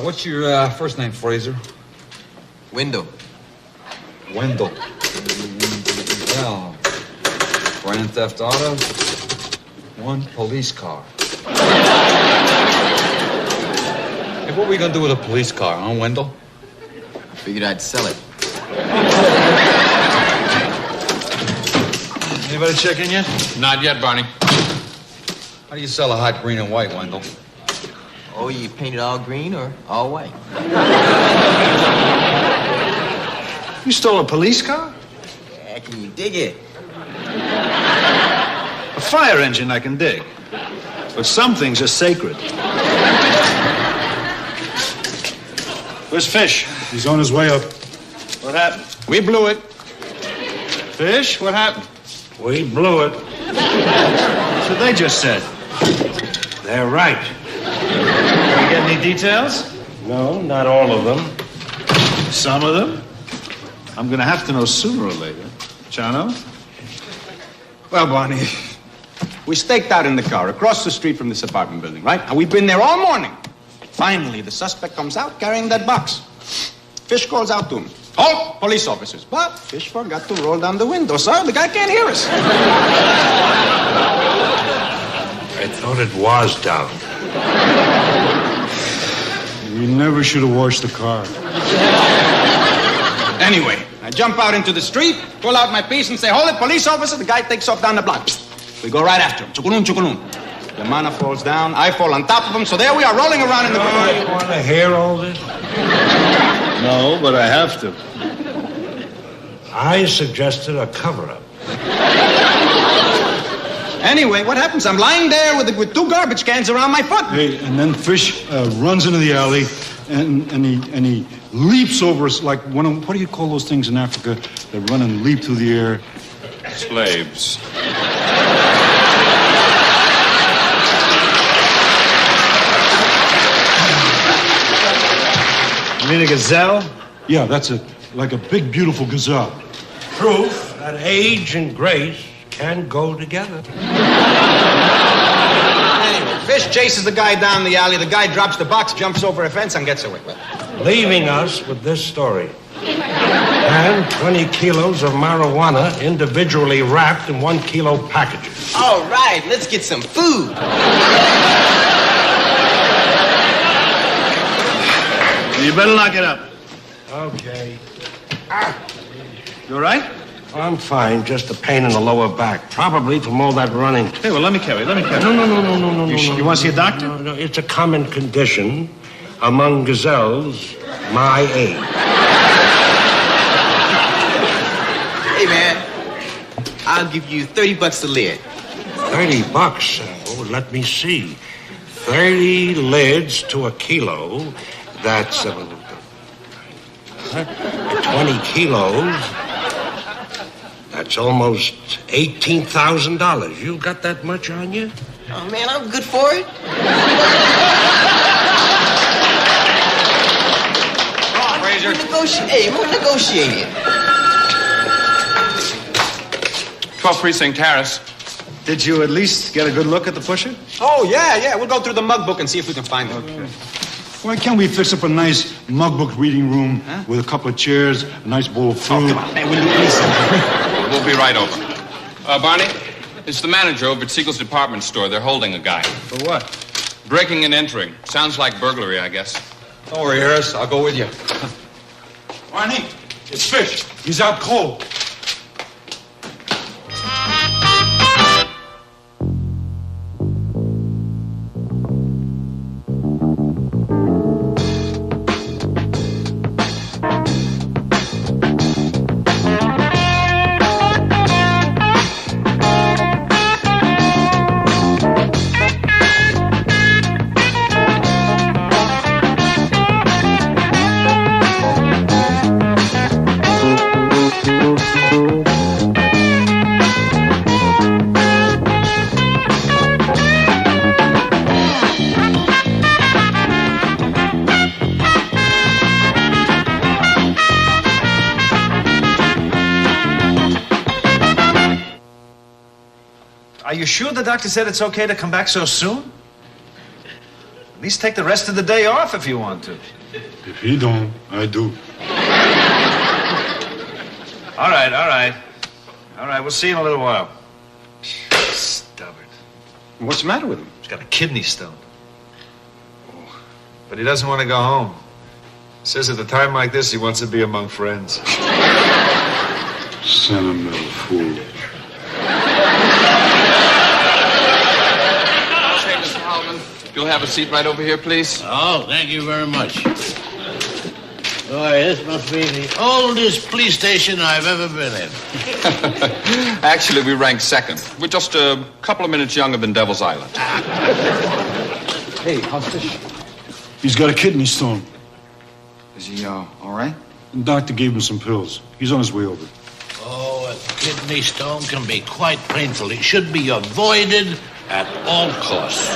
What's your first name, Fraser? Wendell. Wendell. Well, grand theft auto, one police car. Hey, what are we gonna do with a police car, huh, Wendell? I figured I'd sell it. Anybody check in yet? Not yet, Barney. How do you sell a hot green and white, Wendell? Oh, you paint it all green or all white? You stole a police car? Yeah, can you dig it? A fire engine I can dig. But some things are sacred. Where's Fish? He's on his way up. What happened? We blew it. Fish, what happened? We blew it. That's what they just said. They're right. Can we get any details? No, not all of them. Some of them? I'm gonna have to know sooner or later. Chano? Well, Barney, we staked out in the car across the street from this apartment building, right? And we've been there all morning. Finally, the suspect comes out carrying that box. Fish calls out to him. Halt, police officers. But Fish forgot to roll down the window, sir. The guy can't hear us. I thought it was down. We never should have washed the car. Anyway, I jump out into the street, pull out my piece and say, hold it, police officer. The guy takes off down the block. We go right after him. Chukulun, chukulun. The mana falls down. I fall on top of him. So there we are rolling around in the... You want to hear all this? No, but I have to. I suggested a cover-up. Anyway, what happens? I'm lying there with two garbage cans around my foot. Hey, and then Fish runs into the alley, and he leaps over us like one of, what do you call those things in Africa that run and leap through the air? Slaves. You mean a gazelle? Yeah, that's it. Like a big, beautiful gazelle. Proof that age and grace can go together. Anyway, Fish chases the guy down the alley. The guy drops the box, jumps over a fence, and gets away. Leaving us with this story. And 20 kilos of marijuana individually wrapped in 1 kilo packages. All right, let's get some food. You better lock it up. Okay. You all right? I'm fine, just a pain in the lower back. Probably from all that running. Hey, well, let me carry. No. You want to see a doctor? No, it's a common condition among gazelles my age. Hey, man, I'll give you $30 a lid. $30? Oh, let me see. 30 lids to a kilo. That's 20 kilos. That's almost $18,000. You got that much on you? Oh, man, I'm good for it. Come on, Fraser. We're negotiating. 12th Precinct, Harris. Did you at least get a good look at the pusher? Oh, yeah. We'll go through the mug book and see if we can find it. Okay. Why can't we fix up a nice mug book reading room with a couple of chairs, a nice bowl of fruit? Oh, come on, man. Will you please? We'll be right over. Barney, it's the manager over at Siegel's department store. They're holding a guy. For what? Breaking and entering. Sounds like burglary, I guess. Don't worry, Harris. I'll go with you. Barney, it's Fish. He's out cold. Are you sure the doctor said it's okay to come back so soon? At least take the rest of the day off if you want to. If he don't, I do. All right, all right. All right, we'll see you in a little while. Stubborn. What's the matter with him? He's got a kidney stone. But he doesn't want to go home. Says at a time like this, he wants to be among friends. Sentimental fool. Okay, Mr. Holloman, you'll have a seat right over here, please. Oh, thank you very much. Boy, this must be the oldest police station I've ever been in. Actually, we rank second. We're just a couple of minutes younger than Devil's Island. Hey, how's fish? He's got a kidney stone. Is he, all right? The doctor gave him some pills. He's on his way over. Oh, a kidney stone can be quite painful. It should be avoided at all costs.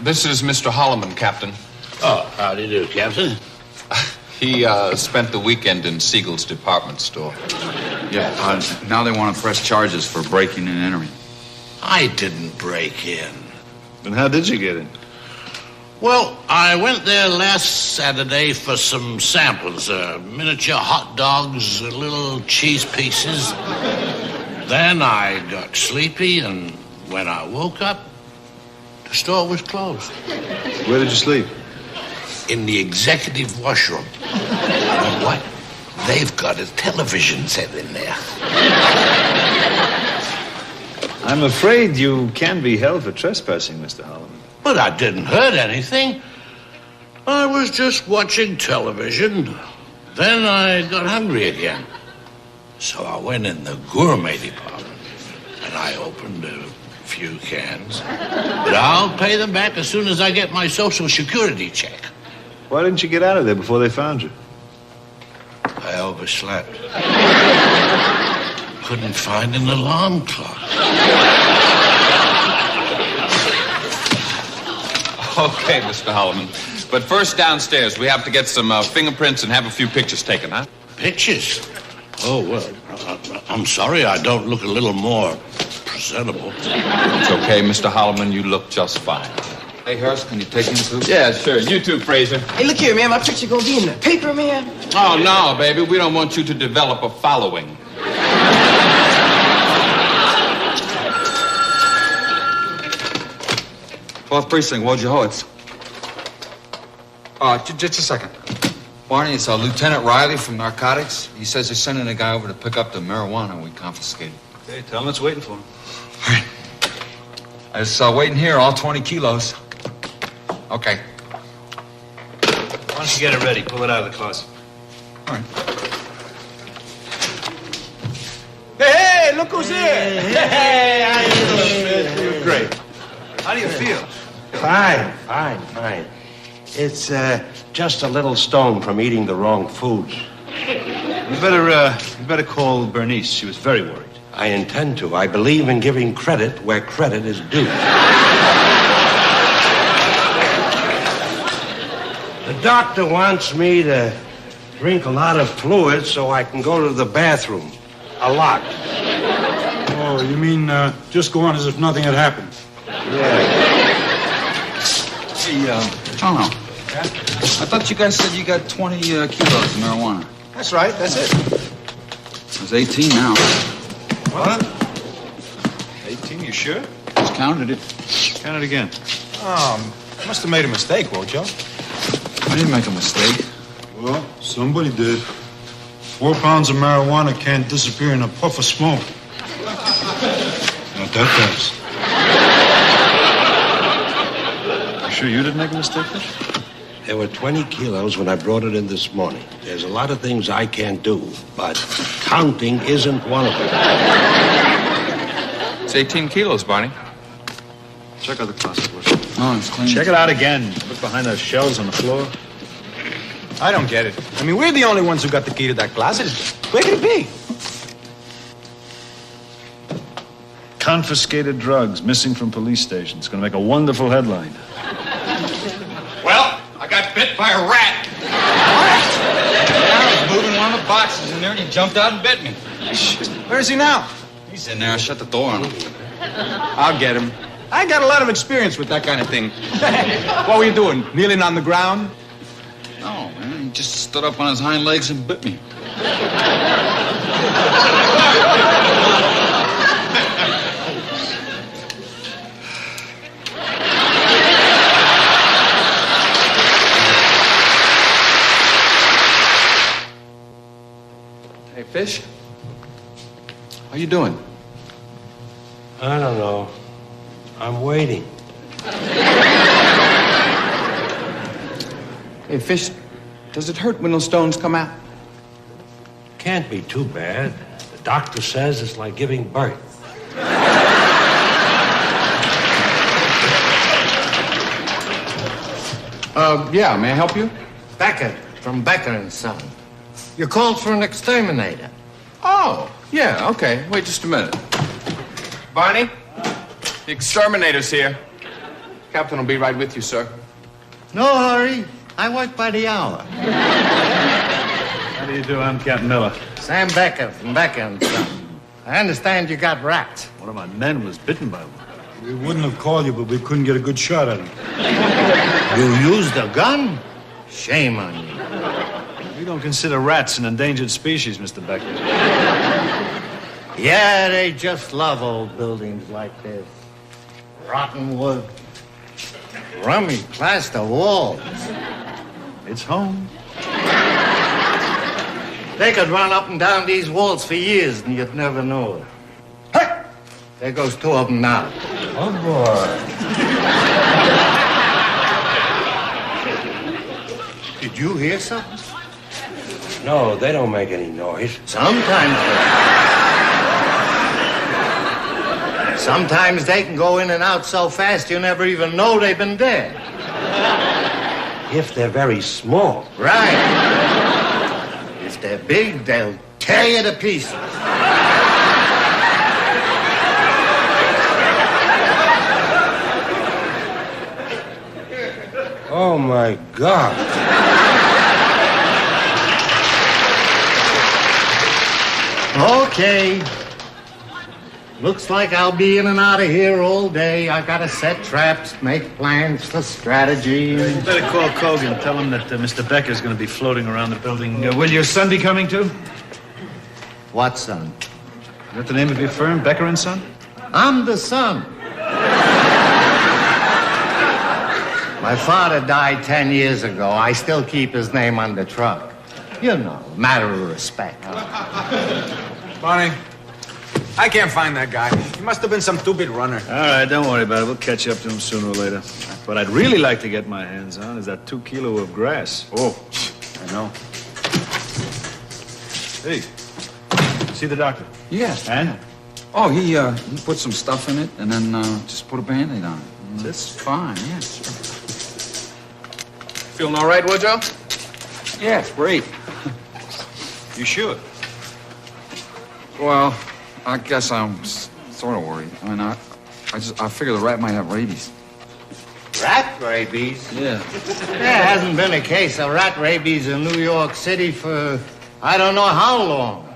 This is Mr. Holloman, Captain. Oh, how do you do, Captain? He spent the weekend in Siegel's department store. Yeah, now they want to press charges for breaking and entering. I didn't break in. Then how did you get in? Well, I went there last Saturday for some samples, miniature hot dogs, little cheese pieces. Then I got sleepy, and when I woke up, the store was closed. Where did you sleep? In the executive washroom. You know what? They've got a television set in there. I'm afraid you can be held for trespassing, Mr. Holloman. But I didn't hurt anything. I was just watching television. Then I got hungry again. So I went in the gourmet department and I opened a few cans. But I'll pay them back as soon as I get my Social Security check. Why didn't you get out of there before they found you? I overslept. Couldn't find an alarm clock. Okay, Mr. Holloman. But first downstairs, we have to get some fingerprints and have a few pictures taken, huh? Pictures? Oh, well, I'm sorry I don't look a little more presentable. It's okay, Mr. Holloman. You look just fine. Hey, Harris, can you take him too? Yeah, sure. You too, Fraser. Hey, look here, man. My picture gonna be in the paper, man. Oh, no, baby. We don't want you to develop a following. Fourth precinct, Wojo Hoyts. Just a second. Barney, it's Lieutenant Riley from Narcotics. He says they're sending a guy over to pick up the marijuana we confiscated. Okay, tell him it's waiting for him. All right. I was waiting here, all 20 kilos. Okay. Why don't you get it ready? Pull it out of the closet. All right. Hey, look who's here. Hey, how you doing? You're great. How do you feel? Fine. It's just a little stone from eating the wrong foods. You better call Bernice. She was very worried. I intend to. I believe in giving credit where credit is due. The doctor wants me to drink a lot of fluid so I can go to the bathroom. A lot. Oh, you mean just go on as if nothing had happened? Yeah. Hey, Tono. I thought you guys said you got 20 kilos of marijuana. That's right. That's it. It's 18 now. What? 18, you sure? Just counted it. Count it again. Must have made a mistake, Wojo. I didn't make a mistake. Well, somebody did. 4 pounds of marijuana can't disappear in a puff of smoke. Not that fast. You sure you didn't make a mistake, Fish? There were 20 kilos when I brought it in this morning. There's a lot of things I can't do, but counting isn't one of them. It's 18 kilos, Barney. Check out the closet, Bush. Oh, it's clean. Check it out again. Look behind those shelves on the floor. I don't get it. I mean, we're the only ones who got the key to that closet. Where could it be? Confiscated drugs missing from police stations. Going to make a wonderful headline. Well, I got bit by a rat. I was moving one of the boxes in there and he jumped out and bit me. Where is he now? He's in there. I shut the door on him. I'll get him. I got a lot of experience with that kind of thing. What were you doing? Kneeling on the ground? No, man, he just stood up on his hind legs and bit me. Hey, Fish? How you doing? I don't know. I'm waiting. Hey, Fish, does it hurt when those stones come out? Can't be too bad. The doctor says it's like giving birth. Yeah, may I help you? Becker, from Becker and Son. You called for an exterminator. Oh, yeah, okay. Wait just a minute. Barney, the exterminator's here. Captain will be right with you, sir. No hurry. I work by the hour. How do you do? I'm Captain Miller. Sam Becker from Becker and Son. I understand you got rats. One of my men was bitten by one. We wouldn't have called you, but we couldn't get a good shot at him. You used a gun? Shame on you. We don't consider rats an endangered species, Mr. Becker. Yeah, they just love old buildings like this. Rotten wood. Rummy plaster walls. It's home. They could run up and down these walls for years and you'd never know it. Hey! There goes two of them now. Oh, boy. Did you hear something? No, they don't make any noise. Sometimes they can go in and out so fast you never even know they've been dead. If they're very small. Right. If they're big, they'll tear you to pieces. Oh, my God. Okay. Looks like I'll be in and out of here all day. I gotta set traps, make plans for strategy. You better call Cogan. Tell him that Mr. Becker's going to be floating around the building. Will your son be coming too? What son? Is that the name of your firm, Becker and Son? I'm the son. My father died 10 years ago. I still keep his name on the truck. You know, matter of respect. Barney, I can't find that guy. He must have been some stupid runner. All right, don't worry about it. We'll catch up to him sooner or later. What I'd really like to get my hands on is that 2 kilo of grass. Oh, I know. Hey, see the doctor? Yeah. And? Oh, he put some stuff in it and then just put a Band-Aid on it. It's fine, yeah, sure. Feeling all right, Woodrow? Yeah, it's great. You sure? Well, I guess I'm sort of worried. I mean, I figure the rat might have rabies. Rat rabies? Yeah. There hasn't been a case of rat rabies in New York City for I don't know how long.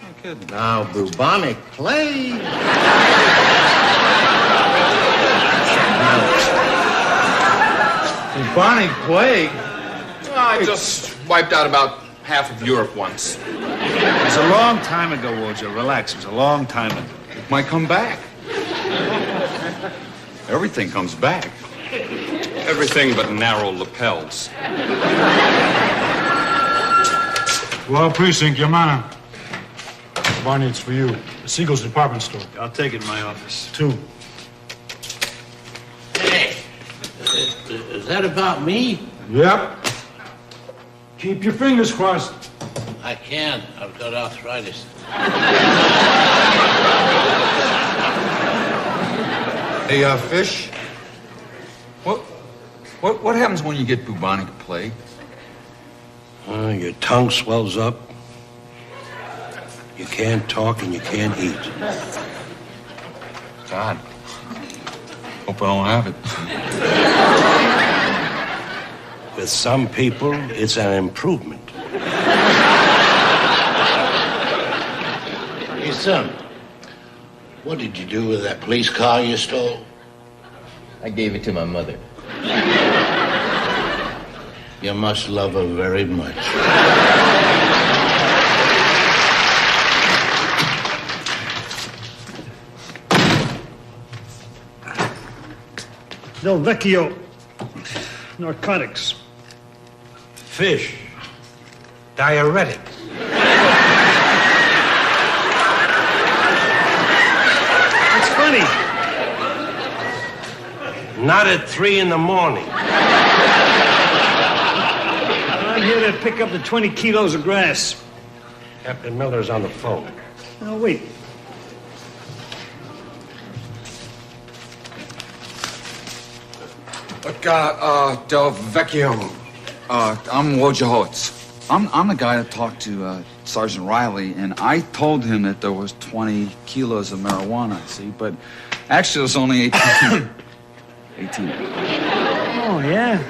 No kidding. Now, bubonic plague. Bubonic plague? I just wiped out about half of Europe once. It was a long time ago, Wojo. Relax. It was a long time ago. It might come back. Everything comes back. Everything but narrow lapels. Well, precinct, your manner. Barney, it's for you. The Siegel's department store. I'll take it in my office. 2. Hey, is that about me? Yep. Keep your fingers crossed. I can't. I've got arthritis. Hey, Fish. What happens when you get bubonic plague? Your tongue swells up. You can't talk and you can't eat. God. Hope I don't have it. With some people, it's an improvement. Hey, son, what did you do with that police car you stole? I gave it to my mother. You must love her very much. Del Vecchio. Narcotics. Fish. Diuretic. That's funny. Not at 3 in the morning. I'm here to pick up the 20 kilos of grass. Captain Miller's on the phone. Now, wait. Look, Del Vecchio. I'm Wojciechowicz. I'm the guy that talked to Sergeant Riley, and I told him that there was 20 kilos of marijuana, see? But actually, it was only 18. 18. Oh, yeah?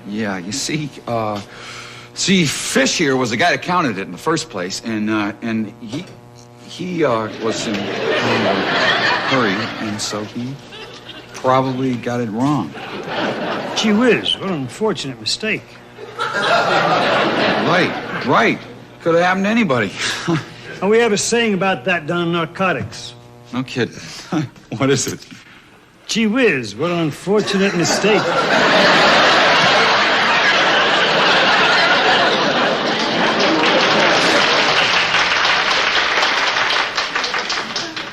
Yeah, you see, Fish here was the guy that counted it in the first place, and he was in a hurry, and so he probably got it wrong. Gee whiz, what an unfortunate mistake. Right. Could have happened to anybody. And we have a saying about that down in narcotics. No kidding. What is it? Gee whiz, what an unfortunate mistake.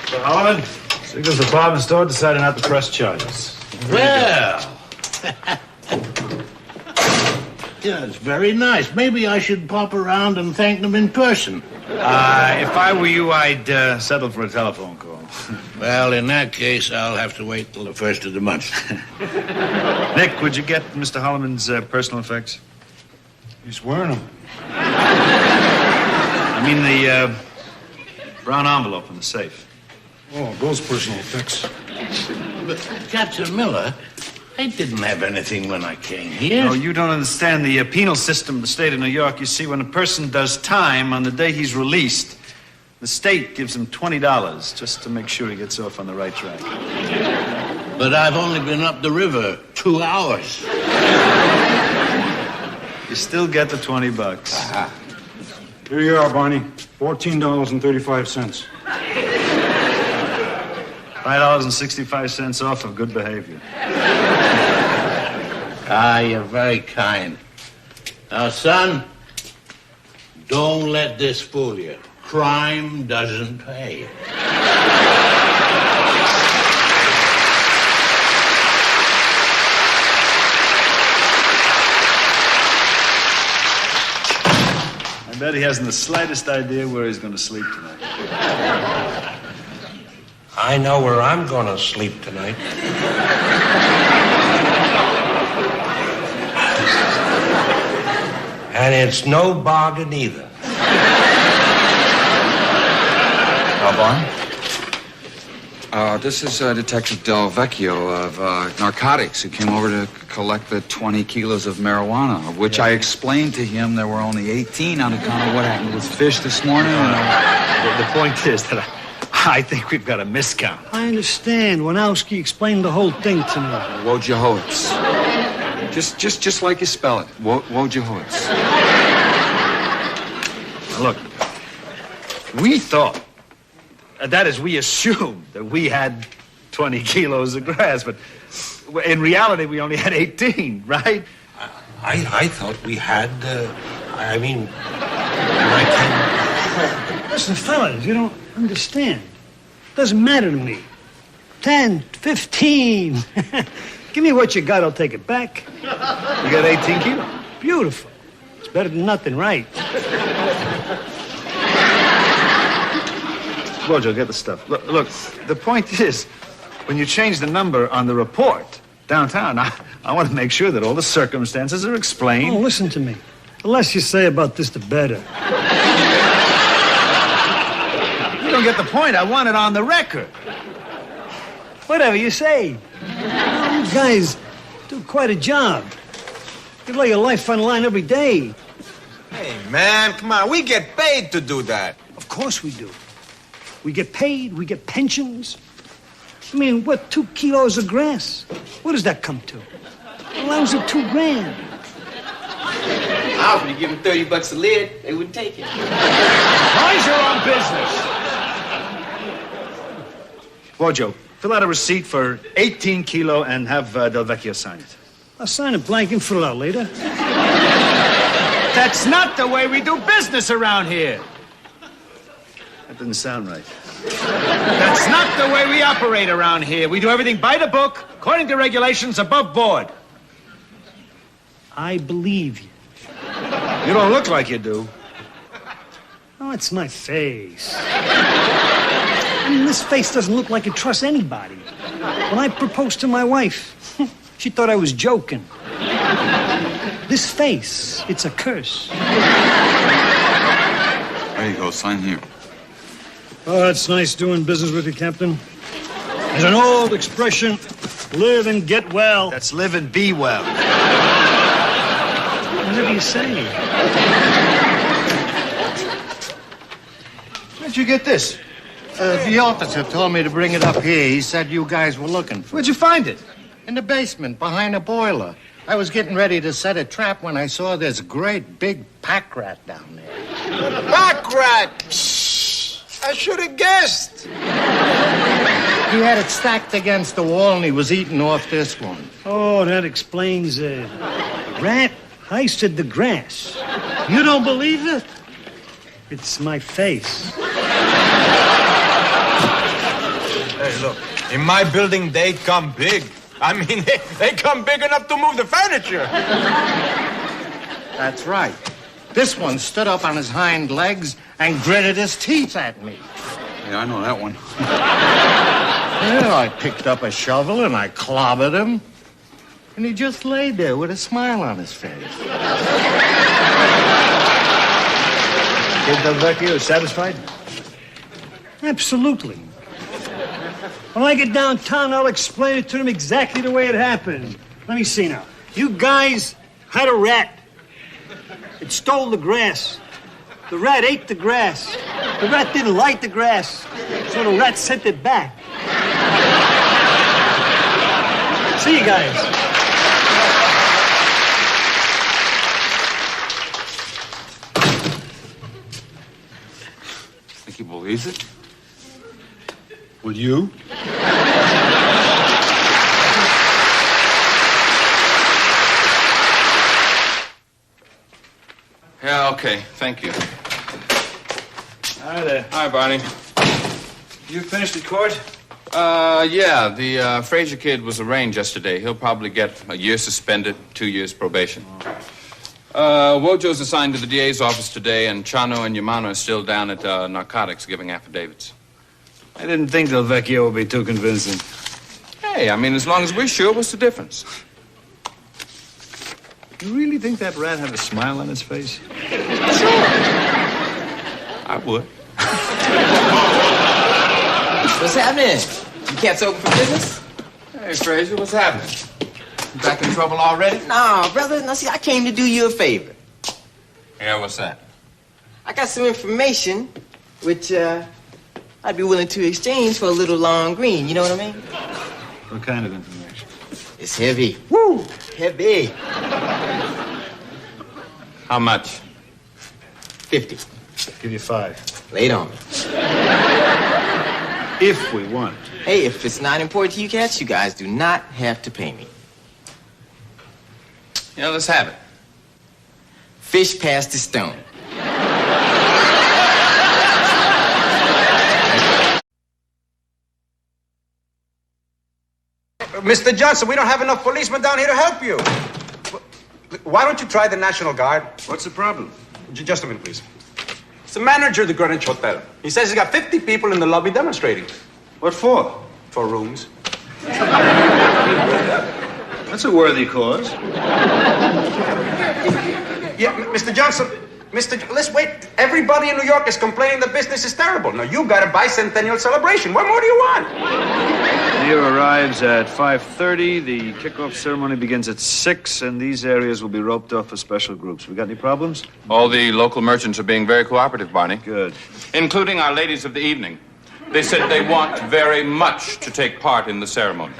So, Holland, Signal's department store decided not to press charges. Well. Yeah, it's very nice. Maybe I should pop around and thank them in person. If I were you, I'd settle for a telephone call. Well, in that case, I'll have to wait till the first of the month. Nick, would you get Mr. Holloman's personal effects? He's wearing them. I mean the brown envelope in the safe. Oh, those personal effects. But, Captain Miller, I didn't have anything when I came here. No, you don't understand the penal system of the state of New York. You see, when a person does time on the day he's released, the state gives him $20 just to make sure he gets off on the right track. But I've only been up the river 2 hours. You still get the $20. Here you are, Barney. $14.35. $5.65 off of good behavior. Ah, you're very kind. Now, son, don't let this fool you. Crime doesn't pay. I bet he hasn't the slightest idea where he's going to sleep tonight. I know where I'm going to sleep tonight. And it's no bargain either. Barney? This is Detective Del Vecchio of Narcotics, who came over to collect the 20 kilos of marijuana, of which I explained to him there were only 18 on account of what happened with Fish this morning. The point is that I think we've got a miscount. I understand. Wanowski explained the whole thing to me. Wojciechowicz. Just like you spell it. Wojciechowicz. Now, look, we thought, that is, we assumed that we had 20 kilos of grass, but in reality, we only had 18, right? I thought we had, Listen, fellas, you don't understand. Doesn't matter to me. 10, 15. Give me what you got, I'll take it back. You got 18 kilos. Beautiful. It's better than nothing, right? Rojo, get the stuff. Look, the point is, when you change the number on the report downtown, I want to make sure that all the circumstances are explained. Oh, listen to me. The less you say about this, the better. You don't get the point. I want it on the record. Whatever you say. You guys do quite a job. You lay your life on the line every day. Hey, man, come on. We get paid to do that. Of course we do. We get paid, we get pensions. I mean, what, 2 kilos of grass? What does that come to? Well, was it $2 grand? I offered to give them $30 a lid. They wouldn't take it. Mind your own business. Wojo, fill out a receipt for 18 kilo and have Del Vecchio sign it. I'll sign it blank and fill it out later. That's not the way we do business around here. That didn't sound right. That's not the way we operate around here. We do everything by the book, according to regulations, above board. I believe you. You don't look like you do. Oh, it's my face. I mean, this face doesn't look like it trusts anybody. When I proposed to my wife, she thought I was joking. This face, it's a curse. There you go, sign here. Oh, that's nice doing business with you, Captain. There's an old expression, live and get well. That's live and be well. Whatever you say. Where'd you get this? The officer told me to bring it up here. He said you guys were looking for it. Where'd you find it? In the basement, behind a boiler. I was getting ready to set a trap when I saw this great big pack rat down there. Pack rat! I should have guessed. He had it stacked against the wall, and he was eating off this one. Oh, that explains it. Rat heisted the grass. You don't believe it? It's my face. Hey, look, in my building, they come big. I mean, they come big enough to move the furniture. That's right. This one stood up on his hind legs and gritted his teeth at me. Yeah, I know that one. Well, I picked up a shovel and I clobbered him. And he just laid there with a smile on his face. Kid Del Vecchio satisfied? Absolutely. When I get downtown, I'll explain it to them exactly the way it happened. Let me see now. You guys had a rat. It stole the grass. The rat ate the grass. The rat didn't like the grass, so the rat sent it back. See you guys. Think he believes it? Will you? Yeah, okay. Thank you. Hi there. Hi, Barney. You finished the court? Yeah, the Frazier kid was arraigned yesterday. He'll probably get a year suspended, 2 years probation. Wojo's assigned to the DA's office today, and Chano and Yamano are still down at narcotics giving affidavits. I didn't think Del Vecchio would be too convincing. Hey, I mean, as long as we're sure, what's the difference? You really think that rat had a smile on his face? Sure. I would. What's happening? You cats open for business? Hey, Frazier, what's happening? You back in trouble already? Nah, brother. Now, see, I came to do you a favor. Yeah, what's that? I got some information which I'd be willing to exchange for a little long green. You know what I mean? What kind of information? It's heavy. Woo! Heavy. How much? 50. Give you 5. Lay it on me. If we want. Hey, if it's not important to you cats, you guys do not have to pay me. Yeah, let's have it. Fish past the stone. Mr. Johnson, we don't have enough policemen down here to help you. Why don't you try the National Guard? What's the problem? Just a minute, please. It's the manager of the Greenwich Hotel. He says he's got 50 people in the lobby demonstrating. What for? For rooms. That's a worthy cause. Yeah, Mr. Johnson, let's wait. Everybody in New York is complaining the business is terrible. Now, you got a bicentennial celebration. What more do you want? Beer arrives at 5:30. The kickoff ceremony begins at 6, and these areas will be roped off for special groups. We got any problems? All the local merchants are being very cooperative, Barney. Good. Including our ladies of the evening. They said they want very much to take part in the ceremonies.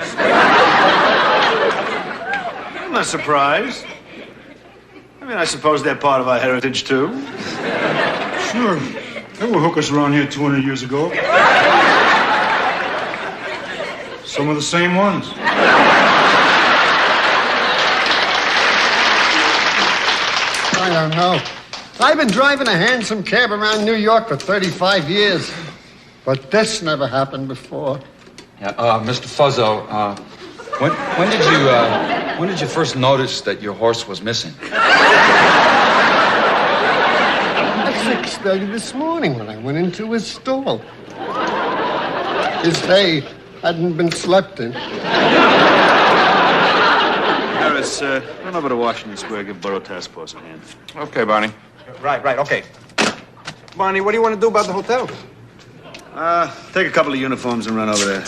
I'm not surprised. I mean, I suppose they're part of our heritage, too. Sure. There were hookers around here 200 years ago. Some of the same ones. I don't know. I've been driving a handsome cab around New York for 35 years. But this never happened before. Yeah, Mr. Fuzzo, when did you first notice that your horse was missing? At 6:30 this morning when I went into his stall. His hay hadn't been slept in. Harris, run over to Washington Square, give Borough Task Force a hand. Okay, Barney. Right, okay. Barney, what do you want to do about the hotel? Take a couple of uniforms and run over there.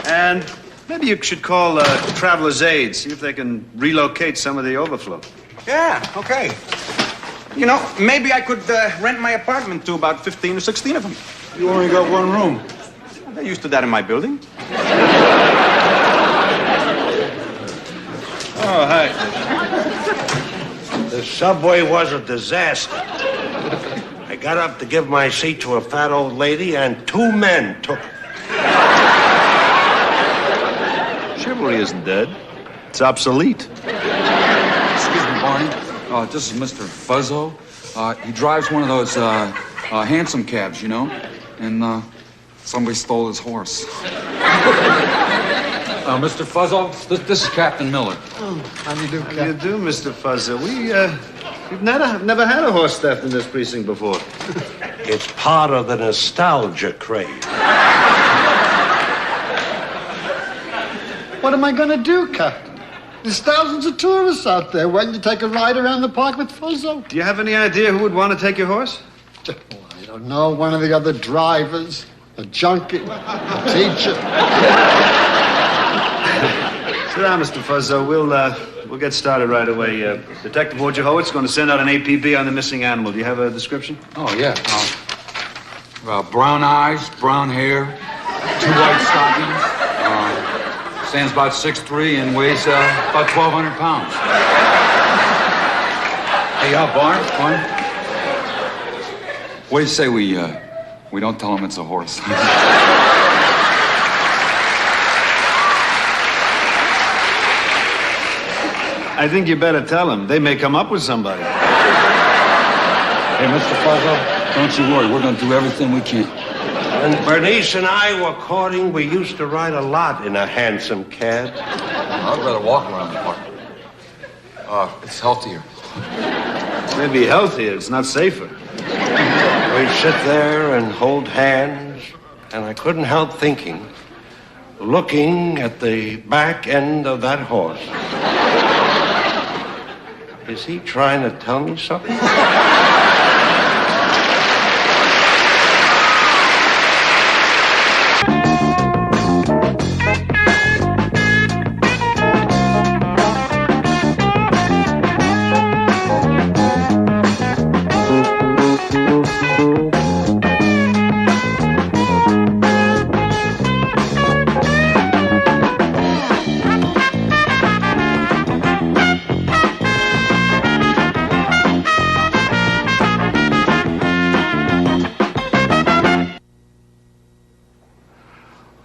And maybe you should call Traveler's Aid, see if they can relocate some of the overflow. Yeah, okay. You know, maybe I could rent my apartment to about 15 or 16 of them. You only got one room. They're used to that in my building. Oh, hi. The subway was a disaster. I got up to give my seat to a fat old lady, and 2 men took it. Chivalry isn't dead. It's obsolete. Excuse me, Barney. This is Mr. Fuzzo. He drives one of those handsome cabs, you know, and somebody stole his horse. Mr. Fuzzo, this is Captain Miller. Oh, how do you do, How do you do, Mr. Fuzzer? We've never had a horse theft in this precinct before. It's part of the nostalgia craze. What am I going to do, Captain? There's thousands of tourists out there waiting to take a ride around the park with Fuzzo. Do you have any idea who would want to take your horse? I don't know. One of the other drivers, a junkie, a teacher. Sit down, Mr. Fuzzo. We'll get started right away. Detective Wojciechowicz is going to send out an APB on the missing animal. Do you have a description? Oh, yeah. Brown eyes, brown hair, 2 white stockings. Stands about 6'3" and weighs about 1,200 pounds. Hey, Barney. What do you say we don't tell him it's a horse? I think you better tell them. They may come up with somebody. Hey, Mr. Fuzzo, don't you worry. We're going to do everything we can. When Bernice and I were courting, we used to ride a lot in a handsome cab. I'd rather walk around the park. It's healthier. Maybe healthier. It's not safer. We'd sit there and hold hands, and I couldn't help thinking, looking at the back end of that horse, is he trying to tell me something?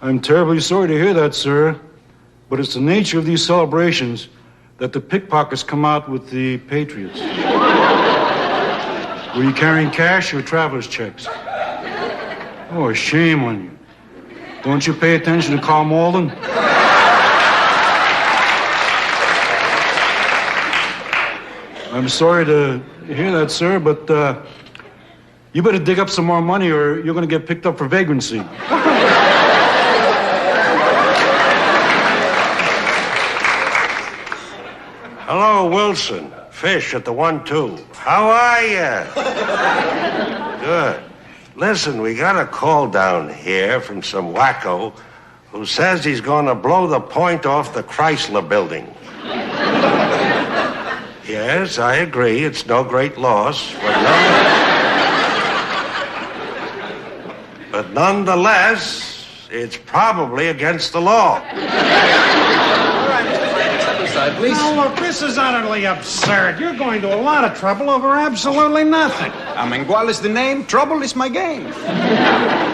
I'm terribly sorry to hear that, sir. But it's the nature of these celebrations that the pickpockets come out with the patriots. Were you carrying cash or traveler's checks? Oh, shame on you. Don't you pay attention to Carl Malden? I'm sorry to hear that, sir, but you better dig up some more money or you're going to get picked up for vagrancy. Hello, Wilson. Fish at the 1-2. How are you? Good. Listen, we got a call down here from some wacko who says he's going to blow the point off the Chrysler building. Yes, I agree. It's no great loss. But but nonetheless, it's probably against the law. Please. Now, look, this is utterly absurd. You're going to a lot of trouble over absolutely nothing. Amengual is the name, trouble is my game.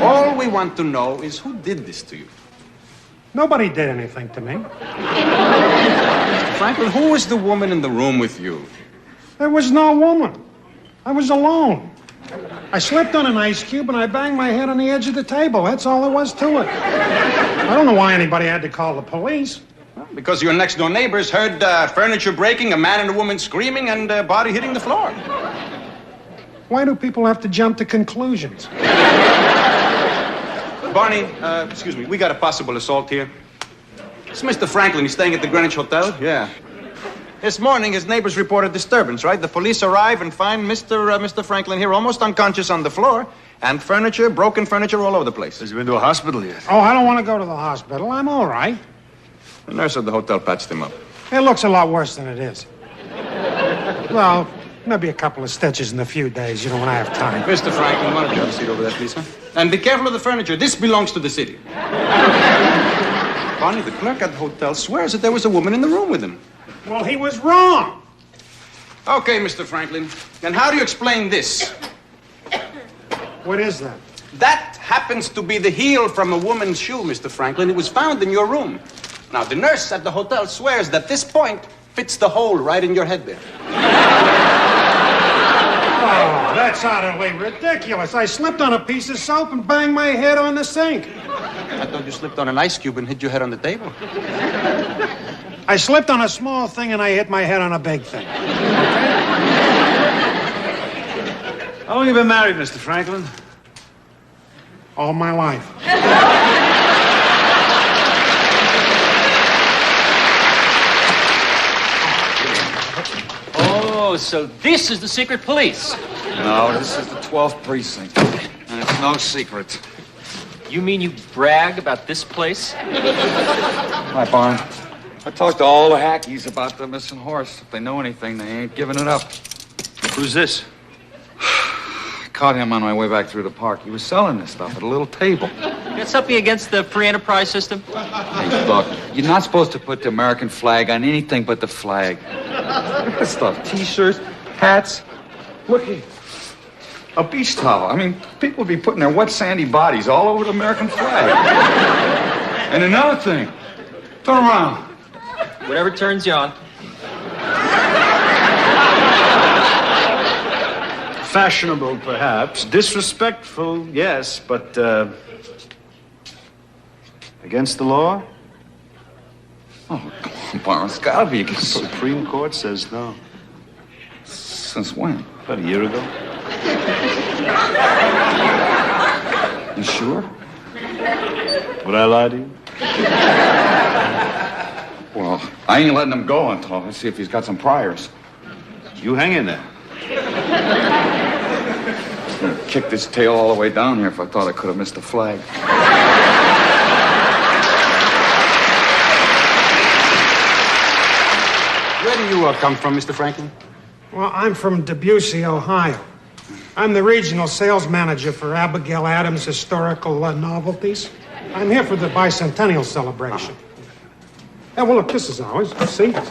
All we want to know is who did this to you. Nobody did anything to me. Mr. Franklin, who was the woman in the room with you? There was no woman. I was alone. I slipped on an ice cube and I banged my head on the edge of the table. That's all there was to it. I don't know why anybody had to call the police. Well, because your next-door neighbors heard furniture breaking, a man and a woman screaming, and a body hitting the floor. Why do people have to jump to conclusions? Barney, excuse me, we got a possible assault here. It's Mr. Franklin. He's staying at the Greenwich Hotel. Yeah. This morning, his neighbors reported disturbance, right? The police arrive and find Mr. Franklin here almost unconscious on the floor, and furniture, broken furniture all over the place. Has he been to a hospital yet? Oh, I don't want to go to the hospital. I'm all right. The nurse at the hotel patched him up. It looks a lot worse than it is. Well, maybe a couple of stitches in a few days, when I have time. Mr. Franklin, why don't you have a seat over there, please, huh? And be careful of the furniture. This belongs to the city. Barney, the clerk at the hotel swears that there was a woman in the room with him. Well, he was wrong. Okay, Mr. Franklin. Then how do you explain this? What is that? That happens to be the heel from a woman's shoe, Mr. Franklin. It was found in your room. Now, the nurse at the hotel swears that this point fits the hole right in your head there. Oh, that's utterly ridiculous. I slipped on a piece of soap and banged my head on the sink. I thought you slipped on an ice cube and hit your head on the table. I slipped on a small thing and I hit my head on a big thing. How long have you been married, Mr. Franklin? All my life. Oh, so this is the secret police. No, this is the 12th precinct, and it's no secret. You mean you brag about this place? Hi, Barney. I talked to all the hackies about the missing horse. If they know anything, they ain't giving it up. Who's this? I caught him on my way back through the park. He was selling this stuff at a little table. Got something against the free enterprise system? Hey, look, you're not supposed to put the American flag on anything but the flag. Look at this stuff. T-shirts, hats. Look here. A beach towel. I mean, people would be putting their wet, sandy bodies all over the American flag. And another thing. Turn around. Whatever turns you on. Fashionable, perhaps. Disrespectful, yes, but, against the law? Oh, come on, Barney. It's gotta be against the Supreme Court says no. Since when? About a year ago. You sure? Would I lie to you? Well, I ain't letting him go until I see if he's got some priors. You hang in there. I'd kick this tail all the way down here if I thought I could have missed the flag. Where do you come from, Mr. Franklin? Well, I'm from Debussy, Ohio. I'm the regional sales manager for Abigail Adams Historical Novelties. I'm here for the bicentennial celebration. Yeah, well, look, this is ours. See? Isn't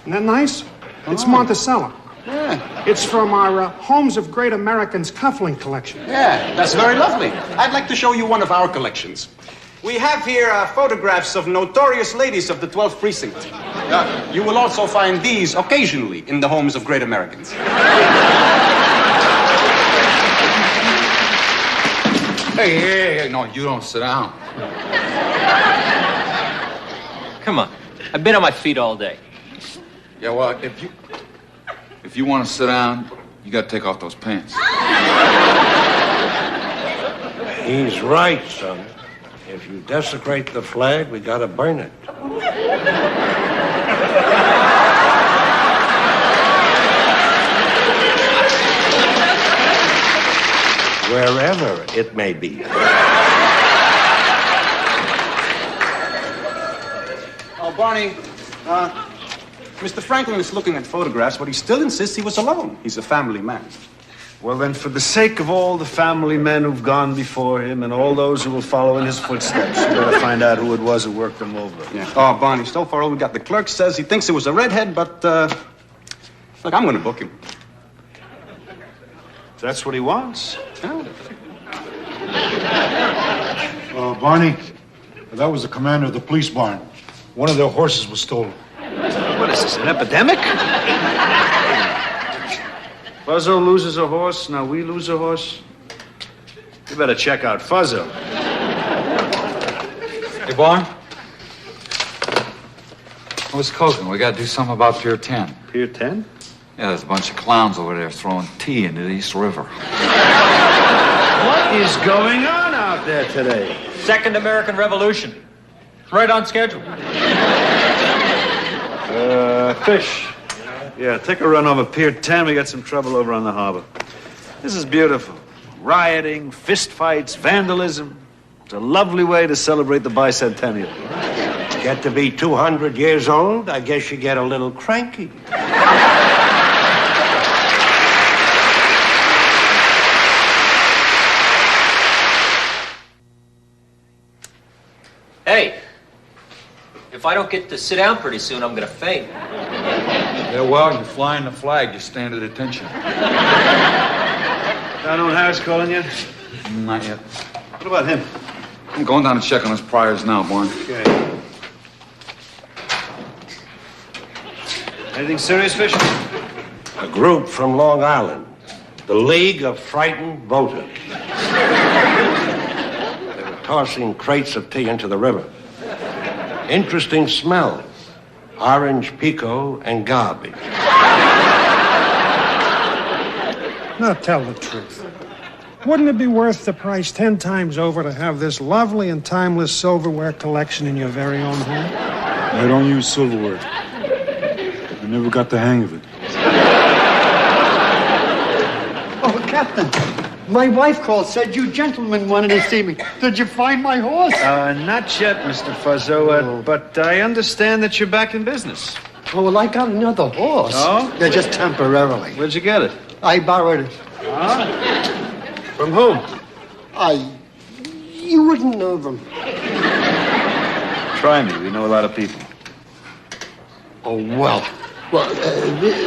that nice? It's Monticello. Yeah. It's from our Homes of Great Americans cufflink collection. Yeah, that's very lovely. I'd like to show you one of our collections. We have here photographs of notorious ladies of the 12th precinct. You will also find these occasionally in the Homes of Great Americans. Hey, no, you don't sit down. Come on. I've been on my feet all day. Yeah, well, if you want to sit down, you got to take off those pants. He's right, son. If you desecrate the flag, we gotta burn it. Wherever it may be. Oh, Barney, Mr. Franklin is looking at photographs, but he still insists he was alone. He's a family man. Well, then, for the sake of all the family men who've gone before him and all those who will follow in his footsteps, you better find out who it was who worked them over. Yeah. Oh, Barney, so far all we got. The clerk says he thinks it was a redhead, but, look, I'm going to book him. If that's what he wants. Yeah. Barney, that was the commander of the police barn. One of their horses was stolen. What is this, an epidemic? Fuzzo loses a horse, now we lose a horse. You better check out Fuzzo. Hey, Barn. What's cooking? We gotta do something about Pier 10. Pier 10? Yeah, there's a bunch of clowns over there throwing tea into the East River. What is going on out there today? Second American Revolution. Right on schedule. Fish. Yeah, take a run over Pier 10. We got some trouble over on the harbor. This is beautiful. Rioting, fistfights, vandalism. It's a lovely way to celebrate the bicentennial. Get to be 200 years old, I guess you get a little cranky. Hey, if I don't get to sit down pretty soon, I'm gonna faint. Yeah, well, you're flying the flag. You stand at attention. Down on Harris calling you? Not yet. What about him? I'm going down to check on his priors now, Barn. Okay. Anything serious, Fish? A group from Long Island, the League of Frightened Voters. They were tossing crates of tea into the river. Interesting smell. Orange pico and garbage. Now tell the truth. Wouldn't it be worth the price 10 times over to have this lovely and timeless silverware collection in your very own home? I don't use silverware. I never got the hang of it. Oh, Captain, my wife called, said you gentlemen wanted to see me. Did you find my horse? Not yet, Mr. Fuzzo, but I understand that you're back in business. Oh, well, I got another horse. Oh? Yeah, just temporarily. Where'd you get it? I borrowed it. Huh? From whom? You wouldn't know them. Try me. We know a lot of people. Oh, well. Well,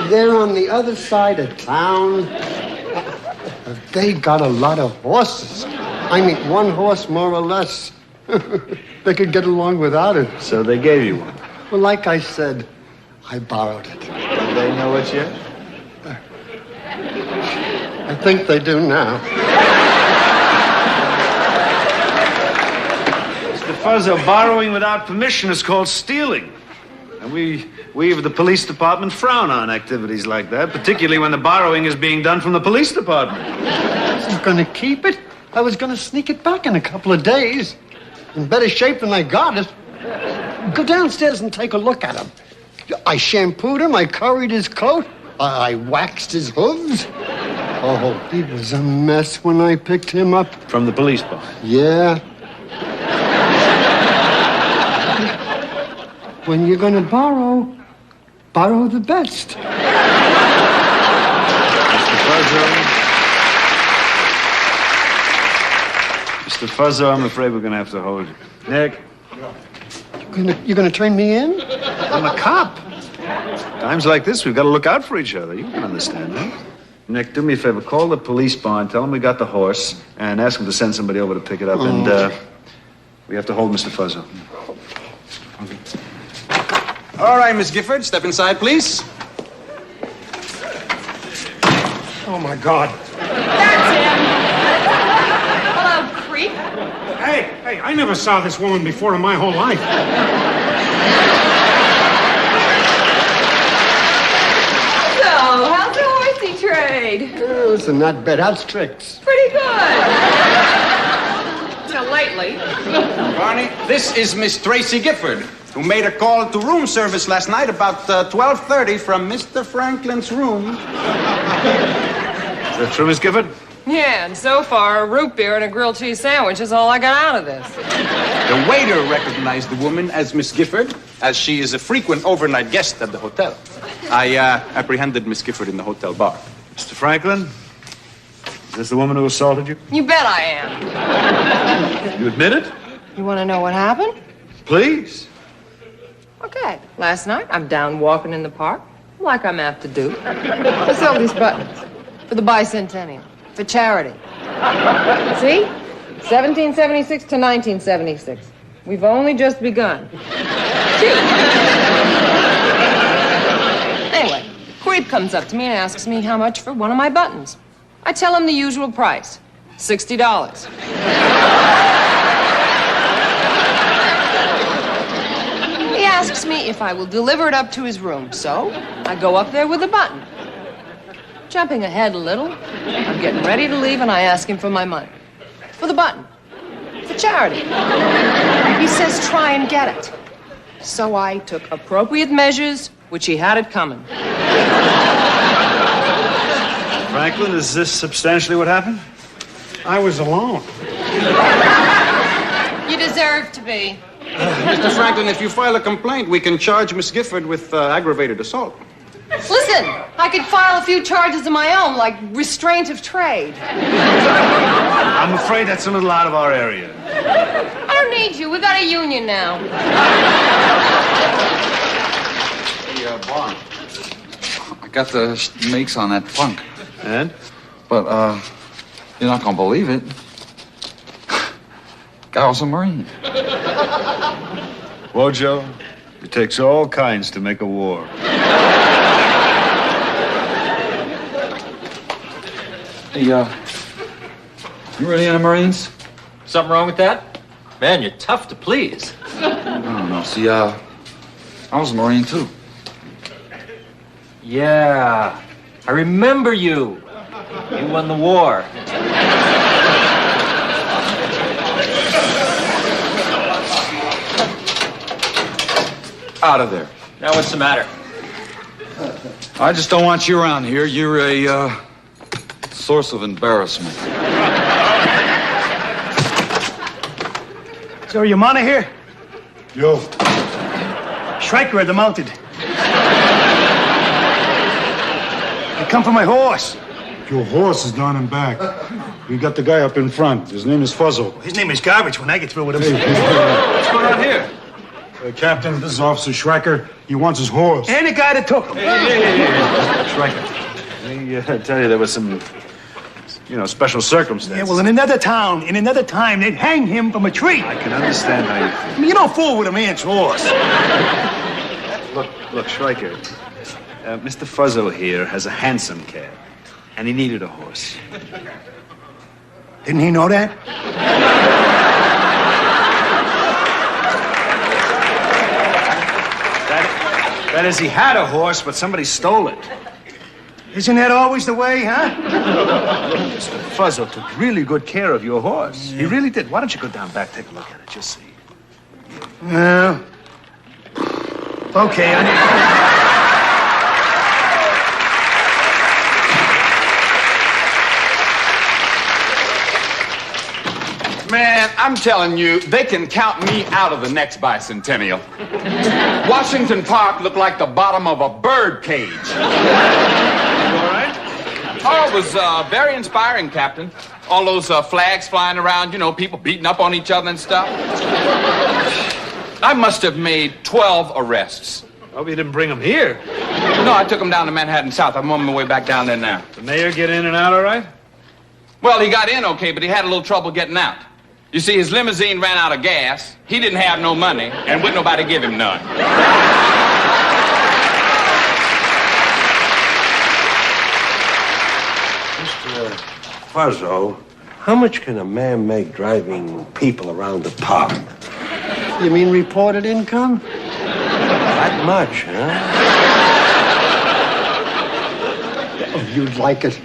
they're on the other side of town. They got a lot of horses. I mean, one horse more or less. They could get along without it. So they gave you one? Well, like I said, I borrowed it. Do they know it yet? I think they do now. Mr. Fuzzo, borrowing without permission is called stealing. And we of the police department frown on activities like that, particularly when the borrowing is being done from the police department. I wasn't going to keep it. I was going to sneak it back in a couple of days. In better shape than I got it. Go downstairs and take a look at him. I shampooed him. I curried his coat. I waxed his hooves. Oh, he was a mess when I picked him up. From the police bar? Yeah. When you're going to borrow the best. Mr. Fuzzo, I'm afraid we're going to have to hold you. Nick? You're gonna turn me in? I'm a cop. Times like this, we've got to look out for each other. You can understand that. Nick, do me a favor. Call the police barn, tell them we got the horse, and ask them to send somebody over to pick it up. Oh. And we have to hold Mr. Fuzzo. All right, Miss Gifford, step inside, please. Oh, my God. That's him. Hello, creep. Hey, I never saw this woman before in my whole life. So, how's the horsey trade? Oh, listen, not bad. How's tricks? Pretty good. Till lately. Barney, this is Miss Tracy Gifford, who made a call to room service last night about 12:30 from Mr. Franklin's room. Is that true, Miss Gifford? Yeah, and so far, a root beer and a grilled cheese sandwich is all I got out of this. The waiter recognized the woman as Miss Gifford, as she is a frequent overnight guest at the hotel. I apprehended Miss Gifford in the hotel bar. Mr. Franklin, this the woman who assaulted you? You bet I am. You admit it? You want to know what happened? Please. Okay. Last night, I'm down walking in the park, like I'm apt to do. I sold these buttons for the bicentennial, for charity. See? 1776 to 1976. We've only just begun. Anyway, creep comes up to me and asks me how much for one of my buttons. I tell him the usual price, $60. He asks me if I will deliver it up to his room, so I go up there with the button. Jumping ahead a little, I'm getting ready to leave and I ask him for my money. For the button. For charity. He says try and get it. So I took appropriate measures, which he had it coming. Franklin, is this substantially what happened? I was alone. You deserve to be. Mr. Franklin, if you file a complaint, we can charge Miss Gifford with aggravated assault. Listen, I could file a few charges of my own, like restraint of trade. I'm afraid that's a little out of our area. I don't need you. We got a union now. Hey, Barney. I got the makes on that funk. And? But, you're not gonna believe it. Guy was a Marine. Wojo, it takes all kinds to make a war. Hey, you really in the Marines? Something wrong with that? Man, you're tough to please. I don't know. See, I was a Marine, too. Yeah, I remember you. You won the war. Out of there. Now what's the matter? I just don't want you around here. You're a, source of embarrassment. So, your mana here? Yo. Striker at the mounted. I come for my horse. Your horse is down and back. We got the guy up in front. His name is Fuzzle. His name is garbage when I get through with him. What's going on here? Captain, this is Officer Schrecker. He wants his horse. And the guy that took him. Schreiker, let me tell you there was some, special circumstances. Yeah, well, in another town, in another time, they'd hang him from a tree. I can understand how you feel. I mean, you don't fool with a man's horse. Look, Schreiker. Mr. Fuzzle here has a hansom cab, and he needed a horse. Didn't he know that? That is, he had a horse, but somebody stole it. Isn't that always the way, huh? Mr. Fuzzle took really good care of your horse. Yeah. He really did. Why don't you go down back, take a look at it, just see. Well, okay, Man, I'm telling you, they can count me out of the next bicentennial. Washington Park looked like the bottom of a bird cage. You all right? Oh, it was very inspiring, Captain. All those flags flying around, people beating up on each other and stuff. I must have made 12 arrests. Hope you didn't bring him here. No, I took him down to Manhattan South. I'm on my way back down there now. The mayor get in and out all right? Well, he got in okay, but he had a little trouble getting out. You see, his limousine ran out of gas, he didn't have no money, and wouldn't nobody give him none. Mr. Fuzzo, how much can a man make driving people around the park? You mean reported income? That much, huh? Oh, you'd like it.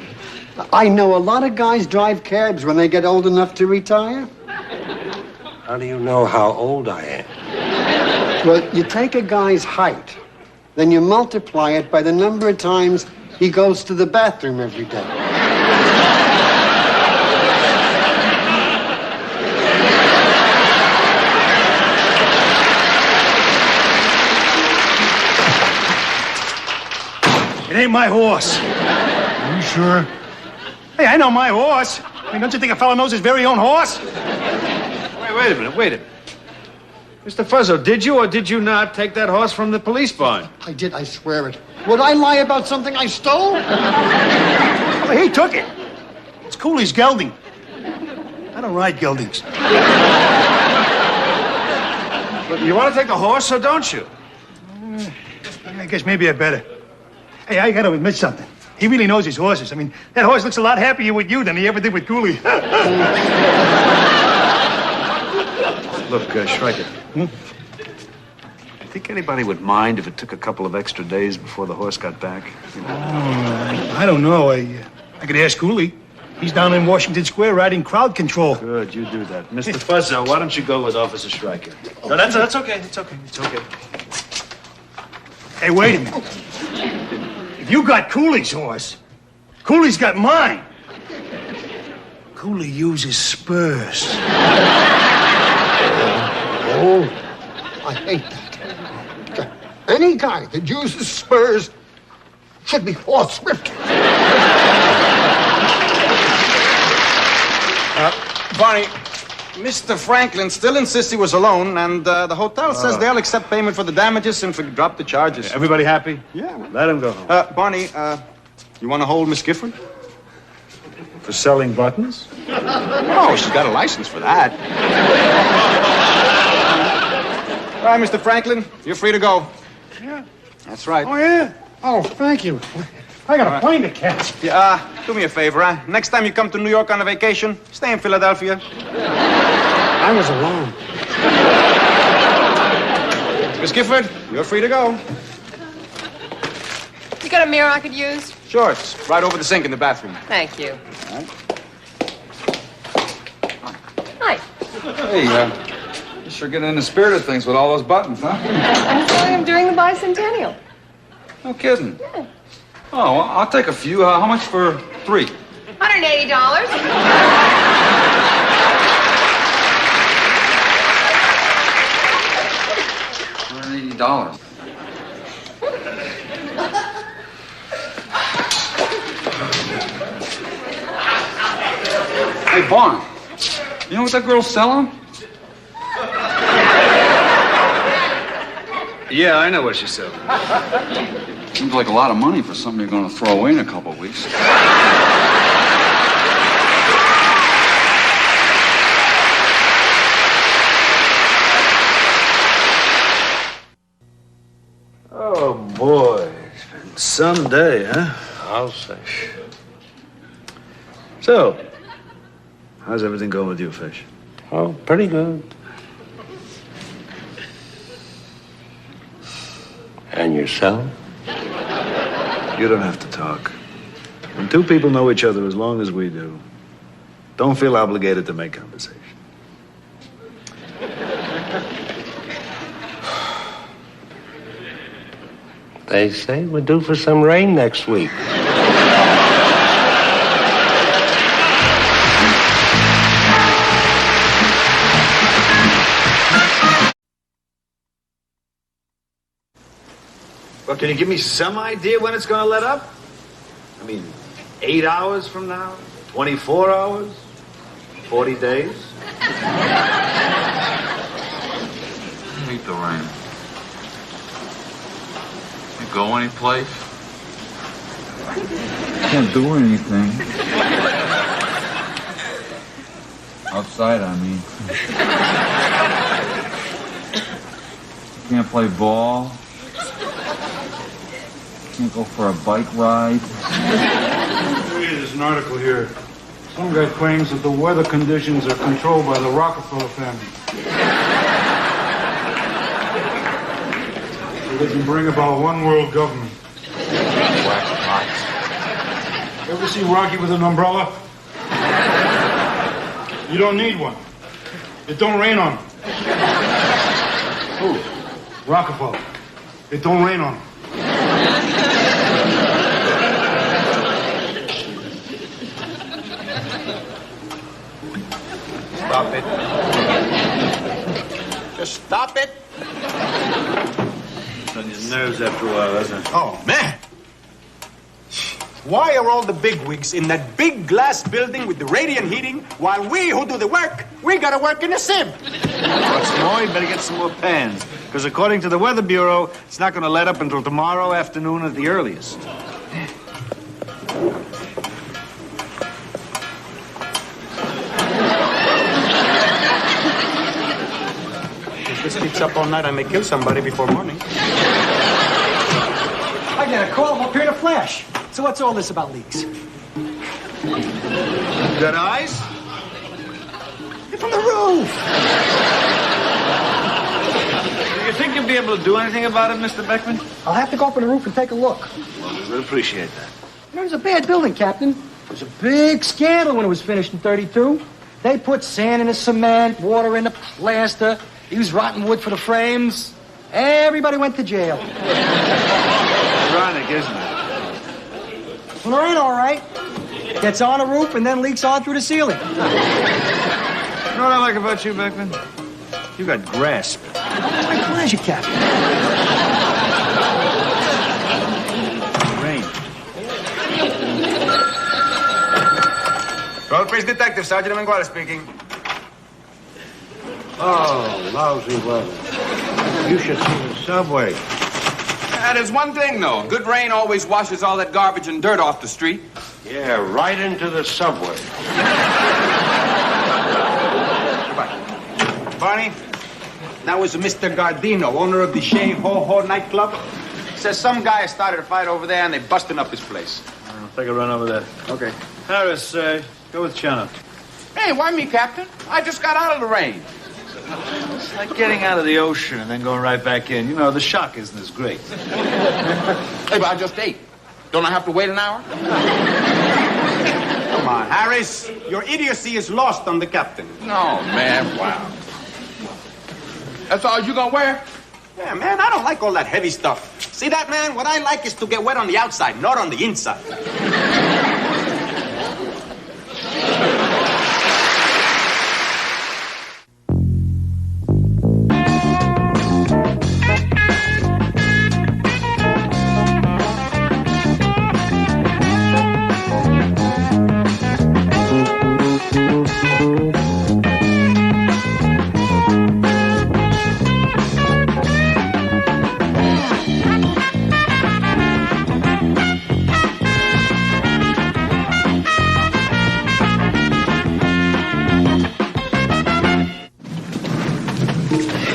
I know a lot of guys drive cabs when they get old enough to retire. How do you know how old I am? Well, you take a guy's height, then you multiply it by the number of times he goes to the bathroom every day. It ain't my horse. Are you sure? Hey, I know my horse. I mean, don't you think a fellow knows his very own horse? Wait a minute. Mr. Fuzzo, did you or did you not take that horse from the police barn? I did, I swear it. Would I lie about something I stole? Well, he took it. It's Cooley's gelding. I don't ride geldings. But you want to take the horse or don't you? I guess maybe I better. Hey, I got to admit something. He really knows his horses. I mean, that horse looks a lot happier with you than he ever did with Cooley. Look, Shrike, think anybody would mind if it took a couple of extra days before the horse got back? You know? I don't know. I could ask Cooley. He's down in Washington Square riding crowd control. Good, you do that. Mr. Fuzzo, why don't you go with Officer Stryker? No, that's okay. It's okay. Hey, wait a minute. If you got Cooley's horse, Cooley's got mine. Cooley uses spurs. Oh, I hate that. Any guy that uses spurs should be horsewhipped. Barney, Mr. Franklin still insists he was alone, and the hotel says they'll accept payment for the damages and drop the charges. Everybody happy? Yeah. Let him go home. Barney, you want to hold Miss Gifford? For selling buttons? Oh, she's got a license for that. All right, Mr. Franklin, you're free to go. Yeah. That's right. Oh, yeah? Oh, thank you. I got a plane to catch. Yeah, do me a favor, huh? Next time you come to New York on a vacation, stay in Philadelphia. I was alone. Miss Gifford, you're free to go. You got a mirror I could use? Sure, it's right over the sink in the bathroom. Thank you. All right. Hi. Hey, you sure getting in the spirit of things with all those buttons, huh? I'm selling them during the bicentennial. No kidding. Yeah. Oh, well, I'll take a few. How much for 3? $180. $180. Hey, Barn, you know what that girl's selling? Yeah, I know what she's selling. Seems like a lot of money for something you're going to throw away in a couple of weeks. Oh, boy. It's been some day, huh? I'll say. So, how's everything going with you, Fish? Oh, pretty good. And yourself? You don't have to talk. When two people know each other as long as we do, don't feel obligated to make conversation. They say we're due for some rain next week. Well, can you give me some idea when it's going to let up? I mean, 8 hours from now? 24 hours? 40 days? I hate the rain. You go anyplace? Can't do anything. Outside, I mean. Can't play ball. Can't go for a bike ride. There's an article here. Some guy claims that the weather conditions are controlled by the Rockefeller family. So they can bring about one world government. Ever see Rocky with an umbrella? You don't need one. It don't rain on him. Who? Rockefeller. It don't rain on him. Stop it. Just stop it. It's on your nerves after a while, doesn't it? Oh, man. Why are all the bigwigs in that big glass building with the radiant heating, while we who do the work, we gotta work in a sieve? What's more, you better get some more pans. Because according to the Weather Bureau, it's not going to let up until tomorrow afternoon at the earliest. If this keeps up all night, I may kill somebody before morning. I got a call. I'm up here in a flash. So what's all this about leaks? Got eyes? They're from the roof. Do you think you'll be able to do anything about it, Mr. Beckman? I'll have to go up on the roof and take a look. Well, we would appreciate that. You know, it was a bad building, Captain. It was a big scandal when it was finished in 32. They put sand in the cement, water in the plaster, used rotten wood for the frames. Everybody went to jail. Ironic, isn't it? Well, it ain't all right. Gets on the roof and then leaks on through the ceiling. You know what I like about you, Beckman? You got grasp. My pleasure, Captain. Rain. Road Police Detective, Sergeant Menguala speaking. Oh, lousy weather. You should see the subway. There's one thing, though. Good rain always washes all that garbage and dirt off the street. Yeah, right into the subway. Barney, that was Mr. Gardino, owner of the Shea Ho Ho nightclub. Says some guy started a fight over there and they busted up his place. I'll take a run over there. Okay. Harris, go with Chano. Hey, why me, Captain? I just got out of the rain. It's like getting out of the ocean and then going right back in. You know, the shock isn't as great. Hey, but I just ate. Don't I have to wait an hour? Come on, Harris. Your idiocy is lost on the captain. No, man, wow. That's all you gonna wear? Yeah, man, I don't like all that heavy stuff. See that, man? What I like is to get wet on the outside, not on the inside.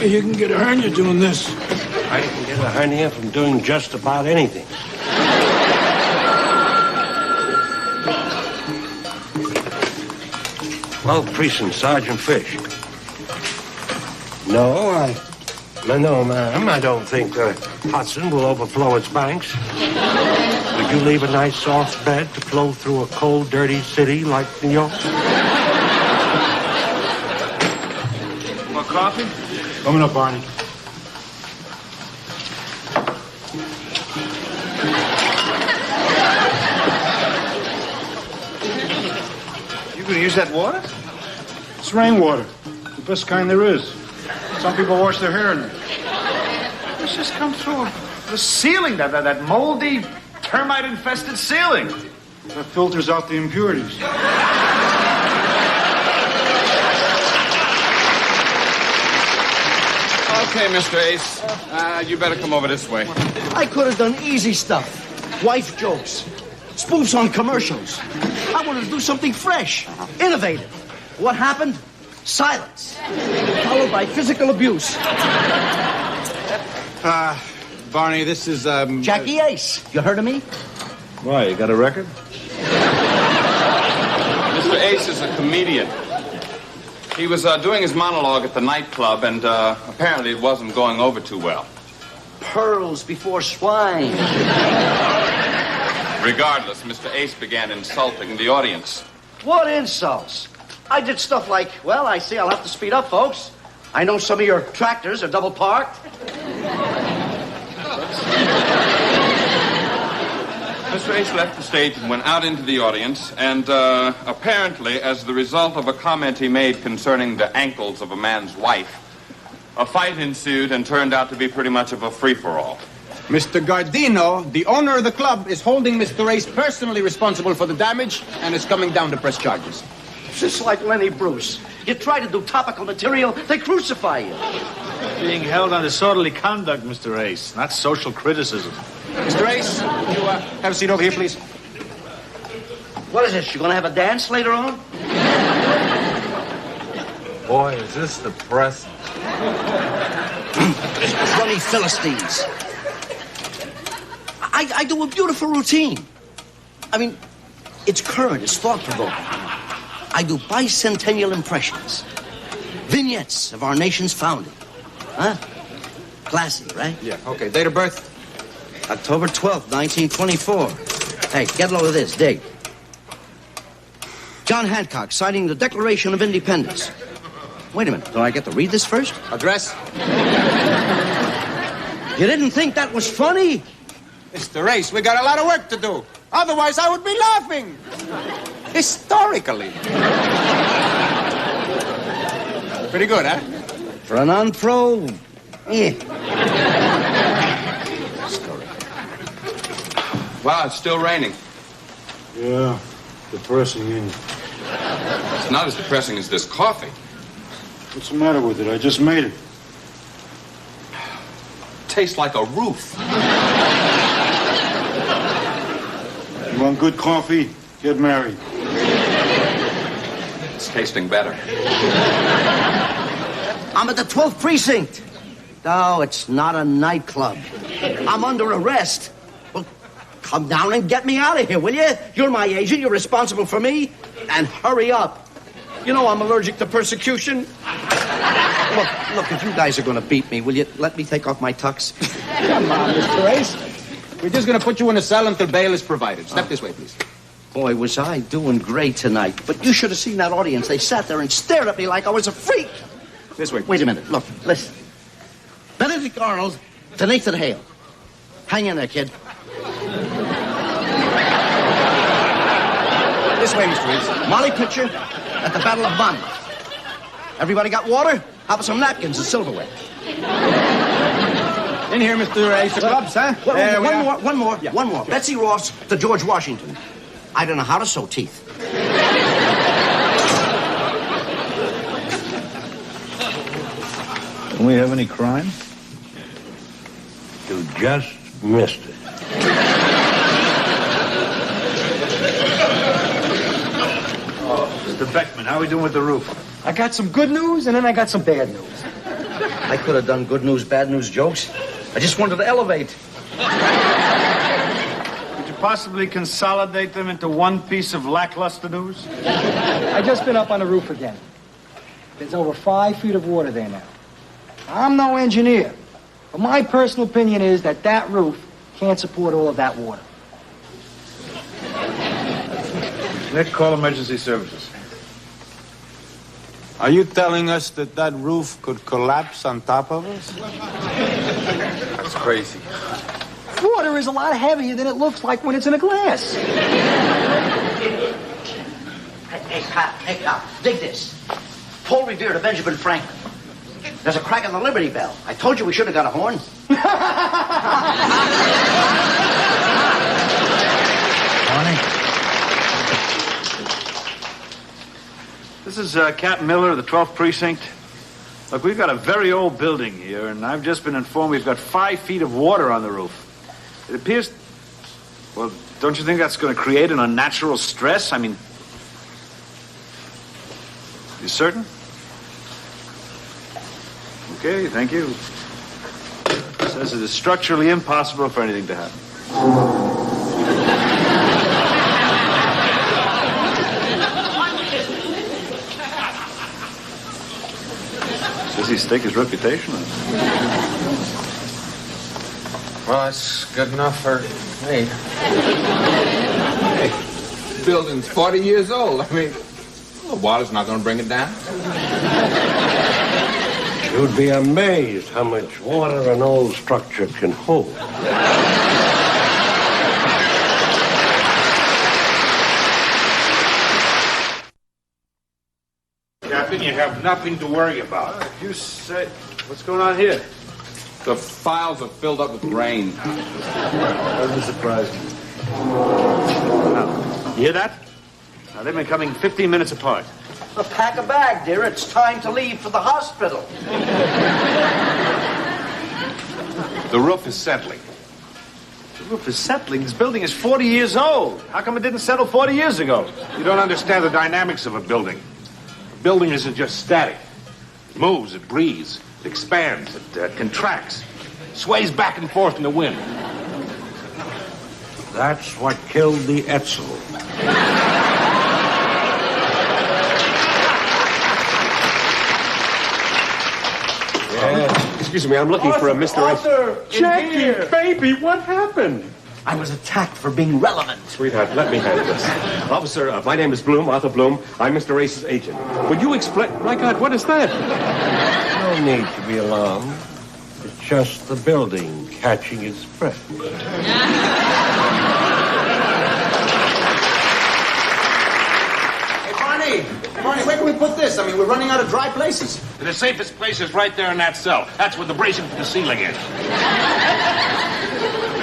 You can get a hernia doing this. I can get a hernia from doing just about anything. Well, Precinct Sergeant Fish. No, ma'am. I don't think the Hudson will overflow its banks. Would you leave a nice soft bed to flow through a cold, dirty city like New York? More coffee? Coming up, Barney. You gonna use that water? It's rainwater. The best kind there is. Some people wash their hair in it. It's just come through the ceiling, that moldy, termite-infested ceiling. That filters out the impurities. Okay, Mr. Ace. You better come over this way. I could have done easy stuff. Wife jokes. Spoofs on commercials. I wanted to do something fresh. Innovative. What happened? Silence. Followed by physical abuse. Barney, this is, Jackie Ace. You heard of me? Why, you got a record? Mr. Ace is a comedian. He was doing his monologue at the nightclub, and apparently it wasn't going over too well. Pearls before swine. Regardless, Mr. Ace began insulting the audience. What insults? I did stuff like, well, I see I'll have to speed up, folks. I know some of your tractors are double parked. Mr. Ace left the stage and went out into the audience, and apparently, as the result of a comment he made concerning the ankles of a man's wife, a fight ensued and turned out to be pretty much of a free-for-all. Mr. Gardino, the owner of the club, is holding Mr. Ace personally responsible for the damage and is coming down to press charges. Just like Lenny Bruce. You try to do topical material, they crucify you. Being held on disorderly conduct, Mr. Ace, not social criticism. Mr. Ace, would you have a seat over here, please? What is this? You gonna have a dance later on? Boy, is this depressing. Funny Philistines. I do a beautiful routine. I mean, it's current, it's thought-provoking. I do bicentennial impressions. Vignettes of our nation's founding. Huh? Classy, right? Yeah, okay. Date of birth? October 12th, 1924. Hey, get a load of this. Dig. John Hancock signing the Declaration of Independence. Wait a minute. Don't I get to read this first? Address? You didn't think that was funny? Mr. Ace, we got a lot of work to do. Otherwise, I would be laughing. Historically. Pretty good, huh? For a non-pro, yeah. Wow, it's still raining. Yeah, depressing, ain't it? It's not as depressing as this coffee. What's the matter with it? I just made it. Tastes like a roof. You want good coffee? Get married. It's tasting better. I'm at the 12th precinct. No, it's not a nightclub. I'm under arrest. Well, come down and get me out of here, will you? You're my agent. You're responsible for me. And hurry up. You know I'm allergic to persecution. Look, if you guys are going to beat me, will you let me take off my tux? Come on, Mr. Ace. We're just going to put you in a cell until bail is provided. Step this way, please. Boy, was I doing great tonight. But you should have seen that audience. They sat there and stared at me like I was a freak. This way. Wait a minute. Look, listen. Benedict Arnold to Nathan Hale. Hang in there, kid. This way, Mr. Ace. Molly Pitcher at the Battle of Monmouth. Everybody got water? How about some napkins and silverware? In here, Mr. Ace. The clubs, huh? One more. Yeah. One more. Betsy Ross to George Washington. I don't know how to sew teeth. Don't we have any crime? You just missed it. Mr. Beckman, how are we doing with the roof? I got some good news, and then I got some bad news. I could have done good news, bad news jokes. I just wanted to elevate. Could you possibly consolidate them into one piece of lackluster news? I just been up on the roof again. There's over 5 feet of water there now. I'm no engineer, but my personal opinion is that that roof can't support all of that water. Nick, call emergency services. Are you telling us that that roof could collapse on top of us? That's crazy. Water is a lot heavier than it looks like when it's in a glass. Hey, Pal, dig this. Paul Revere to Benjamin Franklin. There's a crack in the Liberty Bell. I told you we should have got a horn. This is Captain Miller of the 12th Precinct. Look, we've got a very old building here, and I've just been informed we've got 5 feet of water on the roof. It appears... Well, don't you think that's going to create an unnatural stress? I mean... You certain? Okay, thank you. It says it is structurally impossible for anything to happen. Does he stake his reputation on it? Well, that's good enough for me. Hey, the building's 40 years old. I mean, the water's not going to bring it down. You'd be amazed how much water an old structure can hold. Captain, you have nothing to worry about. You say... What's going on here? The files are filled up with rain. Doesn't surprise me. Now, you hear that? Now, they've been coming 15 minutes apart. Well, pack a bag, dear. It's time to leave for the hospital. The roof is settling. The roof is settling. This building is 40 years old. How come it didn't settle 40 years ago? You don't understand the dynamics of a building. A building isn't just static. It moves, it breathes, it expands, it contracts, sways back and forth in the wind. That's what killed the Etzel. Excuse me, I'm looking for a Mr. Arthur, Jackie, baby, what happened? I was attacked for being relevant. Sweetheart, let me handle this. Officer, my name is Bloom, Arthur Bloom. I'm Mr. Ace's agent. Would you explain... My God, what is that? No need to be alarmed. It's just the building catching its breath. Barney, where can we put this? I mean, we're running out of dry places. The safest place is right there in that cell. That's where the bracing for the ceiling is.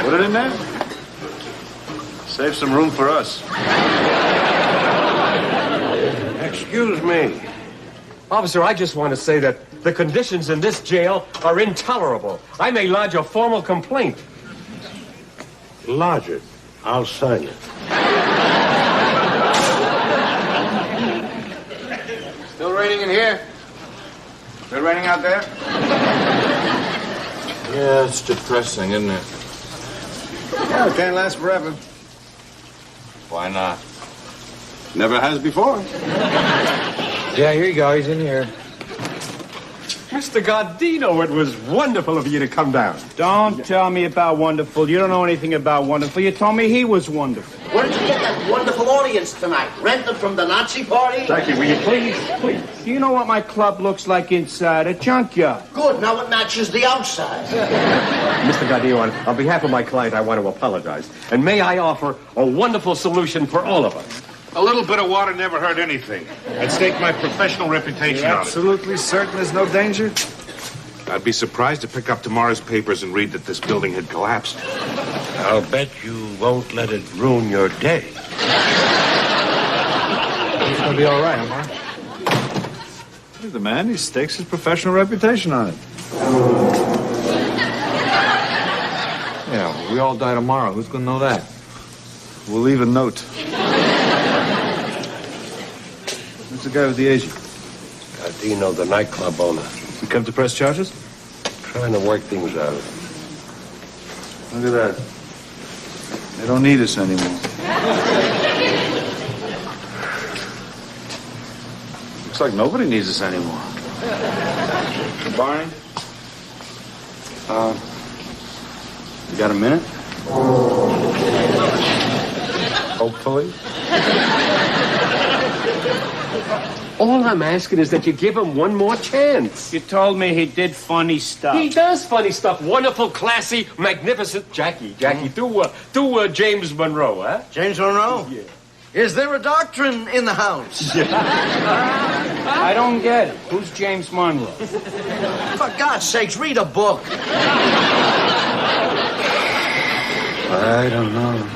Put it in there. Save some room for us. Excuse me. Officer, I just want to say that the conditions in this jail are intolerable. I may lodge a formal complaint. Lodge it. I'll sign it. Still raining in here? Still raining out there? Yeah, it's depressing, isn't it? Yeah, it can't last forever. Why not? Never has before. Yeah, here you go. He's in here. Mr. Gardino, it was wonderful of you to come down. Don't tell me about wonderful. You don't know anything about wonderful. You told me he was wonderful. Where did you get that wonderful audience tonight? Rented from the Nazi party? Jackie, will you please? Do you know what my club looks like inside? A junkyard. Good, now it matches the outside. Mr. Gardino, on behalf of my client, I want to apologize. And may I offer a wonderful solution for all of us? A little bit of water never hurt anything. I'd stake my professional reputation on it. Absolutely certain there's no danger? I'd be surprised to pick up tomorrow's papers and read that this building had collapsed. I'll bet you won't let it ruin your day. It's gonna be all right, huh? He's the man. He stakes his professional reputation on it. Yeah, we all die tomorrow. Who's gonna know that? We'll leave a note. Who's the guy with the agent? Dino, the nightclub owner. He come to press charges? Trying to work things out. Look at that. They don't need us anymore. Looks like nobody needs us anymore. Barney? You got a minute? Hopefully. All I'm asking is that you give him one more chance. You told me he did funny stuff. He does funny stuff. Wonderful, classy, magnificent. Jackie, do James Monroe, huh? James Monroe? Yeah. Is there a doctrine in the house? I don't get it. Who's James Monroe? For God's sakes, read a book. I don't know.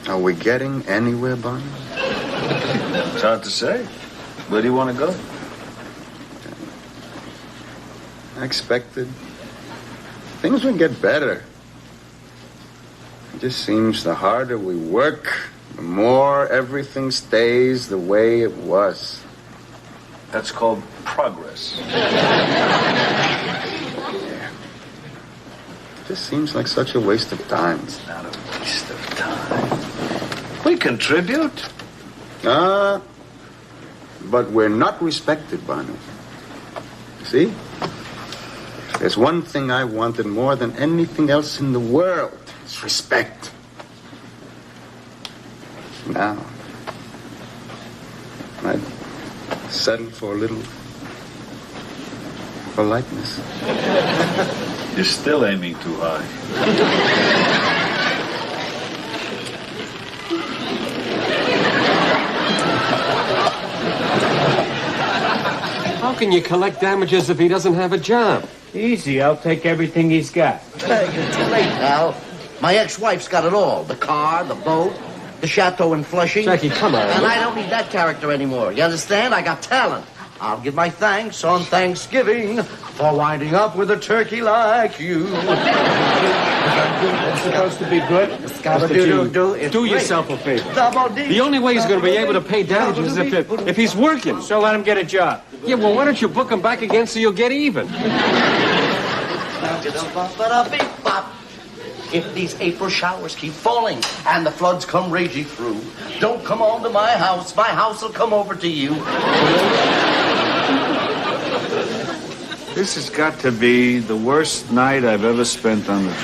Are we getting anywhere, Barney? It's hard to say. Where do you want to go? I expected. Things would get better. It just seems the harder we work, the more everything stays the way it was. That's called progress. Yeah. It just seems like such a waste of time. It's not a waste of time. We contribute. But we're not respected, Barney. See? There's one thing I wanted more than anything else in the world. It's respect. Now, I'd settle for a little politeness. You're still aiming too high. How can you collect damages if he doesn't have a job? Easy, I'll take everything he's got. You're too late, pal. My ex-wife's got it all. The car, the boat, the chateau in Flushing. Jackie, come on. And I don't need that character anymore. You understand? I got talent. I'll give my thanks on Thanksgiving for winding up with a turkey like you. It's supposed to be good. Do yourself a favor. The only way he's going to be able to pay damages is if he's working. So let him get a job. Yeah, well, why don't you book him back again so you'll get even? If these April showers keep falling and the floods come raging through, don't come on to my house. My house will come over to you. This has got to be the worst night I've ever spent on the job.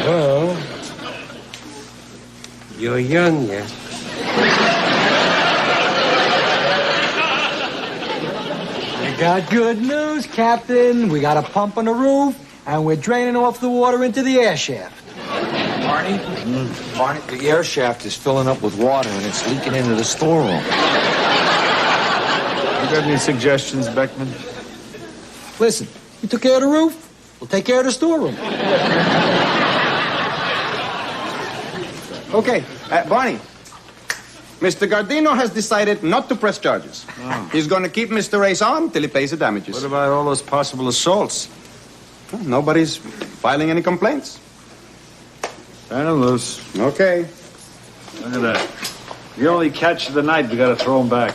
Well, you're young yet. I got good news, Captain. We got a pump on the roof, and we're draining off the water into the air shaft. Barney? Barney, the air shaft is filling up with water, and it's leaking into the storeroom. You got any suggestions, Beckman? Listen, you took care of the roof, we'll take care of the storeroom. Okay, Barney. Mr. Gardino has decided not to press charges. Oh. He's going to keep Mr. Ray's on till he pays the damages. What about all those possible assaults? Well, nobody's filing any complaints. Turn him loose. Okay. Look at that. The only catch of the night, we got to throw him back.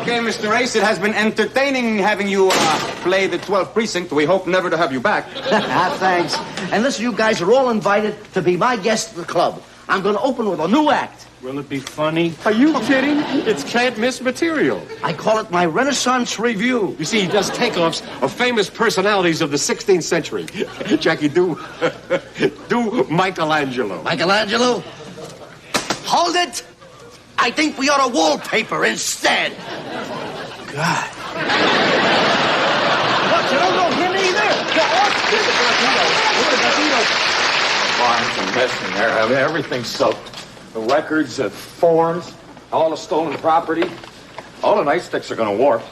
Okay, Mr. Race, it has been entertaining having you play the 12th precinct. We hope never to have you back. Thanks. And listen, you guys are all invited to be my guests at the club. I'm going to open with a new act. Will it be funny? Are you kidding? It's can't-miss material. I call it my Renaissance Review. You see, he does takeoffs of famous personalities of the 16th century. Jackie, do Michelangelo. Michelangelo? Hold it! I think we ought to wallpaper instead. God. What, you don't know him either? Barney's a mess in there. I mean, everything's soaked. The records, the forms, all the stolen property. All the nightsticks are going to warp.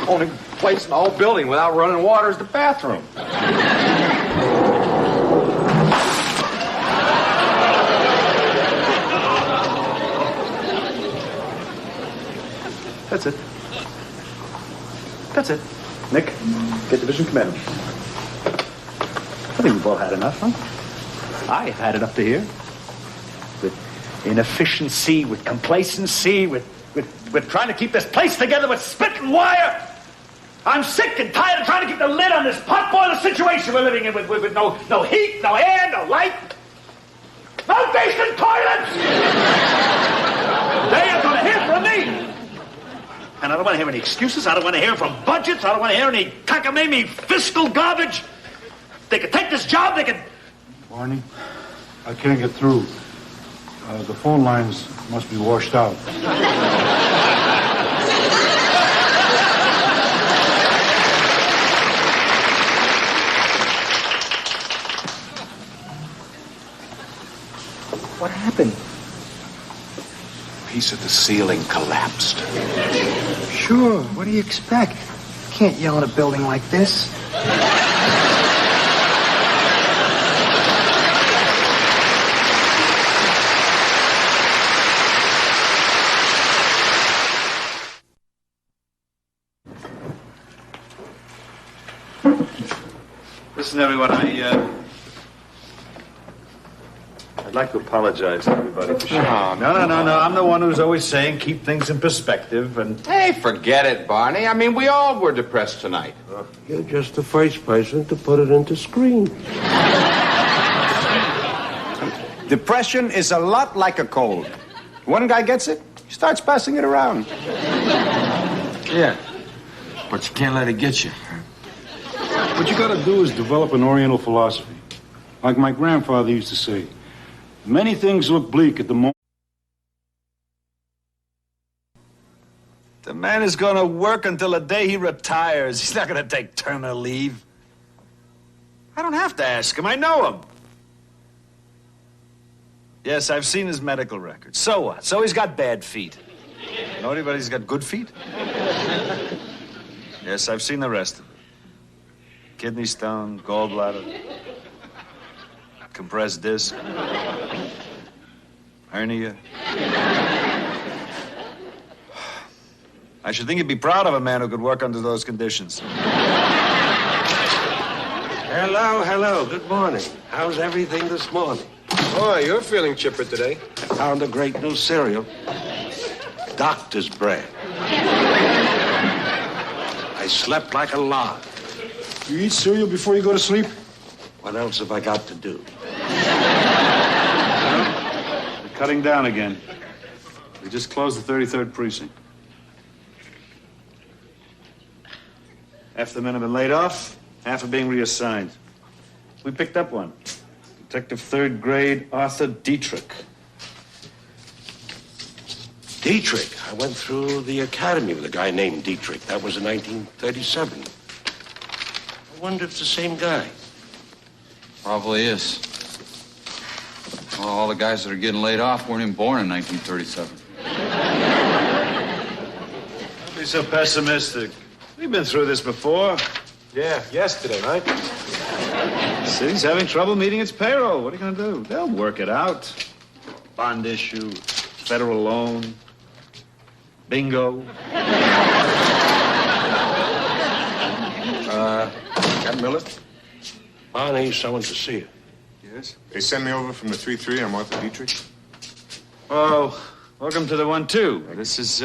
Only place in the whole building without running water is the bathroom. That's it. That's it. Nick, get division commander. I think we've all had enough, huh? I've had it up to here. With inefficiency, with complacency, with trying to keep this place together with spit and wire. I'm sick and tired of trying to keep the lid on this potboiler situation we're living in with no heat, no air, no light. No decent toilets! They are going to hear from me! And I don't want to hear any excuses. I don't want to hear from budgets. I don't want to hear any cockamamie fiscal garbage. They could take this job, they could... Barney, I can't get through. The phone lines must be washed out. What happened? A piece of the ceiling collapsed. Sure, what do you expect? Can't yell at a building like this. Listen, everyone, I'd like to apologize to everybody for sharing. No. I'm the one who's always saying keep things in perspective and... Hey, forget it, Barney. I mean, we all were depressed tonight. You're just the first person to put it into screen. Depression is a lot like a cold. One guy gets it, he starts passing it around. Yeah, but you can't let it get you. What you gotta do is develop an Oriental philosophy. Like my grandfather used to say, many things look bleak at the moment. The man is gonna work until the day he retires. He's not gonna take terminal leave. I don't have to ask him, I know him. Yes, I've seen his medical records. So what? So he's got bad feet. Know anybody who's got good feet? Yes, I've seen the rest of it. Kidney stone, gallbladder, compressed disc, hernia. I should think you'd be proud of a man who could work under those conditions. Hello. Good morning. How's everything this morning? Boy, you're feeling chipper today. I found a great new cereal. Doctor's bread. I slept like a log. You eat cereal before you go to sleep? What else have I got to do? We're cutting down again. We just closed the 33rd precinct. Half the men have been laid off, half are being reassigned. We picked up one. Detective 3rd grade Arthur Dietrich. Dietrich. I went through the academy with a guy named Dietrich. That was in 1937. I wonder if it's the same guy. Probably is. Well, all the guys that are getting laid off weren't even born in 1937. Don't be so pessimistic. We've been through this before. Yeah, yesterday, right? The city's having trouble meeting its payroll. What are you going to do? They'll work it out. Bond issue, federal loan, bingo. Captain Miller? Barney, someone to see you. Yes? They sent me over from the 3-3. I'm Arthur Dietrich. Oh, welcome to the 1-2. This is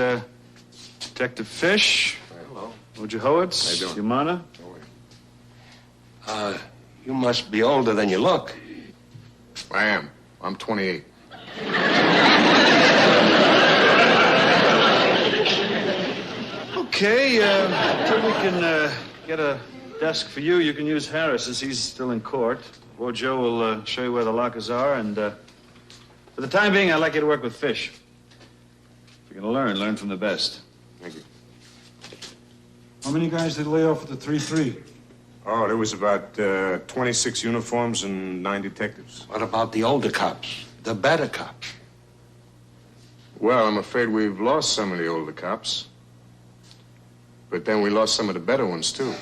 Detective Fish. Hello. Wojciechowicz. How you doing? Yumana. You must be older than you look. I am. I'm 28. Okay, until we can get a desk for you, you can use Harris's. He's still in court. Wojo will show you where the lockers are, and for the time being, I'd like you to work with Fish. If you're going to learn from the best. Thank you. How many guys did they lay off at the 3-3? Oh, there was about 26 uniforms and 9 detectives. What about the older cops? The better cops? Well, I'm afraid we've lost some of the older cops. But then we lost some of the better ones, too.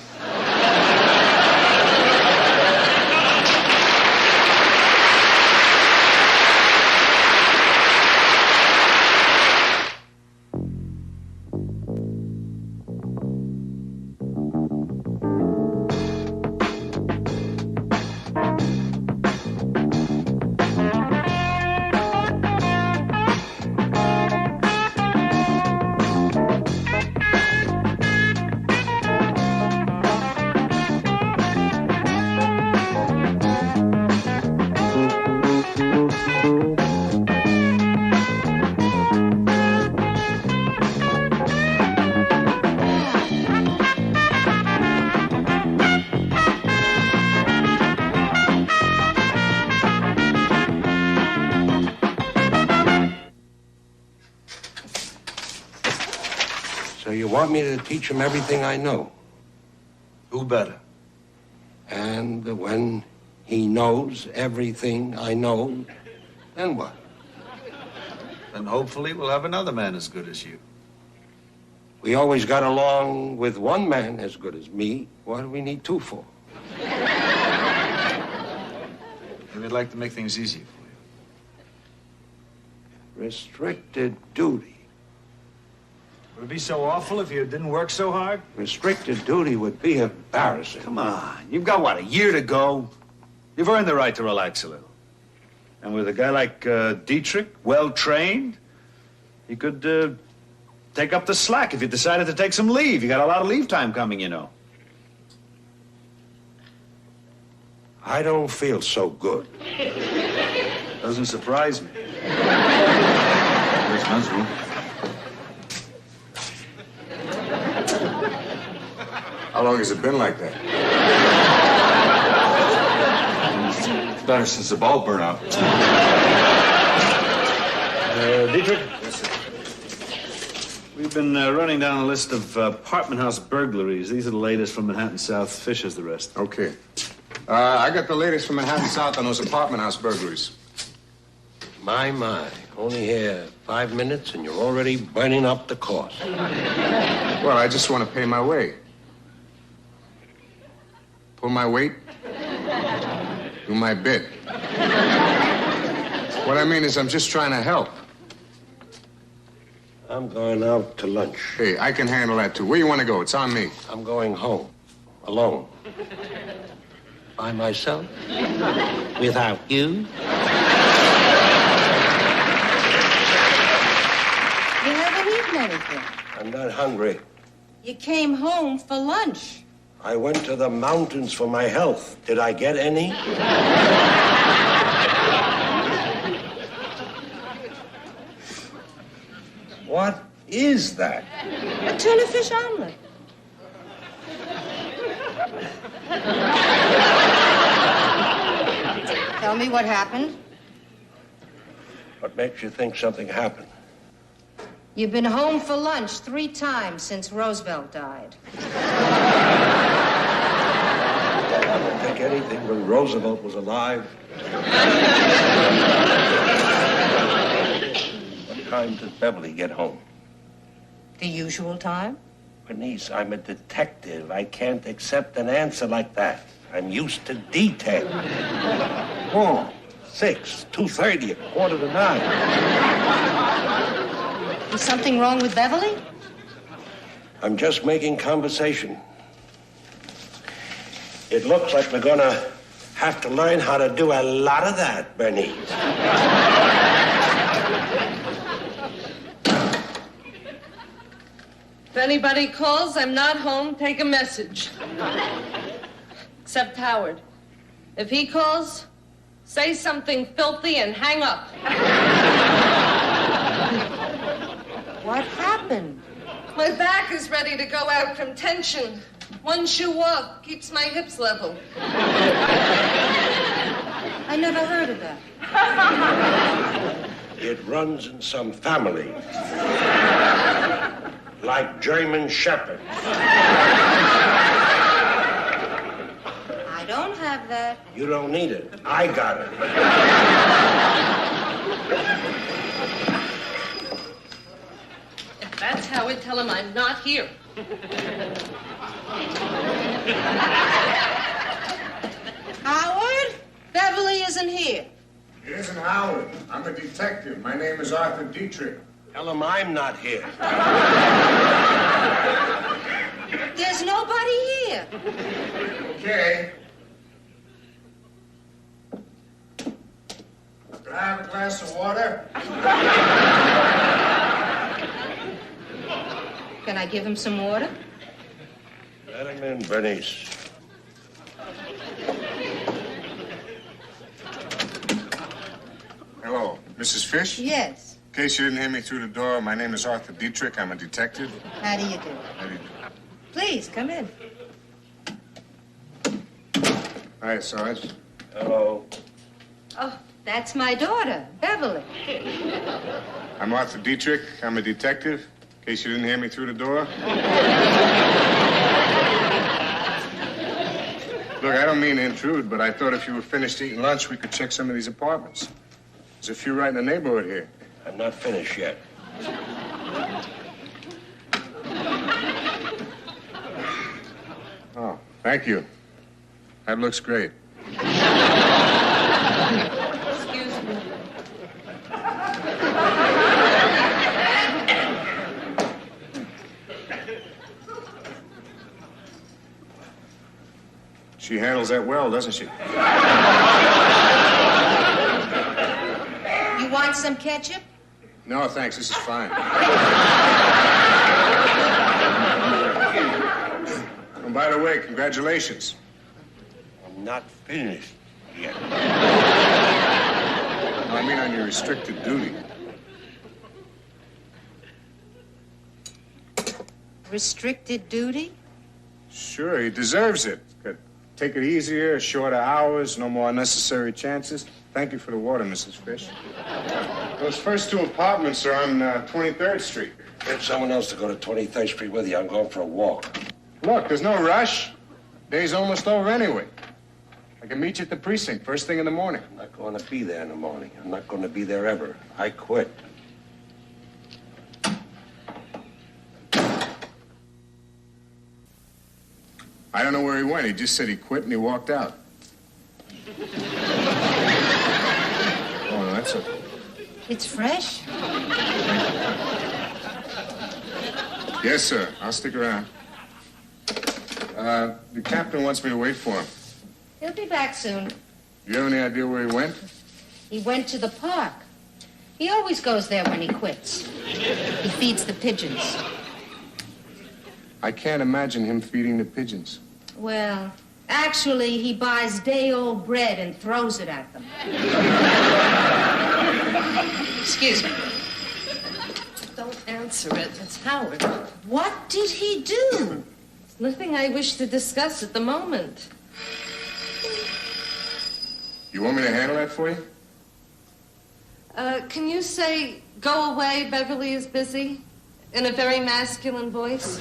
So you want me to teach him everything I know? Who better? And when he knows everything I know, then what? Then hopefully we'll have another man as good as you. We always got along with one man as good as me. What do we need 2 for? We'd like to make things easier for you. Restricted duty. Would it be so awful if you didn't work so hard? Restricted duty would be embarrassing. Come on. You've got, what, a year to go? You've earned the right to relax a little. And with a guy like Dietrich, well-trained, he could take up the slack if you decided to take some leave. You got a lot of leave time coming, you know. I don't feel so good. Doesn't surprise me. There's men's room. How long has it been like that? It's better since the bulb burnt out. Dietrich? Yes, sir. We've been running down a list of apartment house burglaries. These are the latest from Manhattan South. Fish has the rest. Okay. I got the latest from Manhattan South on those apartment house burglaries. My. Only here 5 minutes and you're already burning up the course. Well, I just want to pay my way. Pull my weight. Do my bit. What I mean is I'm just trying to help. I'm going out to lunch. Hey, I can handle that too. Where you want to go? It's on me. I'm going home. Alone. By myself. Without you. You haven't eaten anything. I'm not hungry. You came home for lunch. I went to the mountains for my health. Did I get any? What is that? A tuna fish omelet. Tell me what happened. What makes you think something happened? You've been home for lunch 3 times since Roosevelt died. I don't think anything when Roosevelt was alive. What time did Beverly get home? The usual time? Bernice, I'm a detective. I can't accept an answer like that. I'm used to detail. 4, 6, 2:30, 8:45. Is something wrong with Beverly? I'm just making conversation. It looks like we're gonna have to learn how to do a lot of that, Bernice. If anybody calls, I'm not home, take a message. Except Howard. If he calls, say something filthy and hang up. What happened? My back is ready to go out from tension. 1 shoe walk keeps my hips level. I never heard of that. It runs in some families. Like German shepherds. I don't have that. You don't need it. I got it. If that's Howard, tell him I'm not here. Howard? Beverly isn't here. It isn't Howard. I'm a detective. My name is Arthur Dietrich. Tell him I'm not here. There's nobody here. Okay. Can I have a glass of water? Can I give him some water? Let him in, Bernice. Hello, Mrs. Fish? Yes. In case you didn't hear me through the door, my name is Arthur Dietrich. I'm a detective. How do you do? How do you do? Please, come in. Hi, Sarge. Hello. Oh, that's my daughter, Beverly. I'm Arthur Dietrich. I'm a detective. In case you didn't hear me through the door. Look, I don't mean to intrude, but I thought if you were finished eating lunch, we could check some of these apartments. There's a few right in the neighborhood here. I'm not finished yet. Oh, thank you. That looks great. Excuse me. She handles that well, doesn't she? You want some ketchup? No, thanks. This is fine. And by the way, congratulations. I'm not finished yet. No, I mean on your restricted duty. Restricted duty? Sure, he deserves it. Could take it easier, shorter hours, no more unnecessary chances. Thank you for the water, Mrs. Fish. Those first 2 apartments are on 23rd Street. Get someone else to go to 23rd Street with you. I'm going for a walk. Look, there's no rush. Day's almost over anyway. I can meet you at the precinct first thing in the morning. I'm not going to be there in the morning. I'm not going to be there ever. I quit. I don't know where he went. He just said he quit and he walked out. Oh, no, that's okay. It's fresh. Yes, sir. I'll stick around. The captain wants me to wait for him. He'll be back soon. Do you have any idea where he went? He went to the park. He always goes there when he quits. He feeds the pigeons. I can't imagine him feeding the pigeons. Well, actually, he buys day-old bread and throws it at them. Excuse me. Don't answer it. It's Howard. What did he do? Nothing I wish to discuss at the moment. You want me to handle that for you? Can you say, "Go away, Beverly is busy," in a very masculine voice?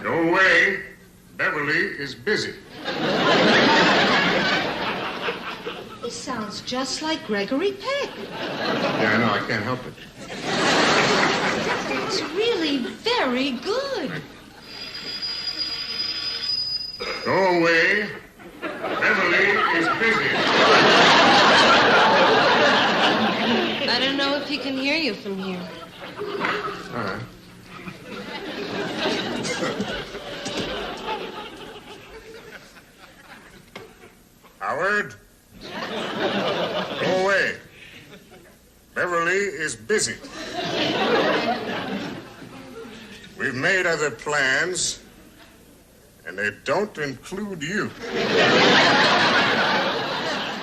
Go away. Beverly is busy. He sounds just like Gregory Peck. Yeah, I know. I can't help it. It's really very good. Go away. Beverly is busy. I don't know if he can hear you from here. All right. Howard, go away. Beverly is busy. We've made other plans, and they don't include you.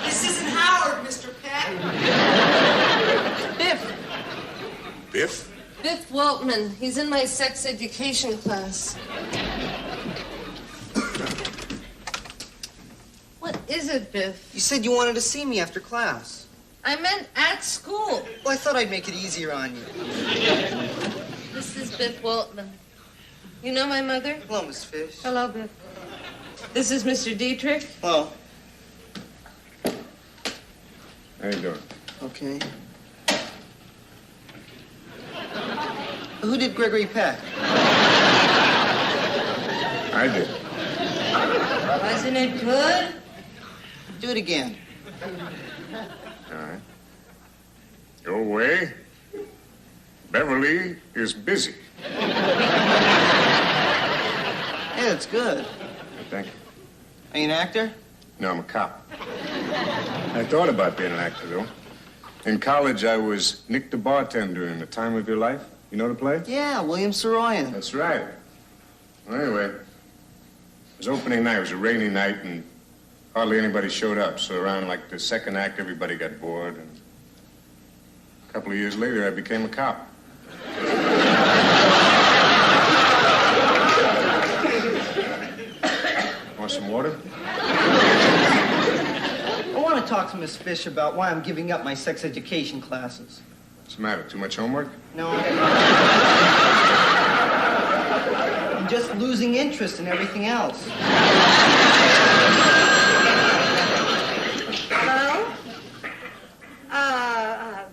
This isn't Howard, Mr. Peck. Biff. Biff? Biff Waltman. He's in my sex education class. What is it, Biff? You said you wanted to see me after class. I meant at school. Well, I thought I'd make it easier on you. This is Biff Waltman. You know my mother? Hello, Miss Fish. Hello, Biff. This is Mr. Dietrich. Hello. How you doing? Okay. Who did Gregory Peck? I did. Wasn't it good? Do it again. All right. Go away. Beverly is busy. Yeah, it's good. Thank you. Are you an actor? No, I'm a cop. I thought about being an actor, though. In college, I was Nick the Bartender in The Time of Your Life. You know the play? Yeah, William Saroyan. That's right. Well, anyway, it was opening night. It was a rainy night, and hardly anybody showed up. So around, like, the second act, everybody got bored. And a couple of years later, I became a cop. Want some water? I want to talk to Miss Fish about why I'm giving up my sex education classes. What's the matter? Too much homework? No. I'm just losing interest in everything else. Hello?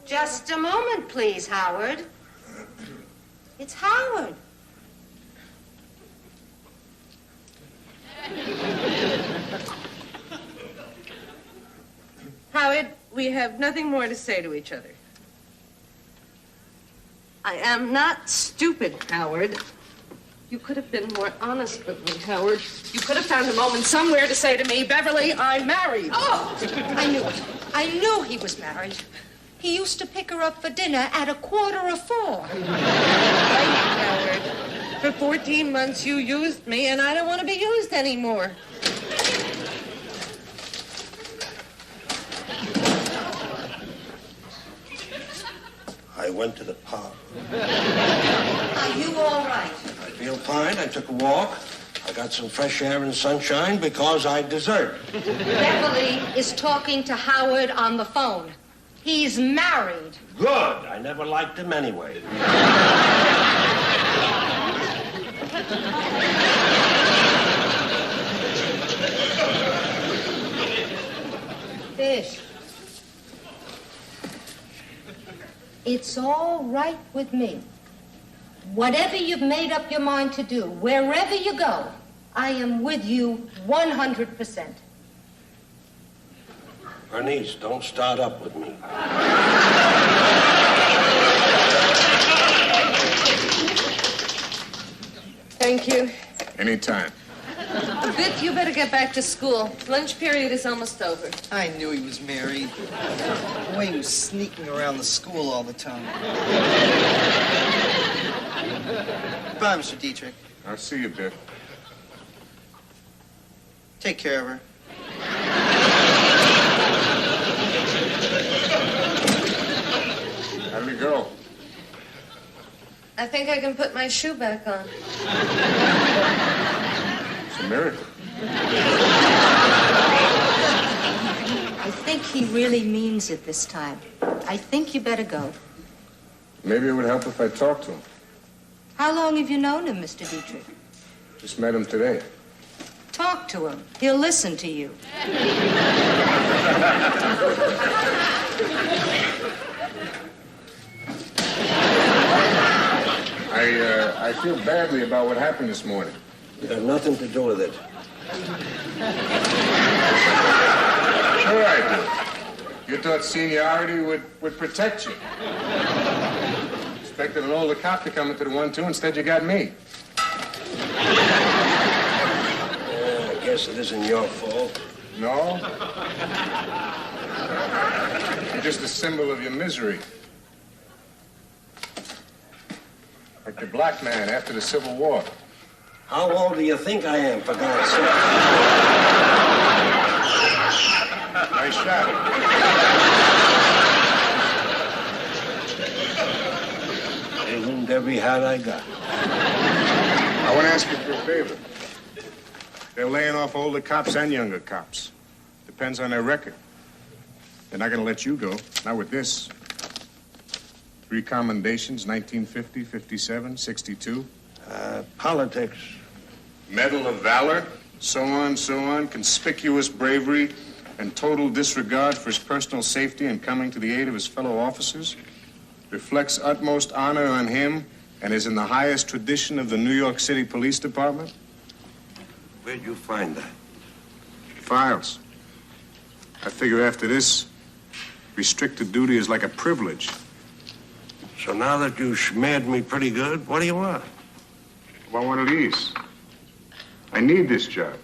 Just a moment, please, Howard. It's Howard. Howard, we have nothing more to say to each other. I am not stupid, Howard. You could have been more honest with me, Howard. You could have found a moment somewhere to say to me, "Beverly, I'm married." Oh, I knew it. I knew he was married. He used to pick her up for dinner at 4:15. Right, Howard. For 14 months, you used me, and I don't want to be used anymore. I went to the park. Are you all right? I feel fine. I took a walk. I got some fresh air and sunshine because I deserve it. Beverly is talking to Howard on the phone. He's married. Good. I never liked him anyway. It's all right with me. Whatever you've made up your mind to do, wherever you go, I am with you 100%. Bernice, don't start up with me. Thank you. Anytime. Vic, you better get back to school. Lunch period is almost over. I knew he was married. The way he was sneaking around the school all the time. Bye, Mr. Dietrich. I'll see you, Biff. Take care of her. How did it go? I think I can put my shoe back on. It's a miracle. I think he really means it this time. I think you better go. Maybe it would help if I talked to him. How long have you known him, Mr. Dietrich? Just met him today. Talk to him. He'll listen to you. I feel badly about what happened this morning. You have nothing to do with it. All right. You thought seniority would protect you. Expected an older cop to come into the 1-2. Instead, you got me. I guess it isn't your fault. No? You're just a symbol of your misery. Like the black man after the Civil War. How old do you think I am, for God's sake? Nice shot. Isn't every hat I got. I want to ask you for a favor. They're laying off older cops and younger cops. Depends on their record. They're not going to let you go. Not with this. 3 commendations, 1950, 57, 62. Politics. Medal of Valor, so on, conspicuous bravery, and total disregard for his personal safety and coming to the aid of his fellow officers. Reflects utmost honor on him and is in the highest tradition of the New York City Police Department. Where'd you find that? Files. I figure after this, restricted duty is like a privilege. So now that you schmeared me pretty good, what do you want? I want one of these. I need this job.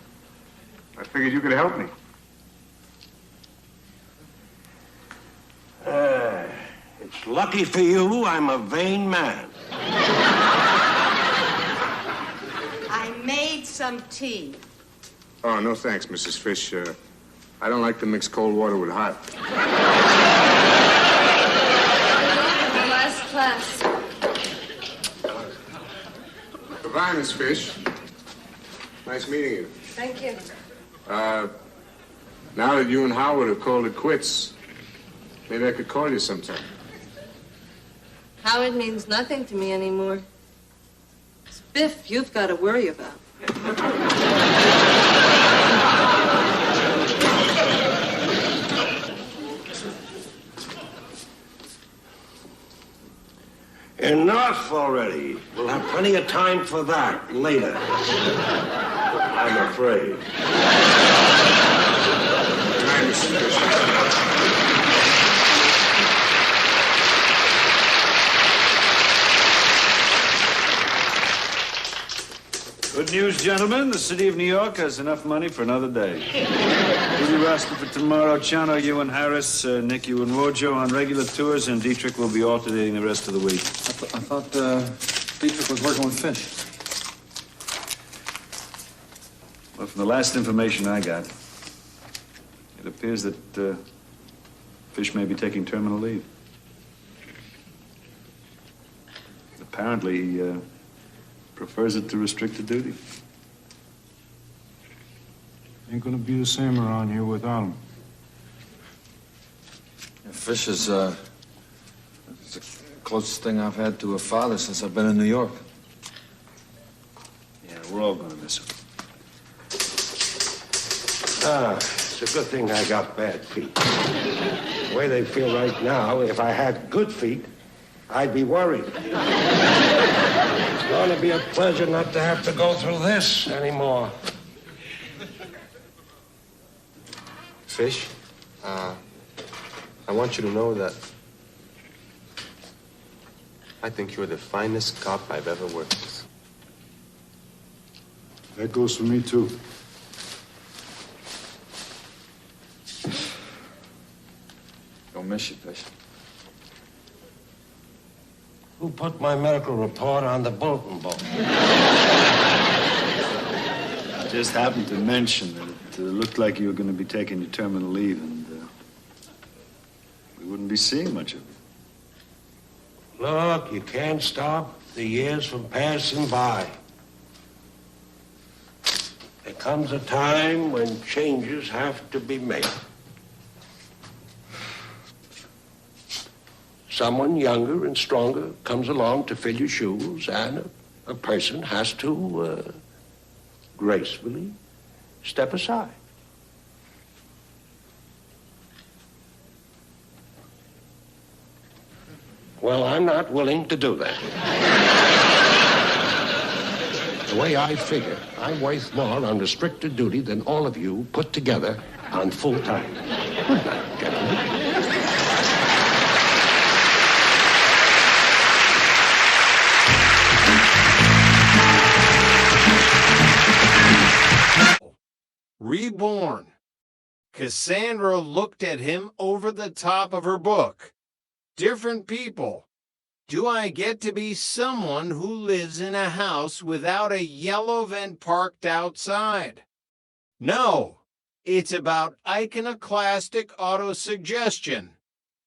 I figured you could help me. It's lucky for you I'm a vain man. I made some tea. Oh, no thanks, Mrs. Fish. I don't like to mix cold water with hot. The last class. Goodbye, Miss Fish. Nice meeting you. Thank you. Now that you and Howard have called it quits, maybe I could call you sometime. Howard means nothing to me anymore. It's Biff you've got to worry about. Enough already. We'll have plenty of time for that later. I'm afraid. Good night, Mrs. Fish. Good news, gentlemen. The city of New York has enough money for another day. Rudy roster for tomorrow. Chano, you and Harris, Nick, you and Wojo on regular tours, and Dietrich will be alternating the rest of the week. I thought Dietrich was working with Fish. Well, from the last information I got, it appears that Fish may be taking terminal leave. Apparently, he prefers it to restricted duty. Ain't gonna be the same around here without him. Fish is it's the closest thing I've had to a father since I've been in New York. Yeah, we're all gonna miss him. It's a good thing I got bad feet. The way they feel right now, if I had good feet, I'd be worried. It's going to be a pleasure not to have to go through this anymore. Fish, I want you to know that I think you're the finest cop I've ever worked with. That goes for me, too. Don't miss you, Fish. Who put my medical report on the bulletin board? I just happened to mention that it looked like you were going to be taking your terminal leave, and we wouldn't be seeing much of you. Look, you can't stop the years from passing by. There comes a time when changes have to be made. Someone younger and stronger comes along to fill your shoes, and a person has to gracefully step aside. Well, I'm not willing to do that. The way I figure, I'm worth more on restricted duty than all of you put together on full time. Good night, gentlemen. Reborn. Cassandra looked at him over the top of her book. Different people. Do I get to be someone who lives in a house without a yellow vent parked outside? No, it's about iconoclastic autosuggestion.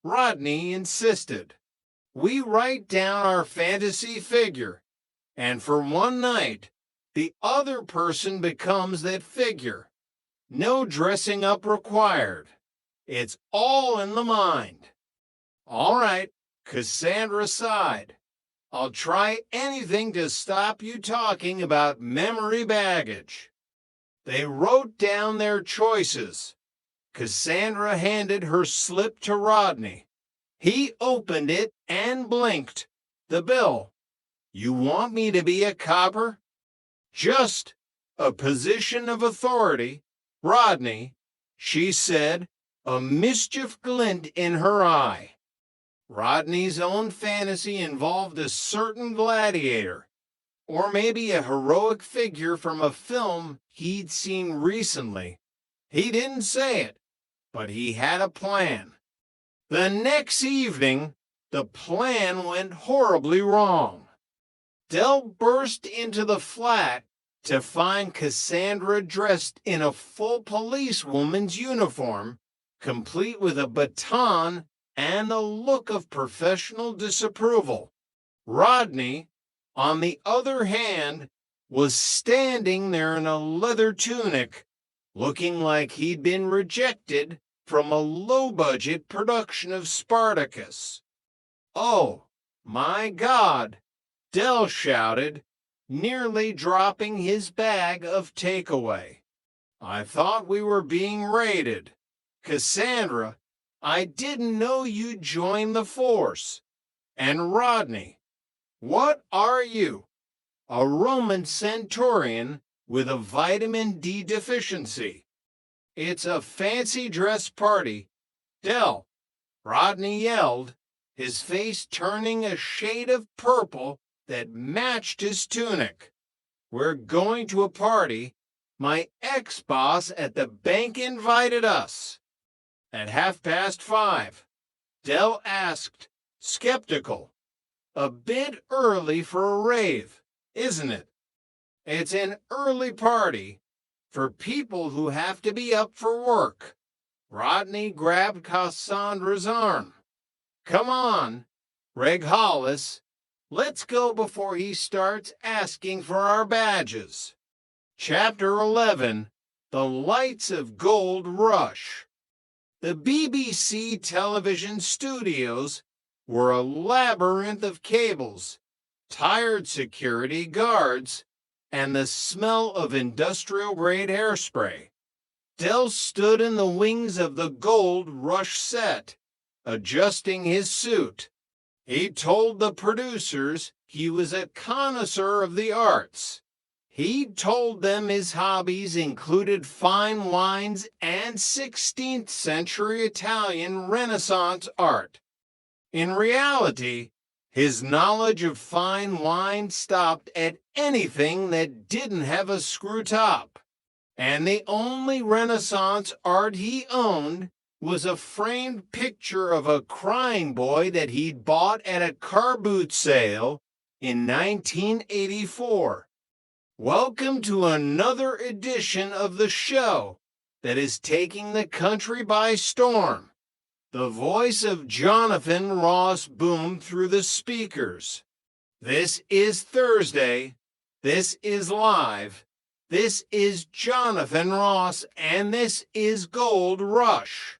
Rodney insisted. We write down our fantasy figure, and for one night, the other person becomes that figure. No dressing up required. It's all in the mind. All right, Cassandra sighed. I'll try anything to stop you talking about memory baggage. They wrote down their choices. Cassandra handed her slip to Rodney. He opened it and blinked. The bill. You want me to be a copper? Just a position of authority. Rodney, she said, a mischief glint in her eye. Rodney's own fantasy involved a certain gladiator, or maybe a heroic figure from a film he'd seen recently. He didn't say it, but he had a plan. The next evening, the plan went horribly wrong. Dell burst into the flat to find Cassandra dressed in a full policewoman's uniform, complete with a baton and a look of professional disapproval. Rodney, on the other hand, was standing there in a leather tunic, looking like he'd been rejected from a low-budget production of Spartacus. Oh, my God, Dell shouted, nearly dropping his bag of takeaway. I thought we were being raided. Cassandra, I didn't know you'd joined the force. And Rodney, what are you? A Roman centurion with a vitamin D deficiency. It's a fancy dress party. Dell, Rodney yelled, his face turning a shade of purple that matched his tunic. We're going to a party. My ex-boss at the bank invited us. At 5:30, Dell asked, skeptical, a bit early for a rave, isn't it? It's an early party for people who have to be up for work. Rodney grabbed Cassandra's arm. Come on, Reg Hollis. Let's go before he starts asking for our badges. Chapter 11, The Lights of Gold Rush. The BBC television studios were a labyrinth of cables, tired security guards, and the smell of industrial-grade hairspray. Dell stood in the wings of the Gold Rush set, adjusting his suit. He told the producers he was a connoisseur of the arts. He told them his hobbies included fine wines and 16th century Italian Renaissance art. In reality, his knowledge of fine wine stopped at anything that didn't have a screw top. And the only Renaissance art he owned was a framed picture of a crying boy that he'd bought at a car boot sale in 1984. Welcome to another edition of the show that is taking the country by storm. The voice of Jonathan Ross boomed through the speakers. This is Thursday. This is live. This is Jonathan Ross, and this is Gold Rush.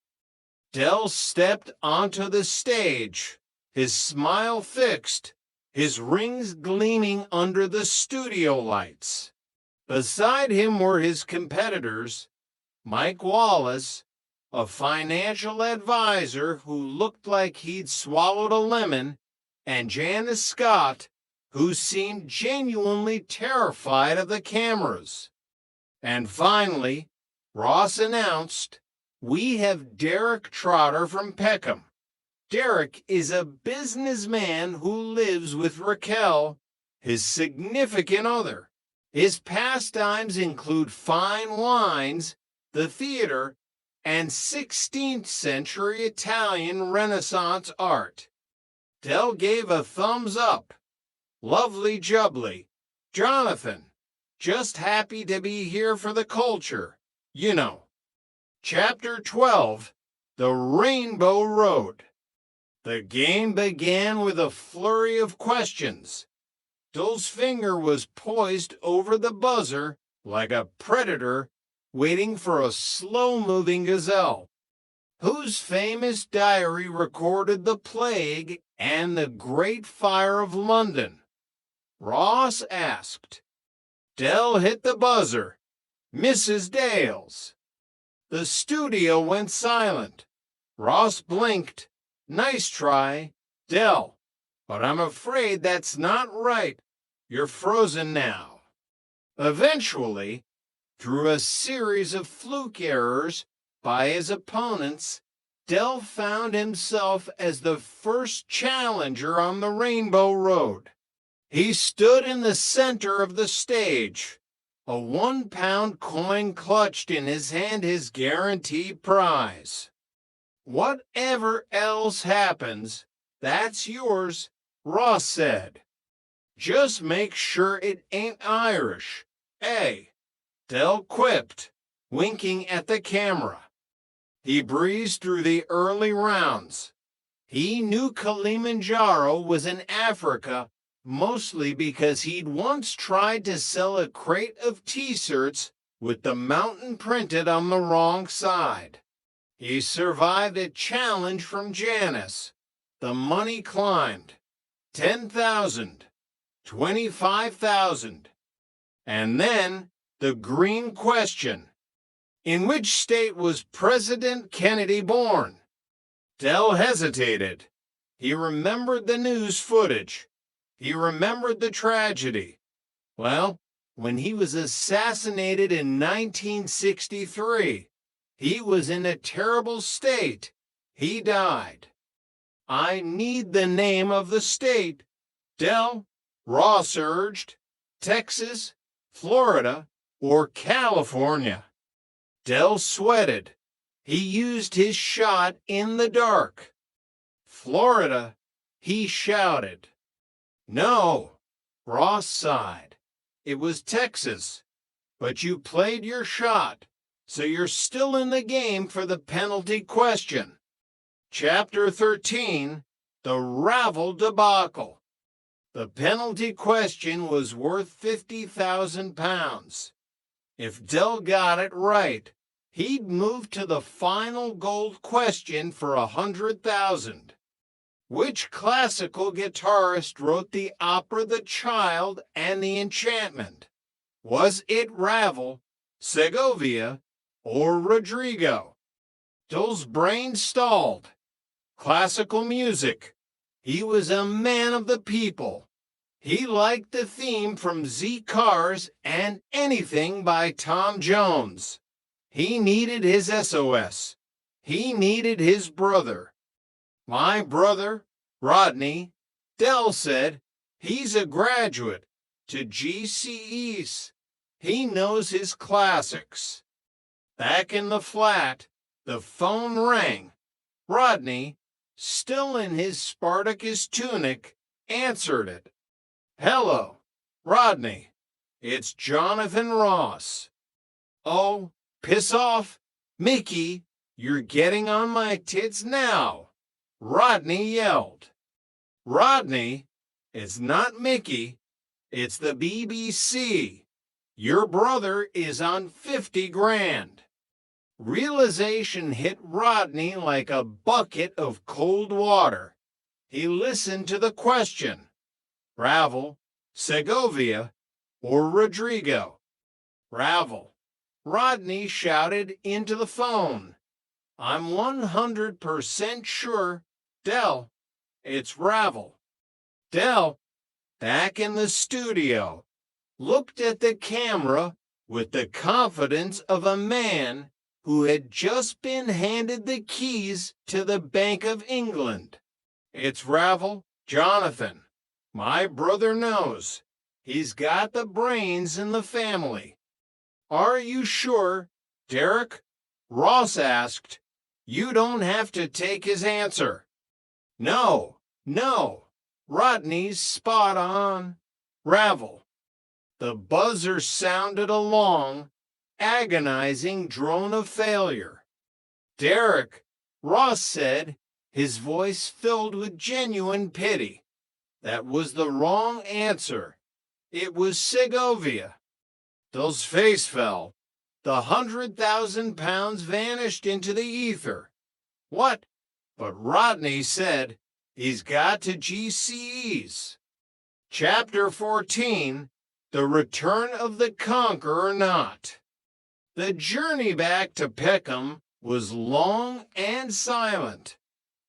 Del stepped onto the stage, his smile fixed, his rings gleaming under the studio lights. Beside him were his competitors, Mike Wallace, a financial advisor who looked like he'd swallowed a lemon, and Janice Scott, who seemed genuinely terrified of the cameras. And finally, Ross announced, "We have Derek Trotter from Peckham." Derek is a businessman who lives with Raquel, his significant other. His pastimes include fine wines, the theater, and 16th century Italian Renaissance art. Del gave a thumbs up. Lovely jubbly. Jonathan, just happy to be here for the culture, you know. Chapter 12, The Rainbow Road. The game began with a flurry of questions. Del's finger was poised over the buzzer like a predator waiting for a slow-moving gazelle. Whose famous diary recorded the plague and the Great Fire of London? Ross asked. Del hit the buzzer. Mrs. Dale's. The studio went silent. Ross blinked. Nice try, Del. But I'm afraid that's not right. You're frozen now. Eventually, through a series of fluke errors by his opponents, Del found himself as the first challenger on the Rainbow Road. He stood in the center of the stage, a 1-pound coin clutched in his hand, his guaranteed prize. Whatever else happens, that's yours, Ross said. Just make sure it ain't Irish, eh? Del quipped, winking at the camera. He breezed through the early rounds. He knew Kilimanjaro was in Africa mostly because he'd once tried to sell a crate of T-shirts with the mountain printed on the wrong side. He survived a challenge from Janice. The money climbed. 10,000, 25,000. And then the green question. In which state was President Kennedy born? Del hesitated. He remembered the news footage. He remembered the tragedy. Well, when he was assassinated in 1963, he was in a terrible state. He died. I need the name of the state. Del, Ross urged. Texas, Florida, or California? Del sweated. He used his shot in the dark. Florida, he shouted. No, Ross sighed. It was Texas. But you played your shot, so you're still in the game for the penalty question. Chapter 13, The Ravel Debacle. The penalty question was worth 50,000 pounds. If Del got it right, he'd move to the final gold question for 100,000. Which classical guitarist wrote the opera The Child and the Enchantment? Was it Ravel, Segovia, or Rodrigo? Del's brain stalled. Classical music. He was a man of the people. He liked the theme from Z Cars and anything by Tom Jones. He needed his SOS. He needed his brother. My brother, Rodney, Dell said, he's a graduate to GCEs. He knows his classics. Back in the flat, the phone rang. Rodney, still in his Spartacus tunic, answered it. Hello, Rodney. It's Jonathan Ross. Oh, piss off. Mickey, you're getting on my tits now, Rodney yelled. Rodney, it's not Mickey. It's the BBC. Your brother is on 50 grand. Realization hit Rodney like a bucket of cold water. He listened to the question. Ravel, Segovia, or Rodrigo? Ravel. Rodney shouted into the phone. I'm 100% sure, Dell, it's Ravel. Dell, back in the studio, looked at the camera with the confidence of a man who had just been handed the keys to the Bank of England. It's Ravel, Jonathan. My brother knows. He's got the brains in the family. Are you sure, Derek? Ross asked. You don't have to take his answer. No. Rodney's spot on. Ravel. The buzzer sounded a long, agonizing drone of failure. Derek, Ross said, his voice filled with genuine pity. That was the wrong answer. It was Segovia. Dell's face fell. The 100,000 pounds vanished into the ether. What? But Rodney said, he's got to GCEs. Chapter 14, The Return of the Conqueror Not. The journey back to Peckham was long and silent.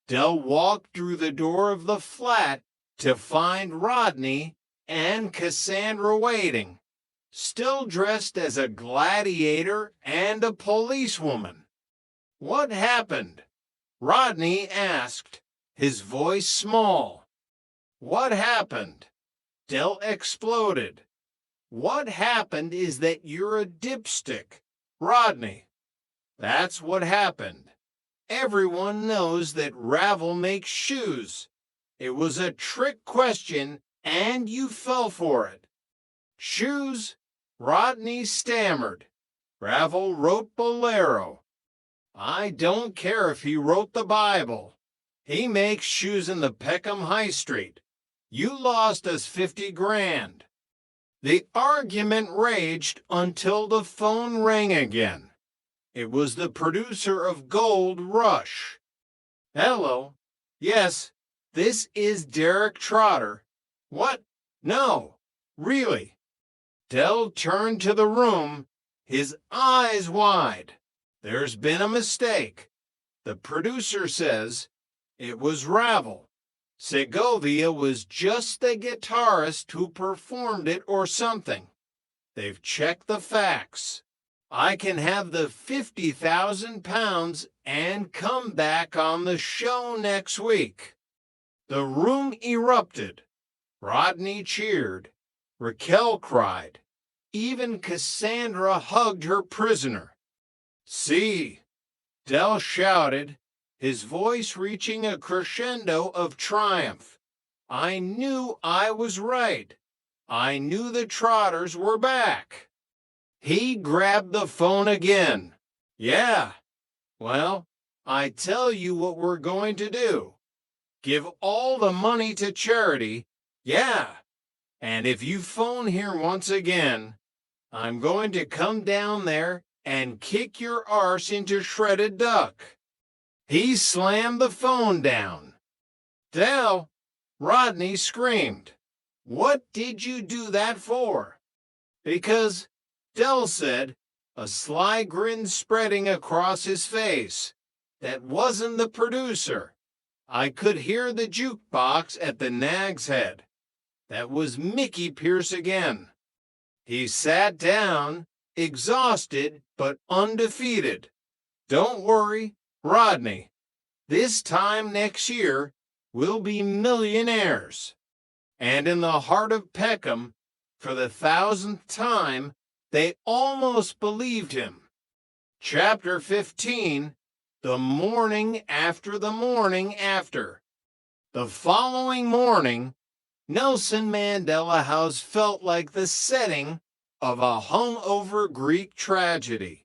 Dell walked through the door of the flat to find Rodney and Cassandra waiting, still dressed as a gladiator and a policewoman. What happened? Rodney asked, his voice small. What happened? Dell exploded. What happened is that you're a dipstick, Rodney. That's what happened. Everyone knows that Ravel makes shoes. It was a trick question, and you fell for it. Shoes? Rodney stammered. Ravel wrote Bolero. I don't care if he wrote the Bible. He makes shoes in the Peckham High Street. You lost us 50 grand. The argument raged until the phone rang again. It was the producer of Gold Rush. Hello. Yes, this is Derek Trotter. What? No, really. Dell turned to the room, his eyes wide. There's been a mistake. The producer says it was Ravel. Segovia was just the guitarist who performed it or something. They've checked the facts. I can have the 50,000 pounds and come back on the show next week. The room erupted. Rodney cheered. Raquel cried. Even Cassandra hugged her prisoner. See, Dell shouted, his voice reaching a crescendo of triumph. I knew I was right. I knew the Trotters were back. He grabbed the phone again. Yeah. Well, I tell you what we're going to do. Give all the money to charity. Yeah. And if you phone here once again, I'm going to come down there and kick your arse into shredded duck. He slammed the phone down. Dell, Rodney screamed. What did you do that for? Because, Dell said, a sly grin spreading across his face. That wasn't the producer. I could hear the jukebox at the Nag's Head. That was Mickey Pierce again. He sat down, exhausted but undefeated. Don't worry, Rodney. This time next year, we'll be millionaires. And in the heart of Peckham, for the 1,000th time, they almost believed him. Chapter 15, The Morning After the Morning After. The following morning, Nelson Mandela House felt like the setting of a hungover Greek tragedy.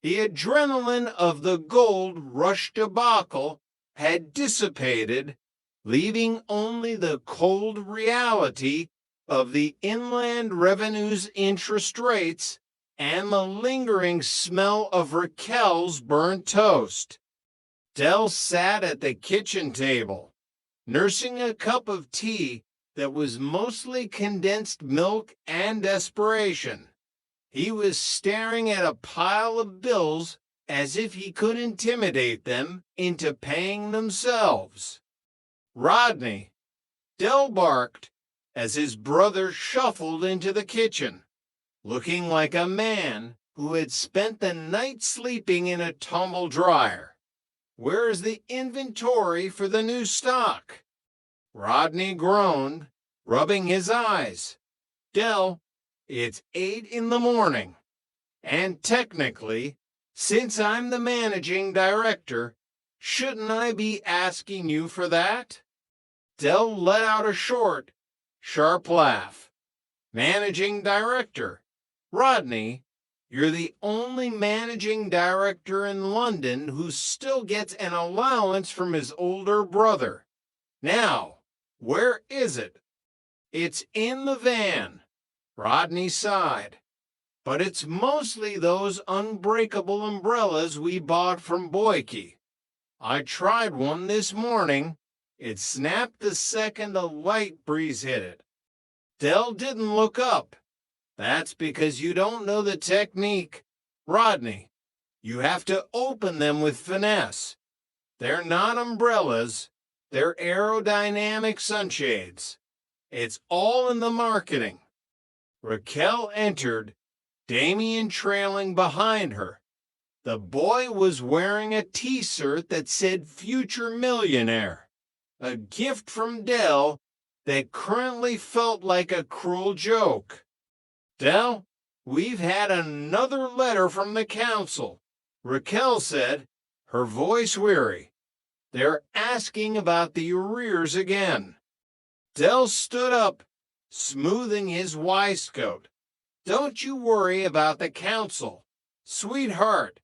The adrenaline of the gold rush debacle had dissipated, leaving only the cold reality of the Inland Revenue's interest rates and the lingering smell of Raquel's burnt toast. Dell sat at the kitchen table, nursing a cup of tea that was mostly condensed milk and desperation. He was staring at a pile of bills as if he could intimidate them into paying themselves. Rodney, Dell barked as his brother shuffled into the kitchen, looking like a man who had spent the night sleeping in a tumble dryer. Where's the inventory for the new stock? Rodney groaned, rubbing his eyes. Dell, it's 8 in the morning. And technically, since I'm the managing director, shouldn't I be asking you for that? Dell let out a short, sharp laugh. Managing director? Rodney, you're the only managing director in London who still gets an allowance from his older brother. Now, where is it? It's in the van. Rodney sighed. But it's mostly those unbreakable umbrellas we bought from Boyke. I tried one this morning. It snapped the second a light breeze hit it. Dell didn't look up. That's because you don't know the technique. Rodney, you have to open them with finesse. They're not umbrellas. They're aerodynamic sunshades. It's all in the marketing. Raquel entered, Damien trailing behind her. The boy was wearing a T-shirt that said Future Millionaire, a gift from Dell that currently felt like a cruel joke. Dell, we've had another letter from the council, Raquel said, her voice weary. They're asking about the arrears again. Dell stood up, smoothing his waistcoat. Don't you worry about the council. Sweetheart,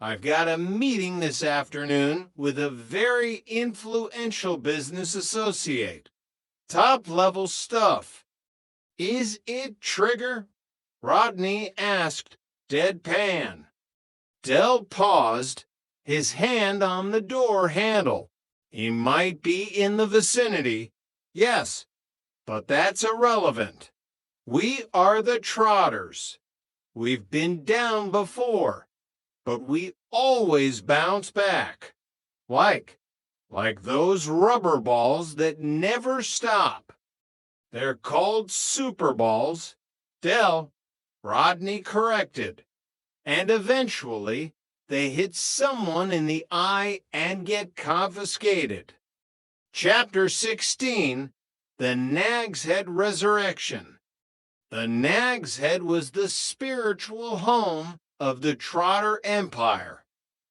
I've got a meeting this afternoon with a very influential business associate. Top-level stuff. Is it Trigger? Rodney asked, deadpan. Dell paused, his hand on the door handle. He might be in the vicinity. Yes, but that's irrelevant. We are the Trotters. We've been down before, but we always bounce back. Like those rubber balls that never stop. They're called Super Balls. Dell, Rodney corrected. And eventually, they hit someone in the eye and get confiscated. Chapter 16, The Nag's Head Resurrection. The Nag's Head was the spiritual home of the Trotter Empire,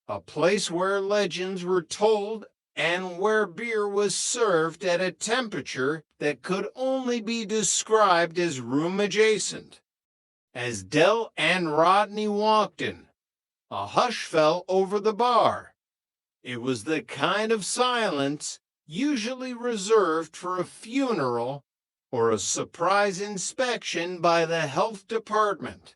a place where legends were told and where beer was served at a temperature that could only be described as room adjacent. As Dell and Rodney walked in, a hush fell over the bar. It was the kind of silence usually reserved for a funeral or a surprise inspection by the health department.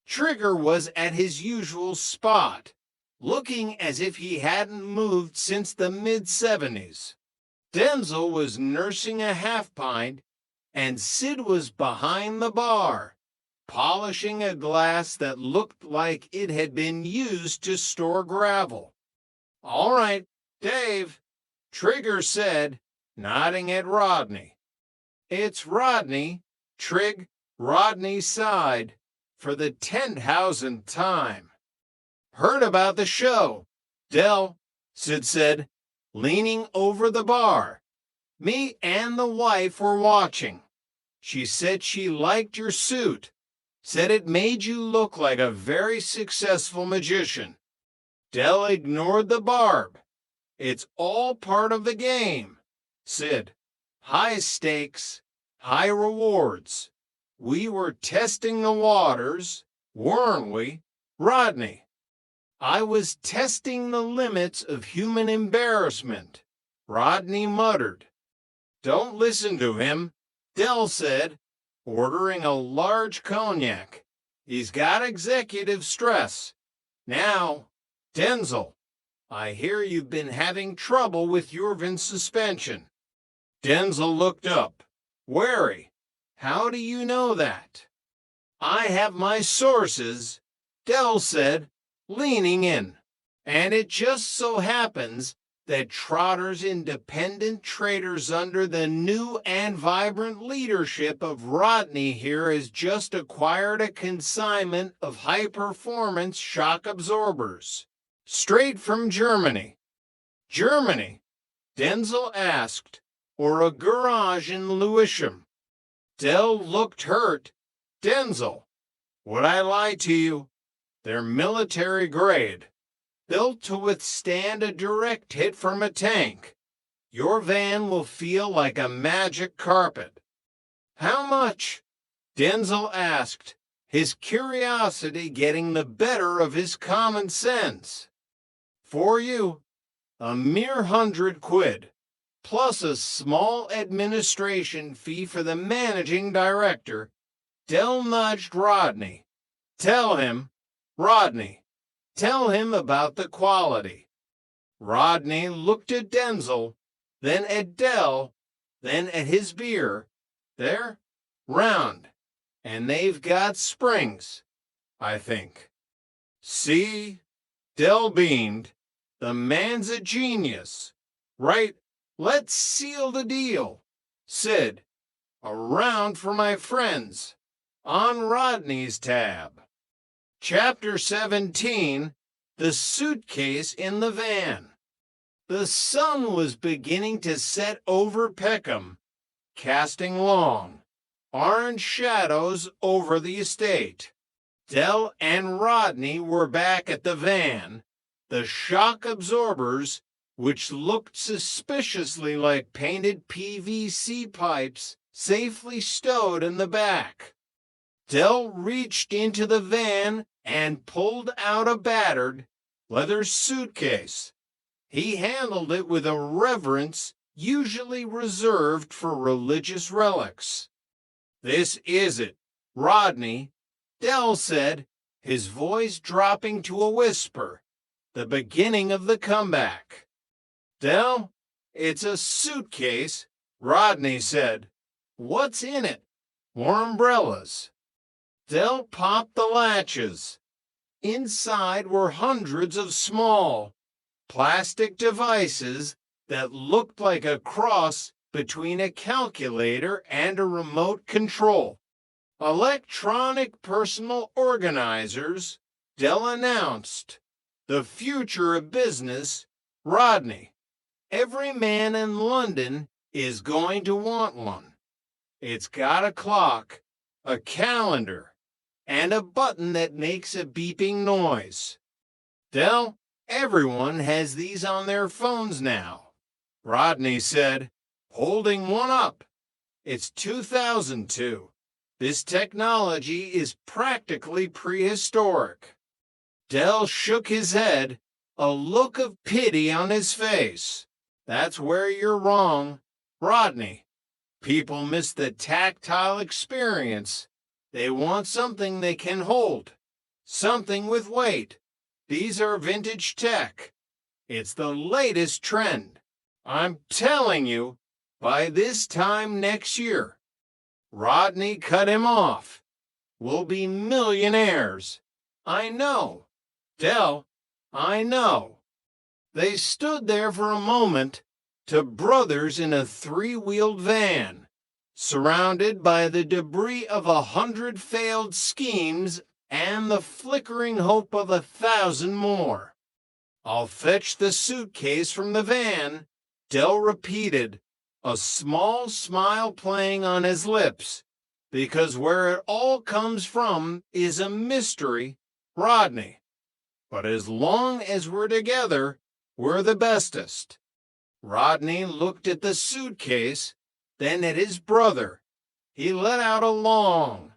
Trigger was at his usual spot, looking as if he hadn't moved since the mid-70s. Denzel was nursing a half-pint, and Sid was behind the bar, polishing a glass that looked like it had been used to store gravel. All right, Dave, Trigger said, nodding at Rodney. It's Rodney, Trig, Rodney's side, for the 10,000th time. Heard about the show, Dell, Sid said, leaning over the bar. Me and the wife were watching. She said she liked your suit, said it made you look like a very successful magician. Dell ignored the barb. It's all part of the game. Sid, high stakes, high rewards. We were testing the waters, weren't we, Rodney? I was testing the limits of human embarrassment, Rodney muttered. Don't listen to him, Dell said, ordering a large cognac. He's got executive stress. Now, Denzel, I hear you've been having trouble with Jorvin's suspension. Denzel looked up, wary. How do you know that? I have my sources, Dell said, leaning in. And it just so happens that Trotter's independent traders under the new and vibrant leadership of Rodney here has just acquired a consignment of high-performance shock absorbers. Straight from Germany. Germany? Denzel asked, or a garage in Lewisham. Dell looked hurt. Denzel, would I lie to you? They're military grade, built to withstand a direct hit from a tank. Your van will feel like a magic carpet. How much? Denzel asked, his curiosity getting the better of his common sense. For you, a mere £100, plus a small administration fee for the managing director. Dell nudged Rodney. Tell him, Rodney, tell him about the quality. Rodney looked at Denzel, then at Dell, then at his beer. They're round, and they've got springs, I think. See? Dell beamed. The man's a genius. Right, let's seal the deal. Sid, a round for my friends. On Rodney's tab. Chapter 17, The Suitcase in the Van. The sun was beginning to set over Peckham, casting long, orange shadows over the estate. Dell and Rodney were back at the van, the shock absorbers, which looked suspiciously like painted PVC pipes, safely stowed in the back. Dell reached into the van and pulled out a battered leather suitcase. He handled it with a reverence usually reserved for religious relics. This is it, Rodney, Dell said, his voice dropping to a whisper, the beginning of the comeback. Dell, it's a suitcase, Rodney said. What's in it? More umbrellas. Dell popped the latches. Inside were hundreds of small, plastic devices that looked like a cross between a calculator and a remote control. Electronic personal organizers, Dell announced. The future of business, Rodney. Every man in London is going to want one. It's got a clock, a calendar, and a button that makes a beeping noise. Dell, everyone has these on their phones now. Rodney said, holding one up. It's 2002. This technology is practically prehistoric. Dell shook his head, a look of pity on his face. That's where you're wrong, Rodney. People miss the tactile experience. They want something they can hold, something with weight. These are vintage tech. It's the latest trend. I'm telling you, by this time next year. Rodney cut him off. We'll be millionaires. I know. Dell, I know. They stood there for a moment, to brothers in a three-wheeled van, surrounded by the debris of 100 failed schemes and the flickering hope of 1,000 more. I'll fetch the suitcase from the van, Dell repeated, a small smile playing on his lips, because where it all comes from is a mystery, Rodney. But as long as we're together, we're the bestest. Rodney looked at the suitcase, then at his brother. He let out a long,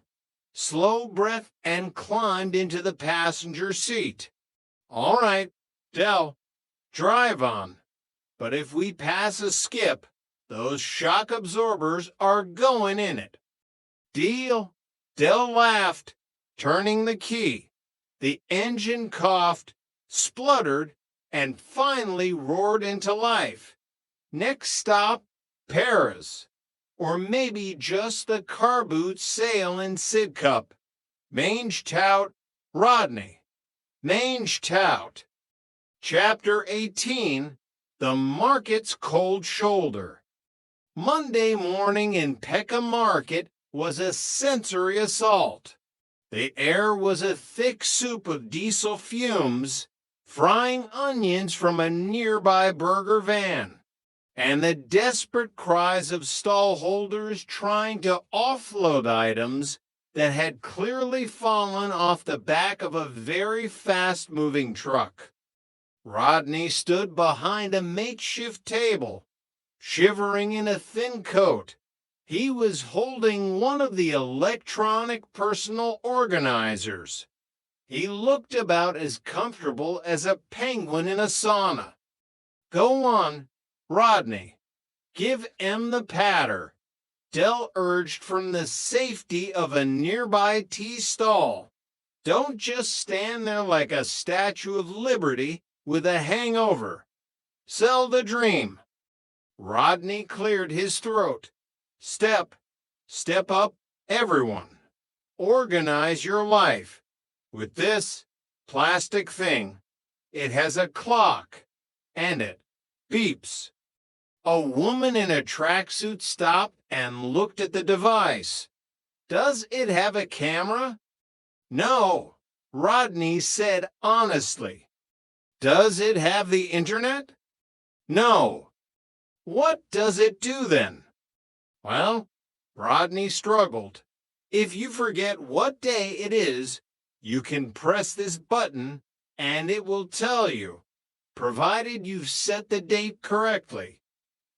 slow breath and climbed into the passenger seat. All right, Dell, drive on. But if we pass a skip, those shock absorbers are going in it. Deal? Dell laughed, turning the key. The engine coughed, spluttered, and finally roared into life. Next stop, Paris. Or maybe just the car boot sail in Sidcup. Mange tout, Rodney. Mange tout. Chapter 18, The Market's Cold Shoulder. Monday morning in Peckham Market was a sensory assault. The air was a thick soup of diesel fumes, frying onions from a nearby burger van, and the desperate cries of stallholders trying to offload items that had clearly fallen off the back of a very fast-moving truck. Rodney stood behind a makeshift table, shivering in a thin coat. He was holding one of the electronic personal organizers. He looked about as comfortable as a penguin in a sauna. Go on, Rodney. Give M the patter, Dell urged from the safety of a nearby tea stall. Don't just stand there like a Statue of Liberty with a hangover. Sell the dream. Rodney cleared his throat. Step up, everyone. Organize your life. With this plastic thing, it has a clock, and it beeps. A woman in a tracksuit stopped and looked at the device. Does it have a camera? No, Rodney said honestly. Does it have the internet? No. What does it do then? Well, Rodney struggled. If you forget what day it is, you can press this button and it will tell you, provided you've set the date correctly,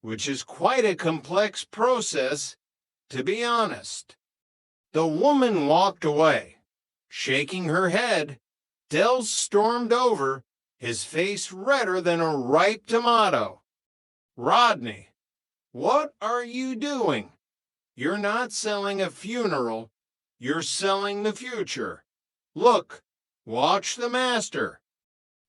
which is quite a complex process, to be honest. The woman walked away. Shaking her head, Dell stormed over, his face redder than a ripe tomato. Rodney, what are you doing? You're not selling a funeral. You're selling the future. Look, watch the master.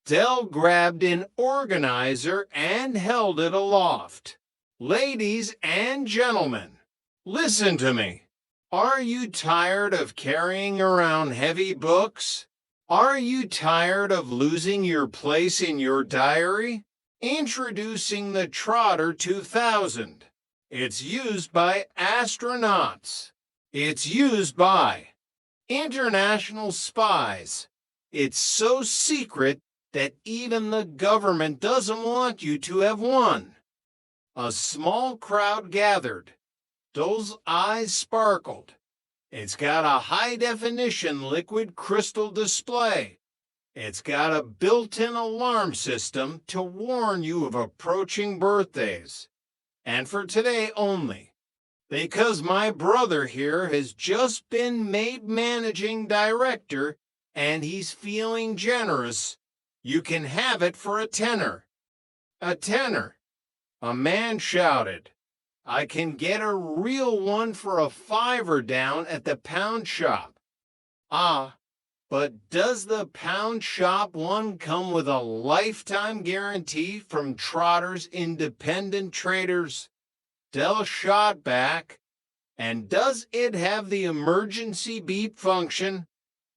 Dell grabbed an organizer and held it aloft. Ladies and gentlemen, listen to me. Are you tired of carrying around heavy books? Are you tired of losing your place in your diary? Introducing the Trotter 2000. It's used by astronauts. It's used by international spies. It's so secret that even the government doesn't want you to have one. A small crowd gathered. Those eyes sparkled. It's got a high-definition liquid crystal display. It's got a built-in alarm system to warn you of approaching birthdays. And for today only, because my brother here has just been made managing director and he's feeling generous, you can have it for a tenner. A tenner. A man shouted. I can get a real one for a $5 down at the pound shop. Ah, but does the pound shop one come with a lifetime guarantee from Trotter's independent traders? Dell shot back. And does it have the emergency beep function?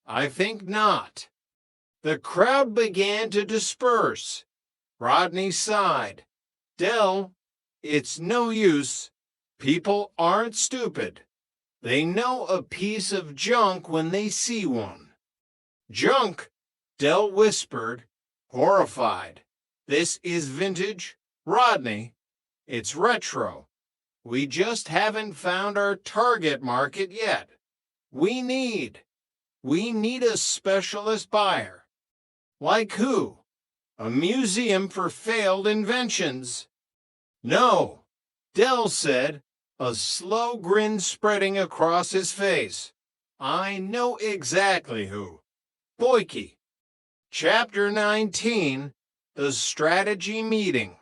I think not. The crowd began to disperse. Rodney sighed. Dell, It's no use. People aren't stupid. They know a piece of junk when they see one. Junk, Dell whispered, horrified. This is vintage, Rodney. It's retro. We just haven't found our target market yet. We need a specialist buyer. Like who? A museum for failed inventions. No, Dell said, a slow grin spreading across his face. I know exactly who. Boyke. Chapter 19, The Strategy Meeting.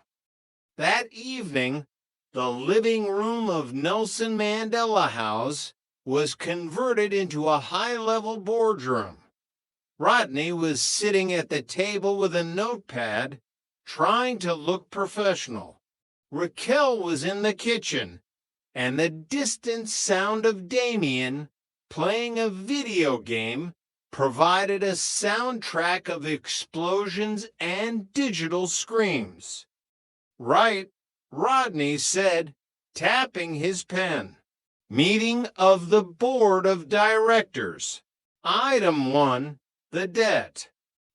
That evening, the living room of Nelson Mandela House was converted into a high-level boardroom. Rodney was sitting at the table with a notepad, trying to look professional. Raquel was in the kitchen, and the distant sound of Damien playing a video game provided a soundtrack of explosions and digital screams. Right, Rodney said, tapping his pen. Meeting of the Board of Directors. Item 1, the debt.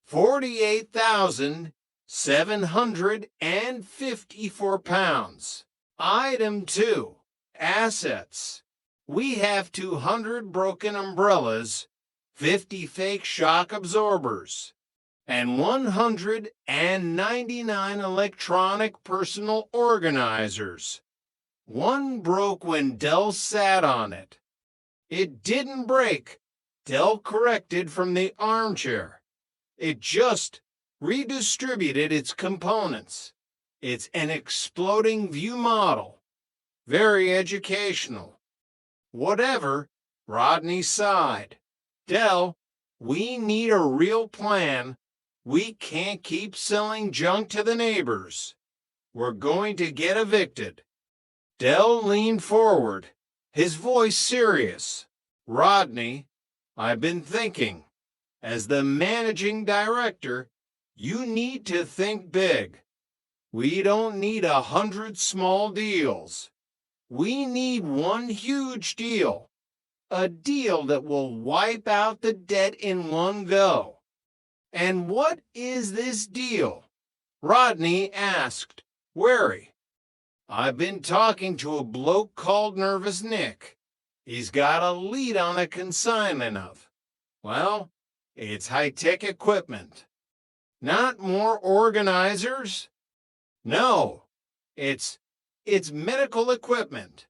£48,754. Item 2, assets. We have 200 broken umbrellas, 50 fake shock absorbers, and 199 electronic personal organizers. One broke when Dell sat on it. It didn't break, Dell corrected from the armchair. It just redistributed its components. It's an exploding view model. Very educational. Whatever, Rodney sighed. Dell, we need a real plan. We can't keep selling junk to the neighbors. We're going to get evicted. Dell leaned forward, his voice serious. Rodney, I've been thinking. As the managing director, you need to think big. We don't need 100 small deals. We need one huge deal. A deal that will wipe out the debt in one go. And what is this deal? Rodney asked, wary. I've been talking to a bloke called Nervous Nick. He's got a lead on a consignment of, well, it's high-tech equipment. Not more organizers? No, it's medical equipment.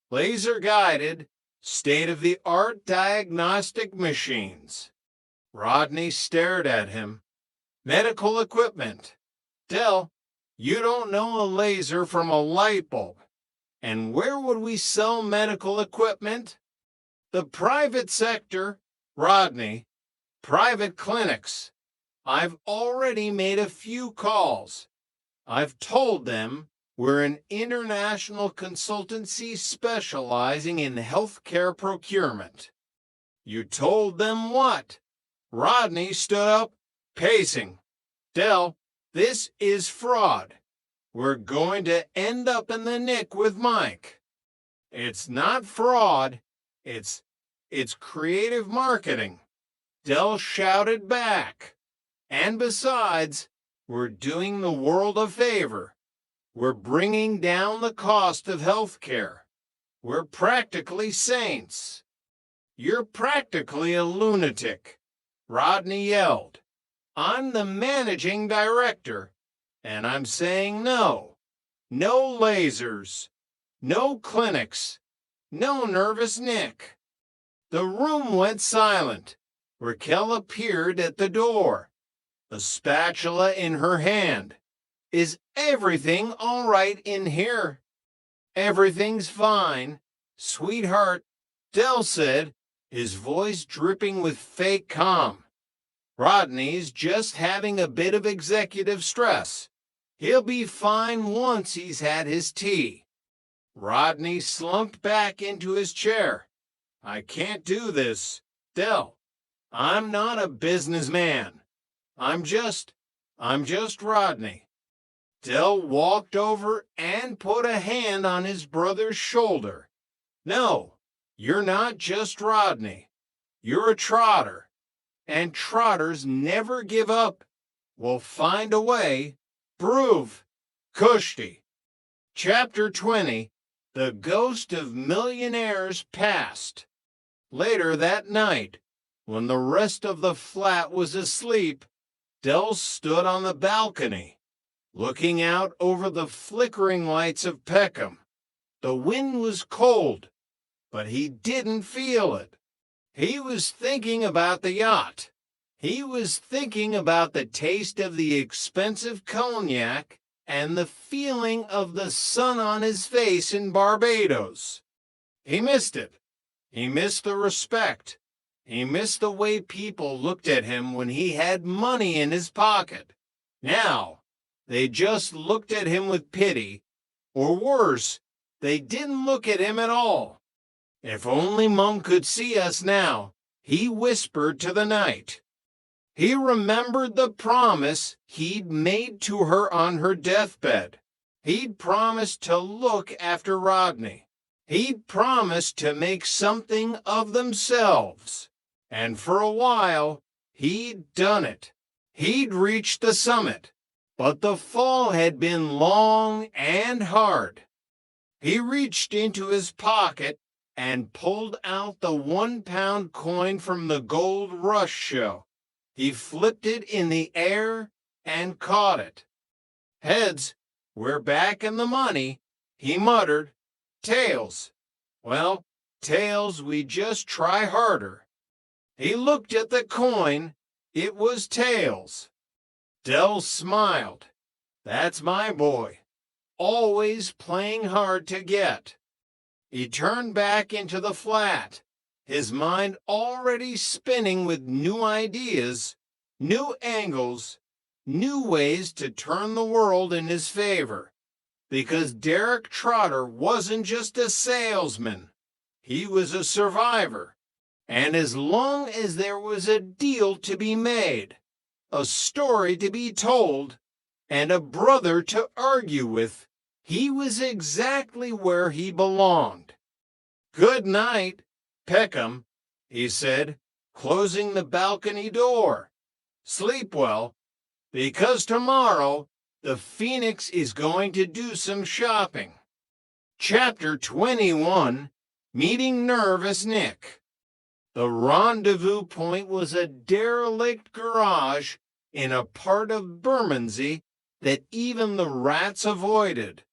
Laser-guided, state-of-the-art diagnostic machines. Rodney stared at him. Medical equipment. Dell, you don't know a laser from a light bulb. And where would we sell medical equipment? The private sector, Rodney. Private clinics. I've already made a few calls. I've told them we're an international consultancy specializing in healthcare procurement. You told them what? Rodney stood up, pacing. Dell, this is fraud. We're going to end up in the nick with Mike. It's not fraud. It's creative marketing. Dell shouted back. And besides, we're doing the world a favor. We're bringing down the cost of health care. We're practically saints. You're practically a lunatic, Rodney yelled. I'm the managing director, and I'm saying no. No lasers. No clinics. No Nervous Nick. The room went silent. Raquel appeared at the door, a spatula in her hand. Is everything all right in here? Everything's fine, sweetheart, Dell said, his voice dripping with fake calm. Rodney's just having a bit of executive stress. He'll be fine once he's had his tea. Rodney slumped back into his chair. I can't do this, Dell. I'm not a businessman. I'm just Rodney. Dell walked over and put a hand on his brother's shoulder. No, you're not just Rodney. You're a trotter. And trotters never give up. We'll find a way. Prove. Kushti. Chapter 20. The Ghost of Millionaires Past. Later that night, when the rest of the flat was asleep, Dell stood on the balcony, looking out over the flickering lights of Peckham. The wind was cold, but he didn't feel it. He was thinking about the yacht. He was thinking about the taste of the expensive cognac and the feeling of the sun on his face in Barbados. He missed it. He missed the respect. He missed the way people looked at him when he had money in his pocket. Now, they just looked at him with pity, or worse, they didn't look at him at all. If only Mum could see us now, he whispered to the night. He remembered the promise he'd made to her on her deathbed. He'd promised to look after Rodney. He'd promised to make something of themselves. And for a while, he'd done it. He'd reached the summit. But the fall had been long and hard. He reached into his pocket and pulled out the 1-pound coin from the Gold Rush show. He flipped it in the air and caught it. Heads, we're back in the money, he muttered. Tails, well, tails, we just try harder. He looked at the coin. It was tails. Dell smiled. That's my boy, always playing hard to get. He turned back into the flat, his mind already spinning with new ideas, new angles, new ways to turn the world in his favor. Because Derek Trotter wasn't just a salesman, he was a survivor. And as long as there was a deal to be made, a story to be told, and a brother to argue with, he was exactly where he belonged. Good night, Peckham, he said, closing the balcony door. Sleep well, because tomorrow the Phoenix is going to do some shopping. Chapter 21, Meeting Nervous Nick. The rendezvous point was a derelict garage in a part of Bermondsey that even the rats avoided.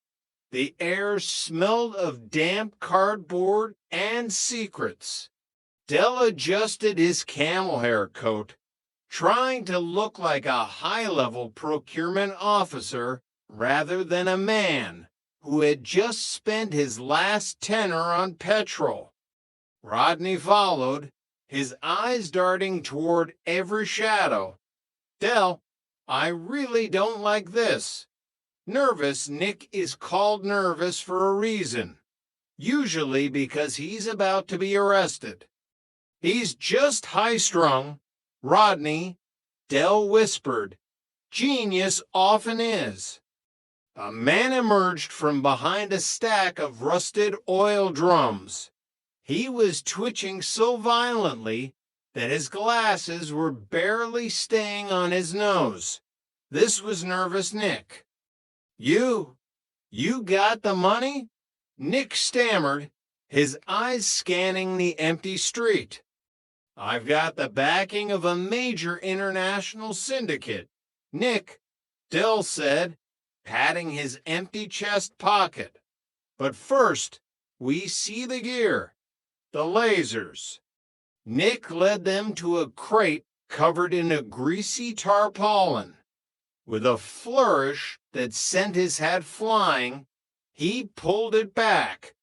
The air smelled of damp cardboard and secrets. Dell adjusted his camel hair coat, trying to look like a high-level procurement officer rather than a man who had just spent his last tenner on petrol. Rodney followed, his eyes darting toward every shadow. Dell, I really don't like this. Nervous Nick is called nervous for a reason, usually because he's about to be arrested. He's just high-strung, Rodney, Dell whispered. Genius often is. A man emerged from behind a stack of rusted oil drums. He was twitching so violently that his glasses were barely staying on his nose. This was Nervous Nick. You got the money? Nick stammered, his eyes scanning the empty street. I've got the backing of a major international syndicate, Nick, Dell said, patting his empty chest pocket. But first, we see the gear, the lasers. Nick led them to a crate covered in a greasy tarpaulin. With a flourish that sent his hat flying, he pulled it back.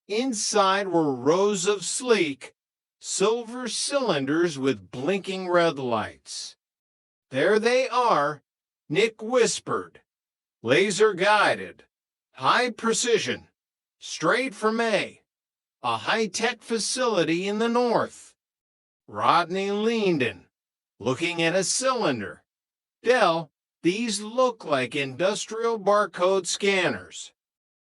Inside were rows of sleek, silver cylinders with blinking red lights. There they are, Nick whispered. Laser guided, high precision, straight from a high-tech facility in the north. Rodney leaned in, looking at a cylinder. Dell, These look like industrial barcode scanners.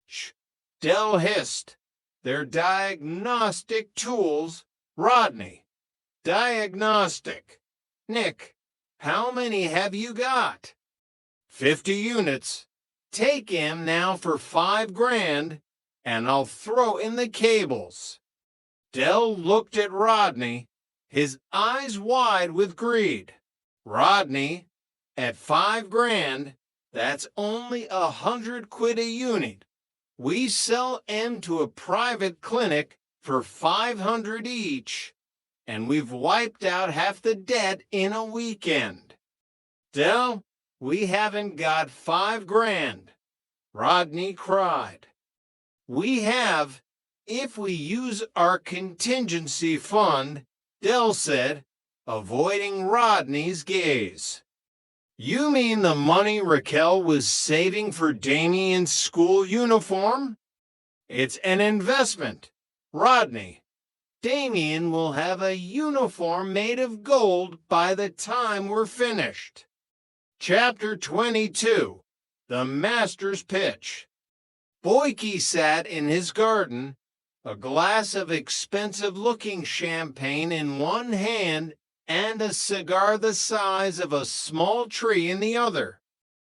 Shh, Dell hissed. They're diagnostic tools. Rodney, diagnostic. Nick, how many have you got? 50 units. Take him now for $5,000, and I'll throw in the cables. Dell looked at Rodney, his eyes wide with greed. Rodney, at $5,000, that's only 100 quid a unit. We sell 'em to a private clinic for 500 each, and we've wiped out half the debt in a weekend. Dell, we haven't got $5,000. Rodney cried. We have, if we use our contingency fund, Dell said, avoiding Rodney's gaze. You mean the money Raquel was saving for Damien's school uniform? It's an investment. Rodney, Damien will have a uniform made of gold by the time we're finished. Chapter 22, The Master's Pitch. Boyke sat in his garden, a glass of expensive-looking champagne in one hand and a cigar the size of a small tree in the other.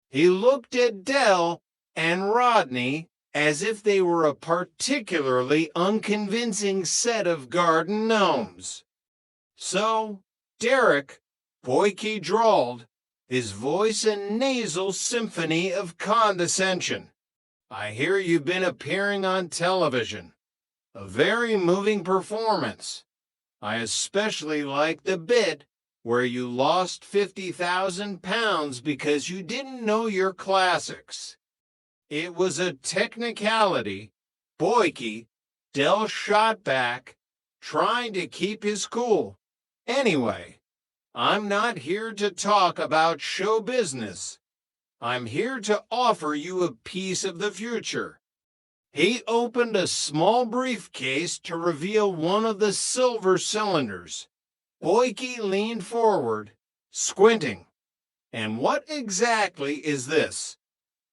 He looked at Dell and Rodney as if they were a particularly unconvincing set of garden gnomes. So, Derek, Boyke drawled, his voice a nasal symphony of condescension. I hear you've been appearing on television. A very moving performance. I especially like the bit where you lost 50,000 pounds because you didn't know your classics. It was a technicality. Boyke, Dell shot back, trying to keep his cool. Anyway, I'm not here to talk about show business. I'm here to offer you a piece of the future. He opened a small briefcase to reveal one of the silver cylinders. Boyke leaned forward, squinting. And what exactly is this?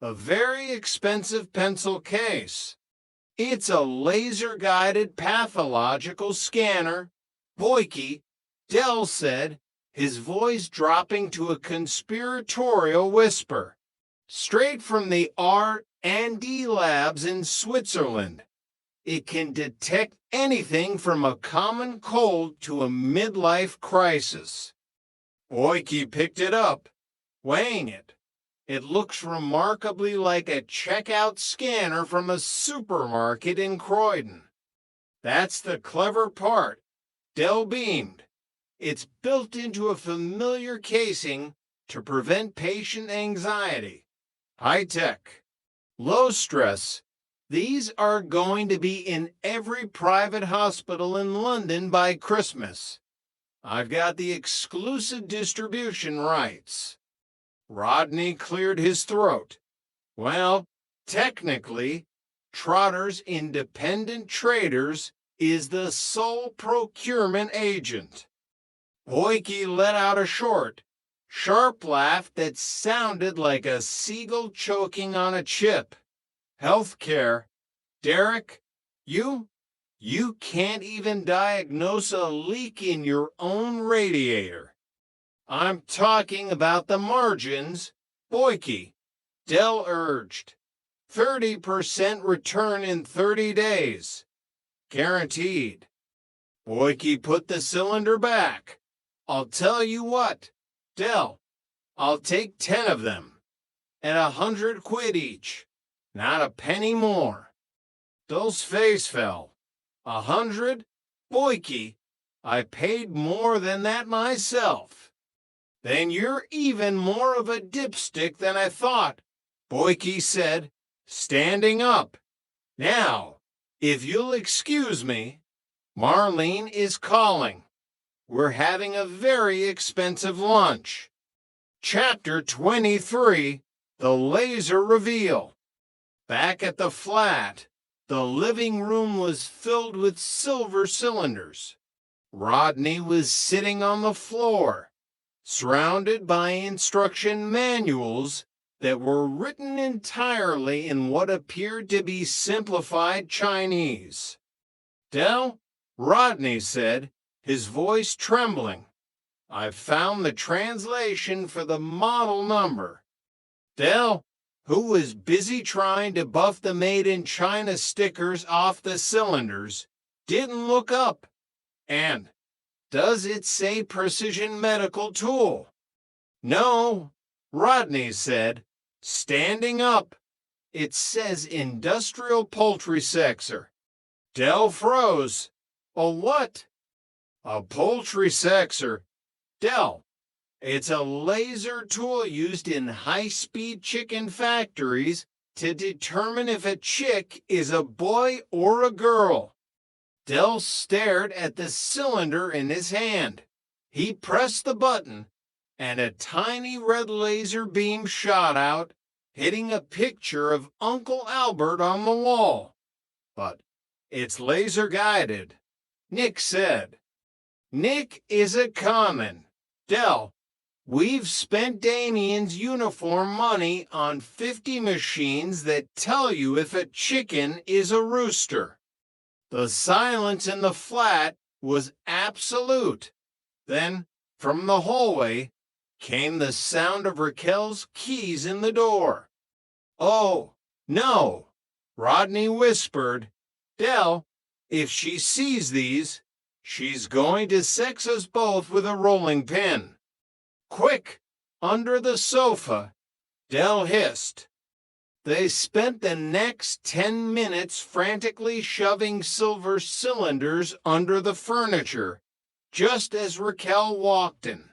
A very expensive pencil case. It's a laser-guided pathological scanner. Boyke, Dell said, his voice dropping to a conspiratorial whisper. Straight from the R&D labs in Switzerland. It can detect anything from a common cold to a midlife crisis. Boyke picked it up, weighing it. It looks remarkably like a checkout scanner from a supermarket in Croydon. That's the clever part. Dell beamed. It's built into a familiar casing to prevent patient anxiety. High tech. Low stress. These are going to be in every private hospital in London by Christmas. I've got the exclusive distribution rights. Rodney cleared his throat. Well, technically, Trotter's Independent Traders is the sole procurement agent. Boyke let out a short, sharp laugh that sounded like a seagull choking on a chip. Healthcare. Derek, you can't even diagnose a leak in your own radiator. I'm talking about the margins. Boyke, Dell urged. 30% return in 30 days. Guaranteed. Boyke put the cylinder back. I'll tell you what, Dell, I'll take 10 of them. At 100 quid each. Not a penny more. Dell's face fell. 100? Boyke, I paid more than that myself. Then you're even more of a dipstick than I thought, Boyke said, standing up. Now, if you'll excuse me, Marlene is calling. We're having a very expensive lunch. Chapter 23, The Laser Reveal. Back at the flat, the living room was filled with silver cylinders. Rodney was sitting on the floor, surrounded by instruction manuals that were written entirely in what appeared to be simplified Chinese. Del, Rodney said, his voice trembling, "I've found the translation for the model number." Del, who was busy trying to buff the Made in China stickers off the cylinders, didn't look up. And, does it say precision medical tool? No, Rodney said, standing up. It says industrial poultry sexer. Del froze. A what? A poultry sexer. Del, it's a laser tool used in high-speed chicken factories to determine if a chick is a boy or a girl. Del stared at the cylinder in his hand. He pressed the button, and a tiny red laser beam shot out, hitting a picture of Uncle Albert on the wall. But it's laser-guided, Nick said. Nick is a conman. Del, we've spent Damien's uniform money on 50 machines that tell you if a chicken is a rooster. The silence in the flat was absolute. Then, from the hallway, came the sound of Raquel's keys in the door. "Oh, no," Rodney whispered. "Del, if she sees these, she's going to sex us both with a rolling pin." "Quick, under the sofa," Del hissed. They spent the next 10 minutes frantically shoving silver cylinders under the furniture, just as Raquel walked in.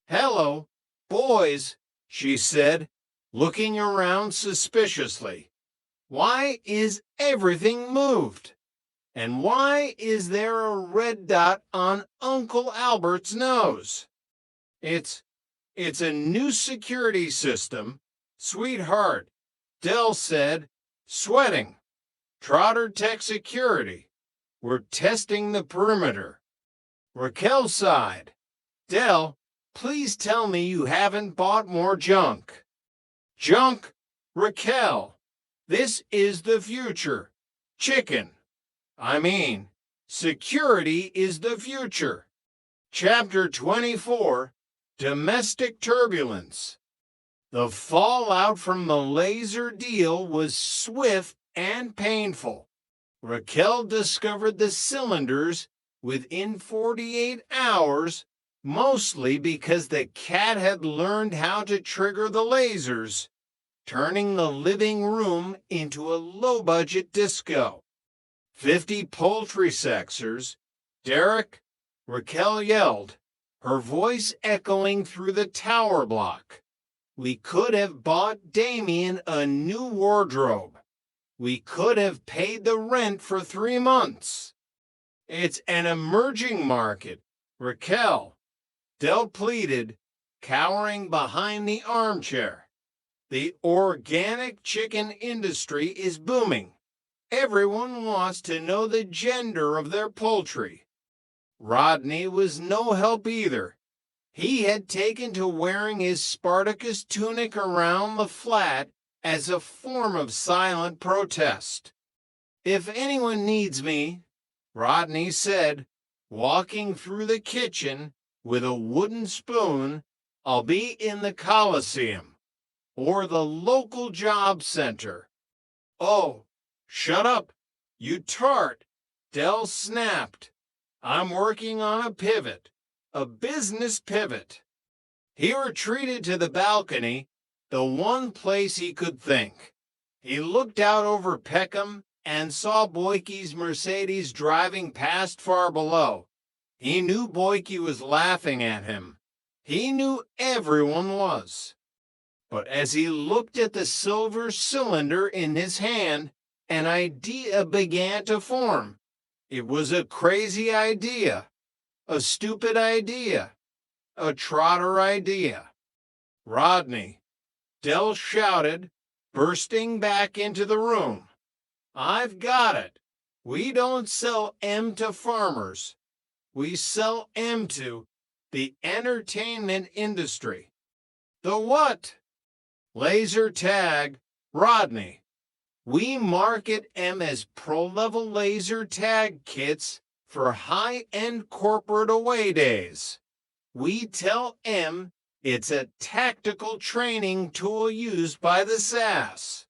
"Hello, boys," she said, looking around suspiciously. "Why is everything moved? And why is there a red dot on Uncle Albert's nose?" It's a new security system, sweetheart," Del said, sweating. "Trotter Tech Security. We're testing the perimeter." Raquel sighed. "Del, please tell me you haven't bought more junk." "Junk? Raquel, this is the future. Chicken. I mean, security is the future." Chapter 24, Domestic Turbulence. The fallout from the laser deal was swift and painful. Raquel discovered the cylinders within 48 hours, mostly because the cat had learned how to trigger the lasers, turning the living room into a low-budget disco. 50 poultry sexers. "Derek," Raquel yelled, her voice echoing through the tower block. "We could have bought Damien a new wardrobe. We could have paid the rent for 3 months." "It's an emerging market, Raquel," Del pleaded, cowering behind the armchair. "The organic chicken industry is booming. Everyone wants to know the gender of their poultry." Rodney was no help either. He had taken to wearing his Spartacus tunic around the flat as a form of silent protest. "If anyone needs me," Rodney said, walking through the kitchen with a wooden spoon, "I'll be in the Coliseum or the local job center." "Oh, shut up, you tart," Del snapped. "I'm working on a pivot, a business pivot." He retreated to the balcony, the one place he could think. He looked out over Peckham and saw Boyke's Mercedes driving past far below. He knew Boyke was laughing at him. He knew everyone was. But as he looked at the silver cylinder in his hand, an idea began to form. It was a crazy idea, a stupid idea, a trotter idea. "Rodney," Del shouted, bursting back into the room. "I've got it. We don't sell M to farmers. We sell M to The entertainment industry. The what? Laser tag, Rodney. We market them as pro-level laser tag kits for high-end corporate away days. We tell M it's a tactical training tool used by the SAS.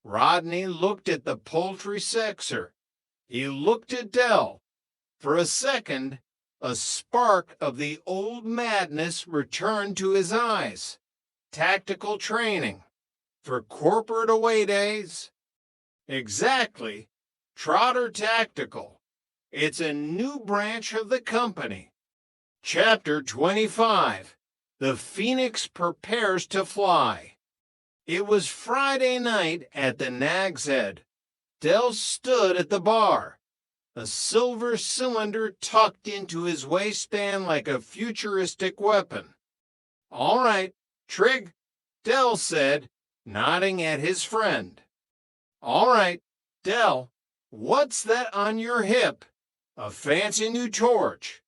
Rodney looked at the poultry sexer. He looked at Dell. For a second, a spark of the old madness returned to his eyes. Tactical training for corporate away days? Exactly. Trotter Tactical. It's a new branch of the company. Chapter 25. The Phoenix Prepares to Fly. It was Friday night at the Nag's Head. Dell stood at the bar, a silver cylinder tucked into his waistband like a futuristic weapon. All right, Trig, Dell said, nodding at his friend. All right, Dell, what's that on your hip? A fancy new torch.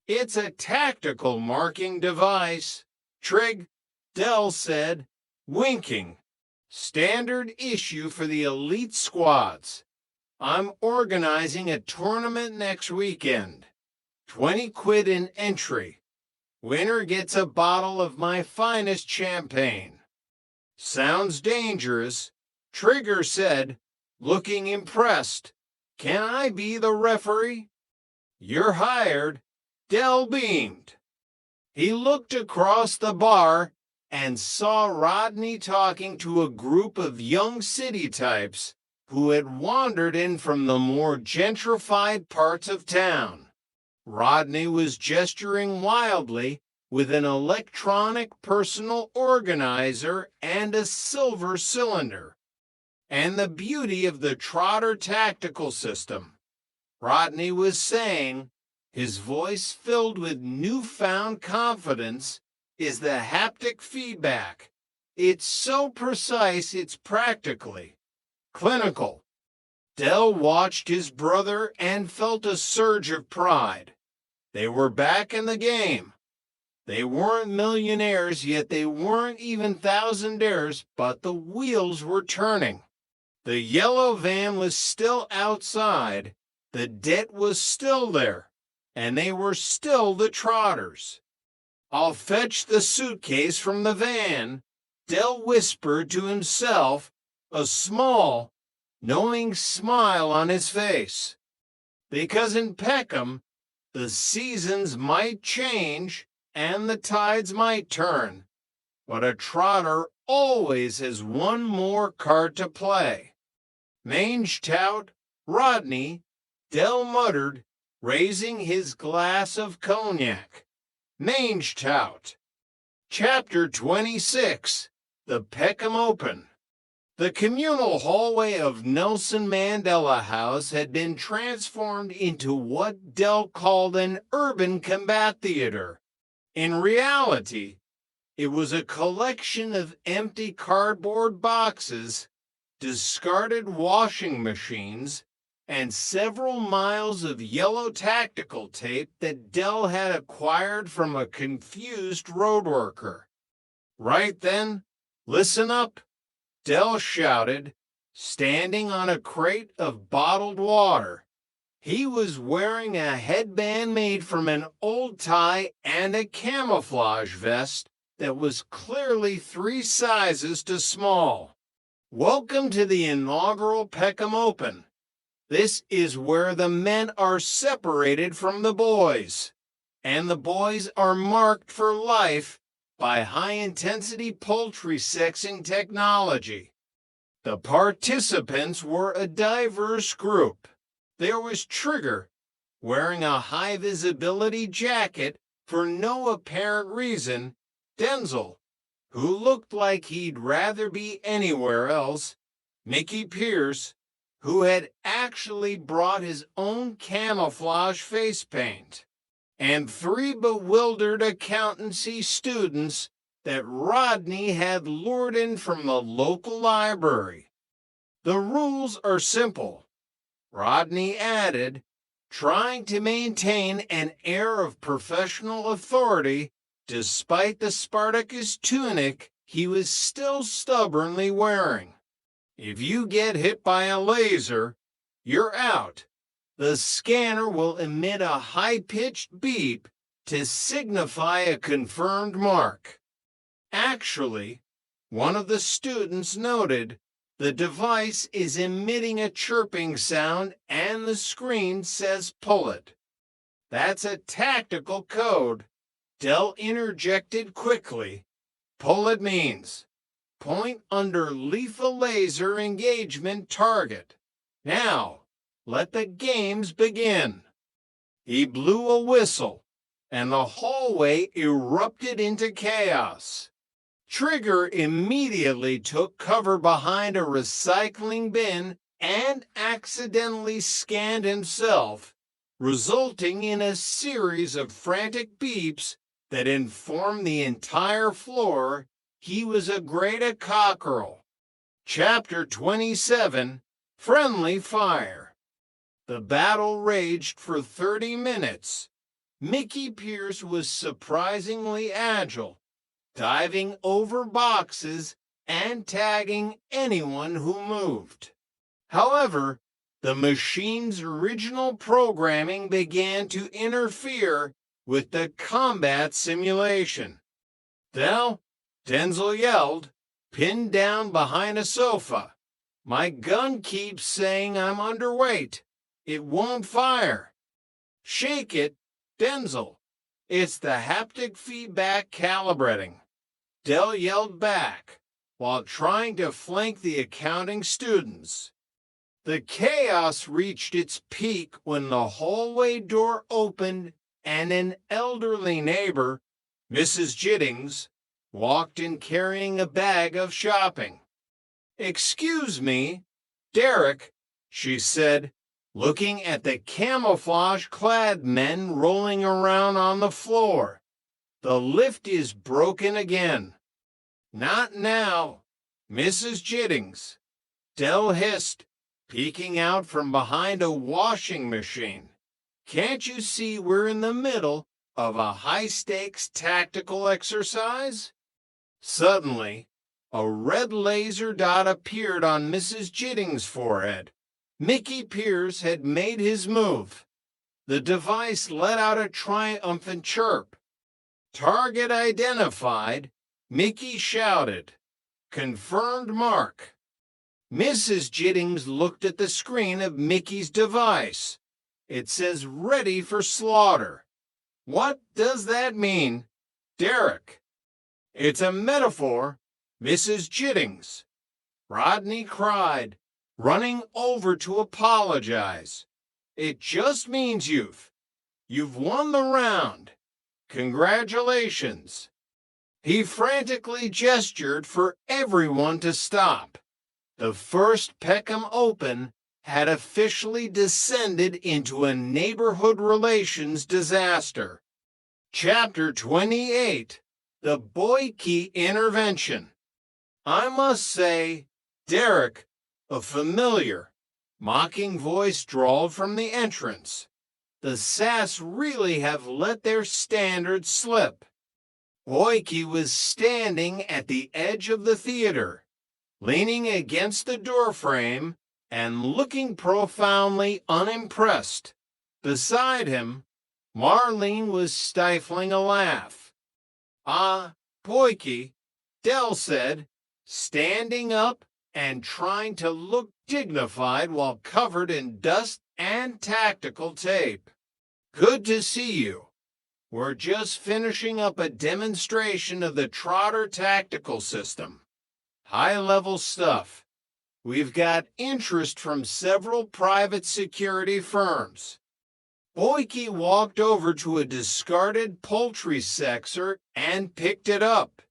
It's a tactical marking device, Trig, Dell said, winking. Standard issue for the elite squads. I'm organizing a tournament next weekend. 20 quid in entry. Winner gets a bottle of my finest champagne. Sounds dangerous, Trigger said, looking impressed. Can I be the referee? You're hired, Dell beamed. He looked across the bar and saw Rodney talking to a group of young city types who had wandered in from the more gentrified parts of town. Rodney was gesturing wildly with an electronic personal organizer and a silver cylinder. And the beauty of the Trotter tactical system, Rodney was saying, his voice filled with newfound confidence, is the haptic feedback. It's so precise it's practically clinical. Dell watched his brother and felt a surge of pride. They were back in the game. They weren't millionaires, yet they weren't even thousandaires, but the wheels were turning. The yellow van was still outside, the debt was still there, and they were still the Trotters. I'll fetch the suitcase from the van, Dell whispered to himself, a small, knowing smile on his face. Because in Peckham, the seasons might change and the tides might turn, but a Trotter always has one more card to play. Mange tout, Rodney, Dell muttered, raising his glass of cognac. Mange tout. Chapter 26. The Peckham Open. The communal hallway of Nelson Mandela House had been transformed into what Dell called an urban combat theater. In reality, it was a collection of empty cardboard boxes, discarded washing machines, and several miles of yellow tactical tape that Dell had acquired from a confused road worker. Right then, listen up, Dell shouted, standing on a crate of bottled water. He was wearing a headband made from an old tie and a camouflage vest that was clearly 3 sizes too small. Welcome to the inaugural Peckham Open. This is where the men are separated from the boys, and the boys are marked for life by high-intensity poultry sexing technology. The participants were a diverse group. There was Trigger, wearing a high-visibility jacket for no apparent reason, Denzel, who looked like he'd rather be anywhere else, Mickey Pierce, who had actually brought his own camouflage face paint, and 3 bewildered accountancy students that Rodney had lured in from the local library. The rules are simple, Rodney added, trying to maintain an air of professional authority despite the Spartacus tunic he was still stubbornly wearing. If you get hit by a laser, you're out. The scanner will emit a high-pitched beep to signify a confirmed mark. Actually, one of the students noted the device is emitting a chirping sound and the screen says pull it. That's a tactical code. Dell interjected quickly. Pull it means point under lethal laser engagement target. Now, let the games begin. He blew a whistle, and the hallway erupted into chaos. Trigger immediately took cover behind a recycling bin and accidentally scanned himself, resulting in a series of frantic beeps that informed the entire floor he was a great cockerel. Chapter 27, Friendly Fire. The battle raged for 30 minutes. Mickey Pierce was surprisingly agile, diving over boxes and tagging anyone who moved. However, the machine's original programming began to interfere with the combat simulation. Denzel yelled, pinned down behind a sofa. My gun keeps saying I'm underweight. It won't fire. Shake it, Denzel. It's the haptic feedback calibrating. Dell yelled back while trying to flank the accounting students. The chaos reached its peak when the hallway door opened and an elderly neighbor, Mrs. Jittings, walked in carrying a bag of shopping. Excuse me, Derek, she said, looking at the camouflage-clad men rolling around on the floor. The lift is broken again. Not now, Mrs. Jittings, Dell hissed, peeking out from behind a washing machine. Can't you see we're in the middle of a high-stakes tactical exercise? Suddenly, a red laser dot appeared on Mrs. Jittings' forehead. Mickey Pierce had made his move. The device let out a triumphant chirp. Target identified, Mickey shouted. Confirmed mark. Mrs. Jittings looked at the screen of Mickey's device. It says ready for slaughter. What does that mean, Derek? It's a metaphor, Mrs. Jittings. Rodney cried, running over to apologize. It just means you've won the round. Congratulations. He frantically gestured for everyone to stop. The first Peckham Open had officially descended into a neighborhood relations disaster. Chapter 28, The Boyke Intervention. I must say, Derek, a familiar, mocking voice drawled from the entrance. The Sass really have let their standards slip. Boyke was standing at the edge of the theater, leaning against the doorframe and looking profoundly unimpressed. Beside him, Marlene was stifling a laugh. Ah, Boyke, Dell said, standing up and trying to look dignified while covered in dust and tactical tape. Good to see you. We're just finishing up a demonstration of the Trotter tactical system. High-level stuff. We've got interest from several private security firms. Boyke walked over to a discarded poultry sexer and picked it up.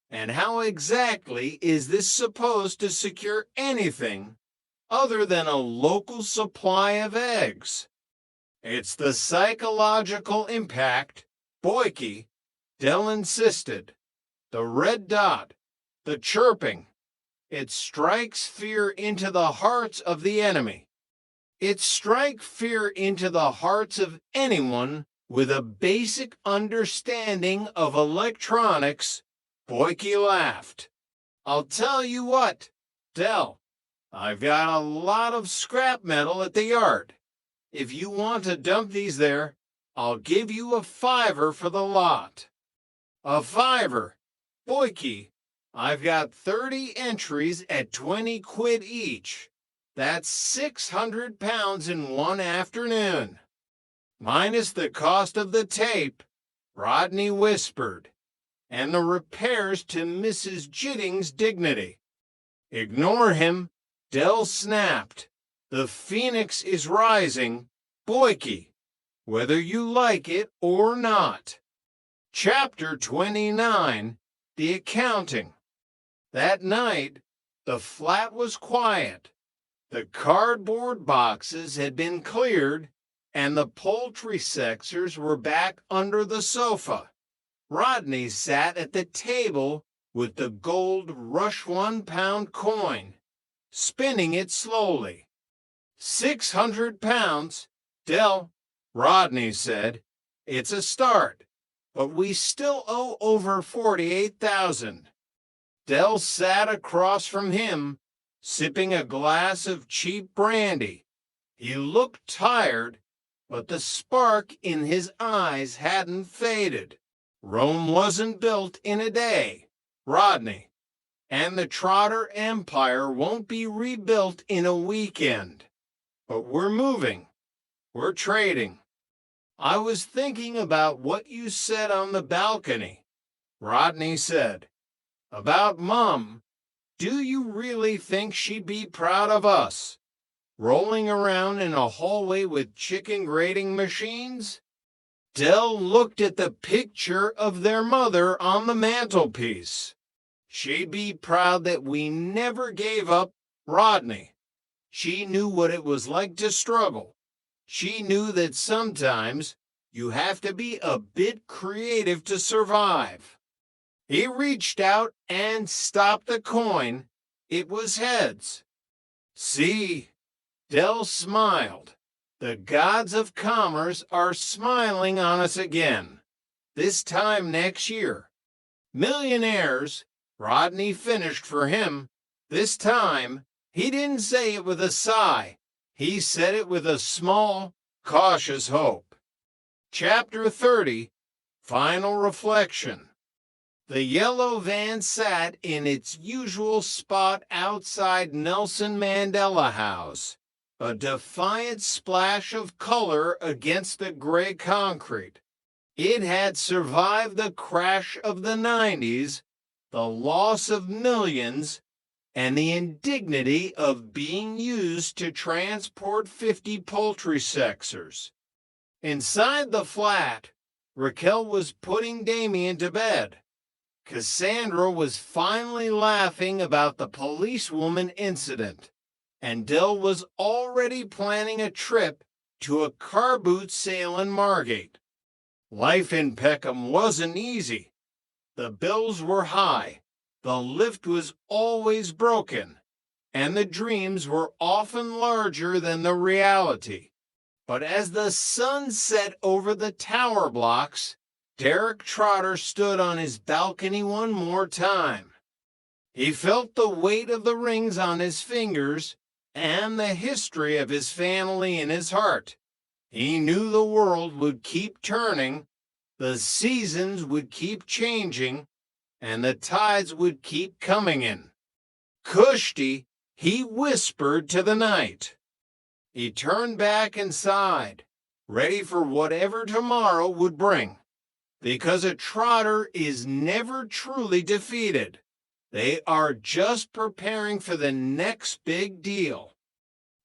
And how exactly is this supposed to secure anything other than a local supply of eggs? It's the psychological impact, Boyke, Dell insisted. The red dot, the chirping. It strikes fear into the hearts of the enemy. It strike fear into the hearts of anyone with a basic understanding of electronics. Boyke laughed. I'll tell you what, Dell, I've got a lot of scrap metal at the yard. If you want to dump these there, I'll give you a $5 for the lot. A $5. Boyke, I've got 30 entries at 20 quid each. That's 600 pounds in one afternoon. Minus the cost of the tape, Rodney whispered, and the repairs to Mrs. Jitting's dignity. Ignore him, Dell snapped. The phoenix is rising, Boyke, whether you like it or not. Chapter 29, The Accounting. That night, the flat was quiet. The cardboard boxes had been cleared, and the poultry sexers were back under the sofa. Rodney sat at the table with the gold rush 1-pound coin, spinning it slowly. 600 pounds, Dell, Rodney said. It's a start, but we still owe over 48,000. Dell sat across from him, sipping a glass of cheap brandy. He looked tired, but the spark in his eyes hadn't faded. Rome wasn't built in a day, Rodney, and the Trotter Empire won't be rebuilt in a weekend. But we're moving. We're trading. I was thinking about what you said on the balcony, Rodney said. About Mom. Do you really think she'd be proud of us? Rolling around in a hallway with chicken grating machines? Dell looked at the picture of their mother on the mantelpiece. She'd be proud that we never gave up, Rodney. She knew what it was like to struggle. She knew that sometimes you have to be a bit creative to survive. He reached out and stopped the coin. It was heads. See, Dell smiled. The gods of commerce are smiling on us again. This time next year. Millionaires, Rodney finished for him. This time, he didn't say it with a sigh. He said it with a small, cautious hope. Chapter 30, Final Reflection. The yellow van sat in its usual spot outside Nelson Mandela House, a defiant splash of color against the gray concrete. It had survived the crash of the 90s, the loss of millions, and the indignity of being used to transport 50 poultry sexers. Inside the flat, Raquel was putting Damien to bed. Cassandra was finally laughing about the policewoman incident, and Dell was already planning a trip to a car boot sale in Margate. Life in Peckham wasn't easy. The bills were high, the lift was always broken, and the dreams were often larger than the reality. But as the sun set over the tower blocks, Derek Trotter stood on his balcony one more time. He felt the weight of the rings on his fingers and the history of his family in his heart. He knew the world would keep turning, the seasons would keep changing, and the tides would keep coming in. Kushti, he whispered to the night. He turned back and sighed, ready for whatever tomorrow would bring. Because a trotter is never truly defeated. They are just preparing for the next big deal.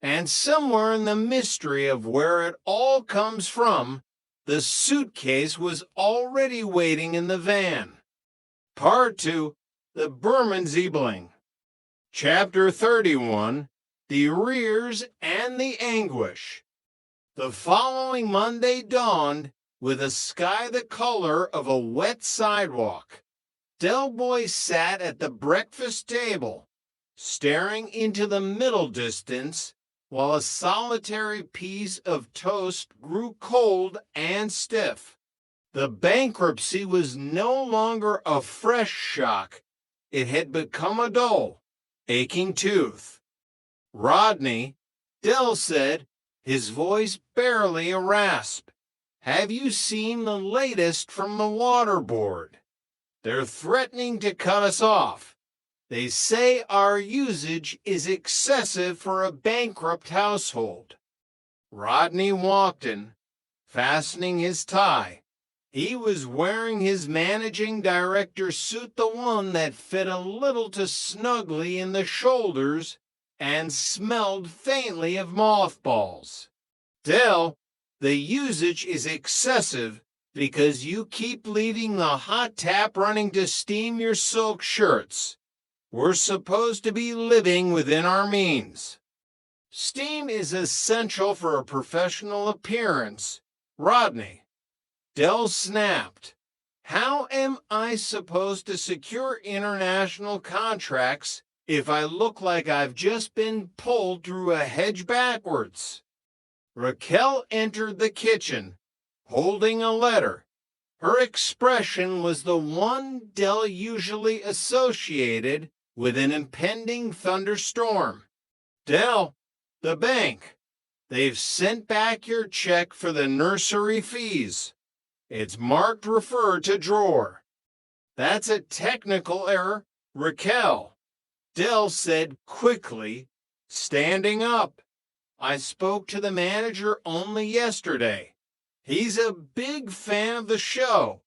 And somewhere in the mystery of where it all comes from, the suitcase was already waiting in the van. Part 2, The Berman Ziebling. Chapter 31, The Arrears and the Anguish. The following Monday dawned with a sky the color of a wet sidewalk. Del Boy sat at the breakfast table, staring into the middle distance while a solitary piece of toast grew cold and stiff. The bankruptcy was no longer a fresh shock. It had become a dull, aching tooth. Rodney, Dell said, his voice barely a rasp. Have you seen the latest from the water board? They're threatening to cut us off. They say our usage is excessive for a bankrupt household. Rodney walked in, fastening his tie. He was wearing his managing director suit, the one that fit a little too snugly in the shoulders and smelled faintly of mothballs. Dell, the usage is excessive because you keep leaving the hot tap running to steam your silk shirts. We're supposed to be living within our means. Steam is essential for a professional appearance. Rodney. Dell snapped. How am I supposed to secure international contracts if I look like I've just been pulled through a hedge backwards? Raquel entered the kitchen, holding a letter. Her expression was the one Dell usually associated with an impending thunderstorm. Dell, the bank. They've sent back your check for the nursery fees. It's marked refer to drawer. That's a technical error, Raquel. Dell said quickly, standing up. I spoke to the manager only yesterday. He's a big fan of the show.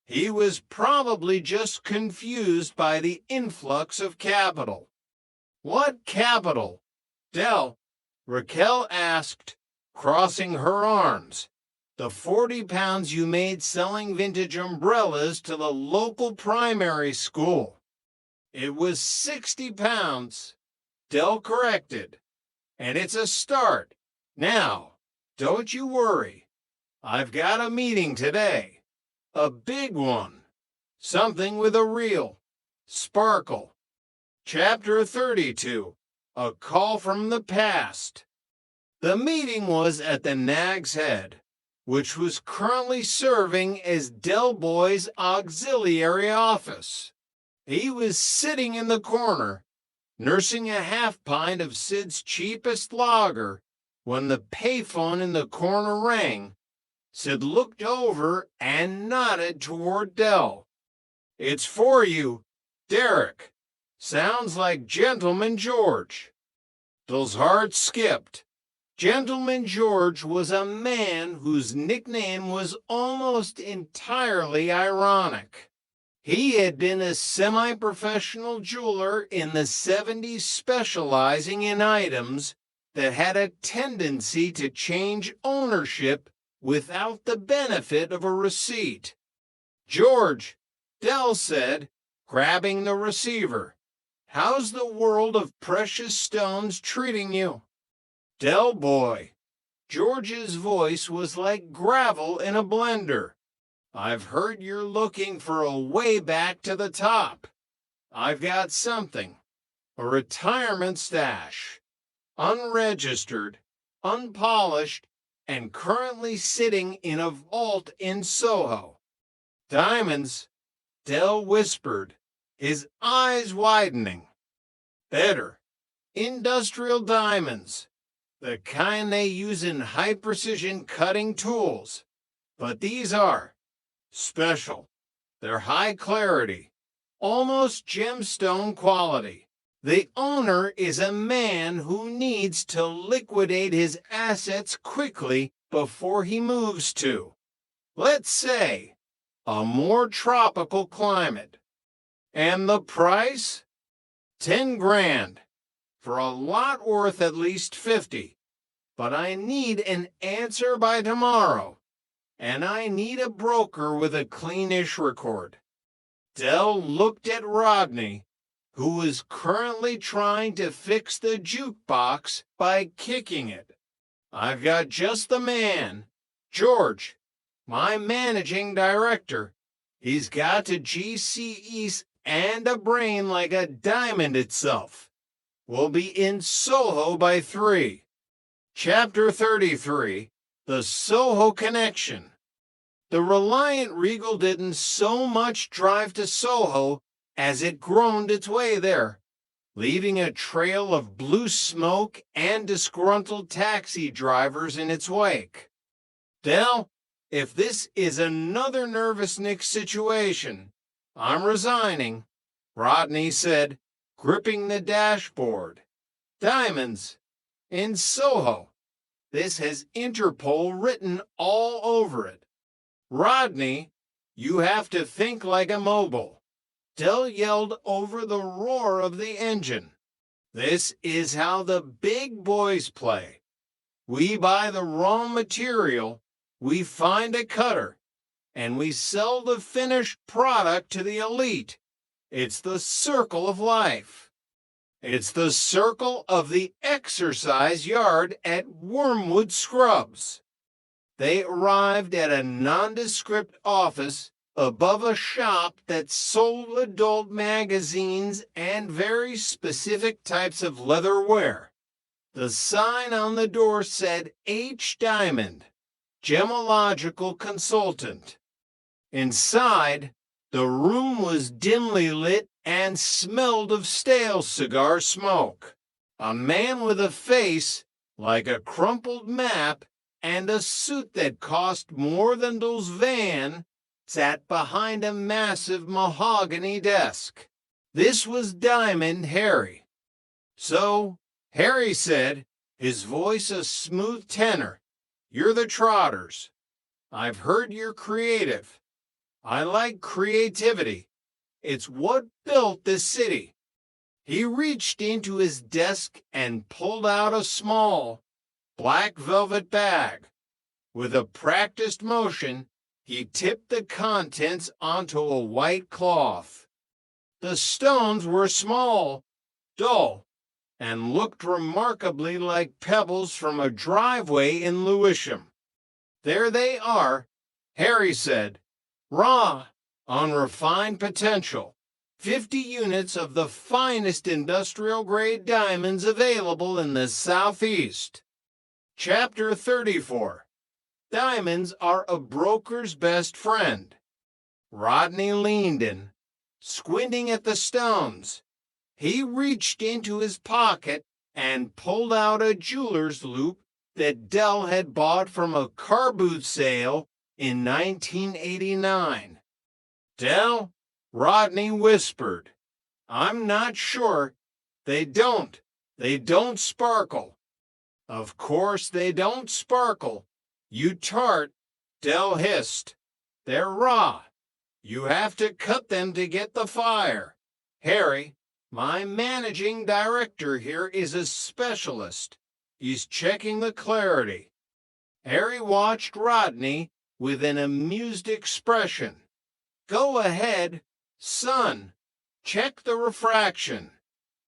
He was probably just confused by the influx of capital. What capital? Dell, Raquel asked, crossing her arms. The 40 pounds you made selling vintage umbrellas to the local primary school. It was 60 pounds, Dell corrected. And it's a start. Now, don't you worry. I've got a meeting today. A big one. Something with a real sparkle. Chapter 32. A call from the past. The meeting was at the Nag's Head, which was currently serving as Del Boy's auxiliary office. He was sitting in the corner, nursing a half pint of Sid's cheapest lager, when the payphone in the corner rang. Sid looked over and nodded toward Dell. It's for you, Derek. Sounds like Gentleman George. Dell's heart skipped. Gentleman George was a man whose nickname was almost entirely ironic. He had been a semi-professional jeweler in the 70s, specializing in items that had a tendency to change ownership without the benefit of a receipt. George, Dell said, grabbing the receiver. How's the world of precious stones treating you? Del boy. George's voice was like gravel in a blender. I've heard you're looking for a way back to the top. I've got something. A retirement stash. Unregistered, unpolished, and currently sitting in a vault in Soho. Diamonds, Dell whispered, his eyes widening. Better. Industrial diamonds. The kind they use in high-precision cutting tools. But these are special. They're high clarity, almost gemstone quality. The owner is a man who needs to liquidate his assets quickly before he moves to, let's say, a more tropical climate. And the price? 10 grand. For a lot worth at least 50. But I need an answer by tomorrow. And I need a broker with a cleanish record. Dell looked at Rodney, who was currently trying to fix the jukebox by kicking it. I've got just the man. George, my managing director. He's got to GCEs and a brain like a diamond itself. We'll be in Soho by 3. Chapter 33, The Soho Connection. The Reliant Regal didn't so much drive to Soho as it groaned its way there, leaving a trail of blue smoke and disgruntled taxi drivers in its wake. Del, if this is another Nervous Nick situation, I'm resigning, Rodney said, gripping the dashboard. Diamonds. In Soho. This has Interpol written all over it. Rodney, you have to think like a mobile. Del yelled over the roar of the engine. This is how the big boys play. We buy the raw material, we find a cutter, and we sell the finished product to the elite. It's the circle of life. It's the circle of the exercise yard at Wormwood Scrubs. They arrived at a nondescript office above a shop that sold adult magazines and very specific types of leatherware. The sign on the door said H. Diamond, Gemological Consultant. Inside, the room was dimly lit and smelled of stale cigar smoke. A man with a face like a crumpled map and a suit that cost more than those van sat behind a massive mahogany desk. This was Diamond Harry. So, Harry said, his voice a smooth tenor, "You're the Trotters. I've heard you're creative. I like creativity. It's what built this city." He reached into his desk and pulled out a small, black velvet bag. With a practiced motion, he tipped the contents onto a white cloth. The stones were small, dull, and looked remarkably like pebbles from a driveway in Lewisham. "There they are," Harry said, "raw, unrefined potential. 50 units of the finest industrial-grade diamonds available in the Southeast." Chapter 34. Diamonds are a broker's best friend. Rodney leaned in, squinting at the stones. He reached into his pocket and pulled out a jeweler's loop that Del had bought from a car boot sale in 1989. "Del," Rodney whispered, "I'm not sure. They don't sparkle." "Of course they don't sparkle. You tart," Del hissed. "They're raw. You have to cut them to get the fire. Harry, my managing director here is a specialist. He's checking the clarity." Harry watched Rodney with an amused expression. "Go ahead, son. Check the refraction.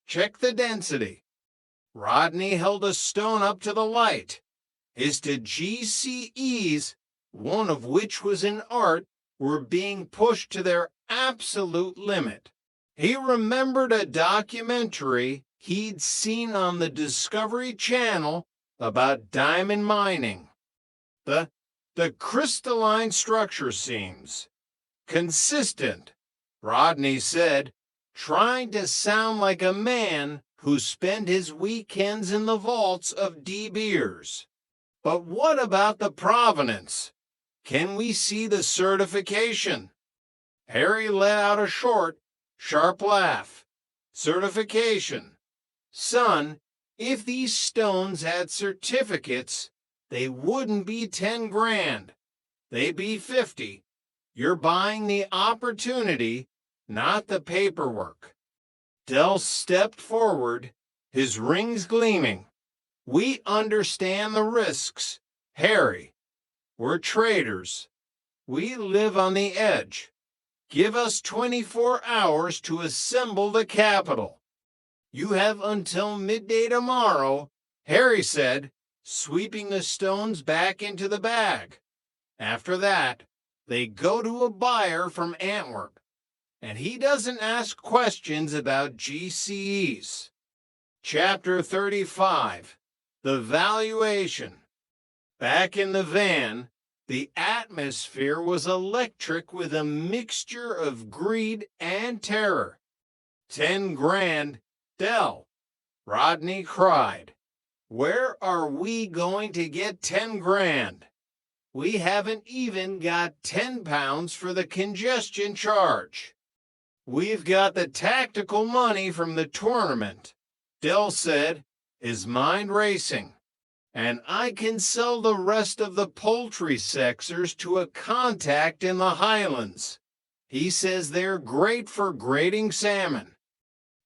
Check the density." Rodney held a stone up to the light. His GCEs, one of which was in art, were being pushed to their absolute limit. He remembered a documentary he'd seen on the Discovery Channel about diamond mining. The crystalline structure seems consistent, Rodney said, trying to sound like a man who spent his weekends in the vaults of De Beers. "But what about the provenance? Can we see the certification?" Harry let out a short, sharp laugh. "Certification? Son, if these stones had certificates, they wouldn't be 10 grand. They'd be 50. You're buying the opportunity, not the paperwork." Del stepped forward, his rings gleaming. "We understand the risks, Harry. We're traders. We live on the edge. Give us 24 hours to assemble the capital." "You have until midday tomorrow," Harry said, sweeping the stones back into the bag. "After that, they go to a buyer from Antwerp, and he doesn't ask questions about GCEs." Chapter 35. The valuation. Back in the van, the atmosphere was electric with a mixture of greed and terror. 10 grand, Dell. Rodney cried. Where are we going to get 10 grand? We haven't even got 10 pounds for the congestion charge. We've got the tactical money from the tournament, Dell said, his mind racing. And I can sell the rest of the poultry sexers to a contact in the Highlands. He says they're great for grading salmon.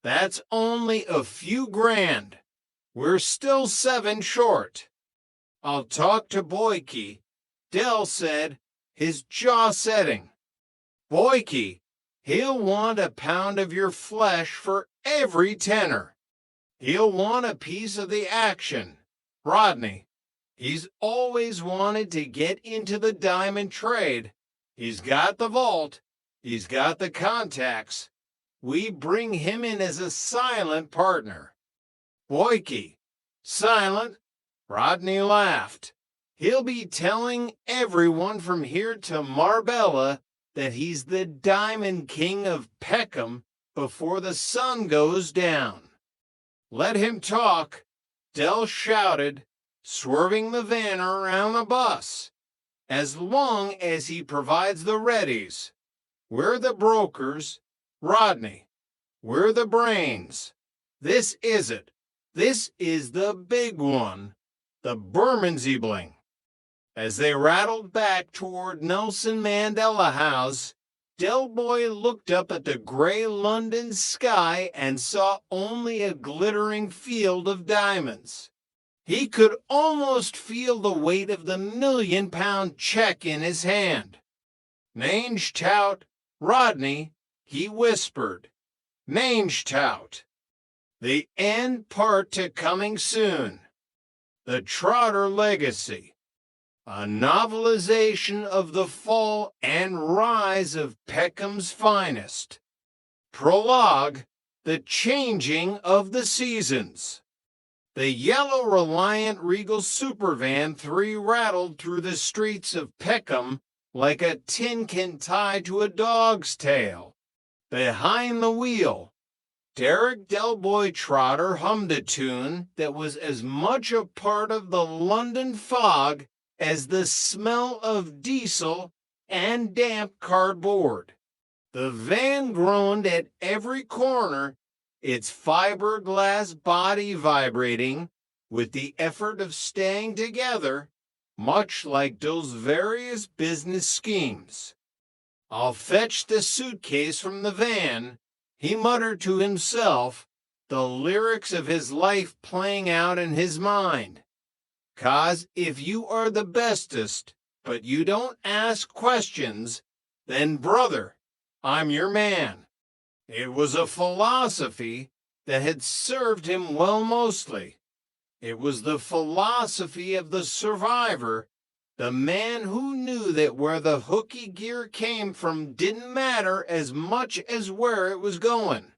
That's only a few grand. We're still 7 short. I'll talk to Boyke, Dell said, his jaw setting. Boyke, he'll want a pound of your flesh for every tenner. He'll want a piece of the action. Rodney, he's always wanted to get into the diamond trade. He's got the vault. He's got the contacts. We bring him in as a silent partner. Boyke, silent? Rodney laughed. He'll be telling everyone from here to Marbella that he's the Diamond King of Peckham before the sun goes down. Let him talk, Dell shouted, swerving the van around the bus. As long as he provides the readies. We're the brokers. Rodney, we're the brains. This is it. This is the big one. The Bermondsey-bling. As they rattled back toward Nelson Mandela House, Del Boy looked up at the gray London sky and saw only a glittering field of diamonds. He could almost feel the weight of the £1,000,000 check in his hand. Nange tout, Rodney, he whispered. Nange tout. The end part to coming soon. The Trotter Legacy. A novelization of the fall and rise of Peckham's finest. Prologue, the changing of the seasons. The yellow Reliant Regal Supervan 3 rattled through the streets of Peckham like a tin can tied to a dog's tail. Behind the wheel, Derek Del Boy Trotter hummed a tune that was as much a part of the London fog as the smell of diesel and damp cardboard. The van groaned at every corner, its fiberglass body vibrating with the effort of staying together, much like those various business schemes. I'll fetch the suitcase from the van, he muttered to himself, the lyrics of his life playing out in his mind. 'Cause if you are the bestest, but you don't ask questions, then, brother, I'm your man. It was a philosophy that had served him well mostly. It was the philosophy of the survivor, the man who knew that where the hooky gear came from didn't matter as much as where it was going.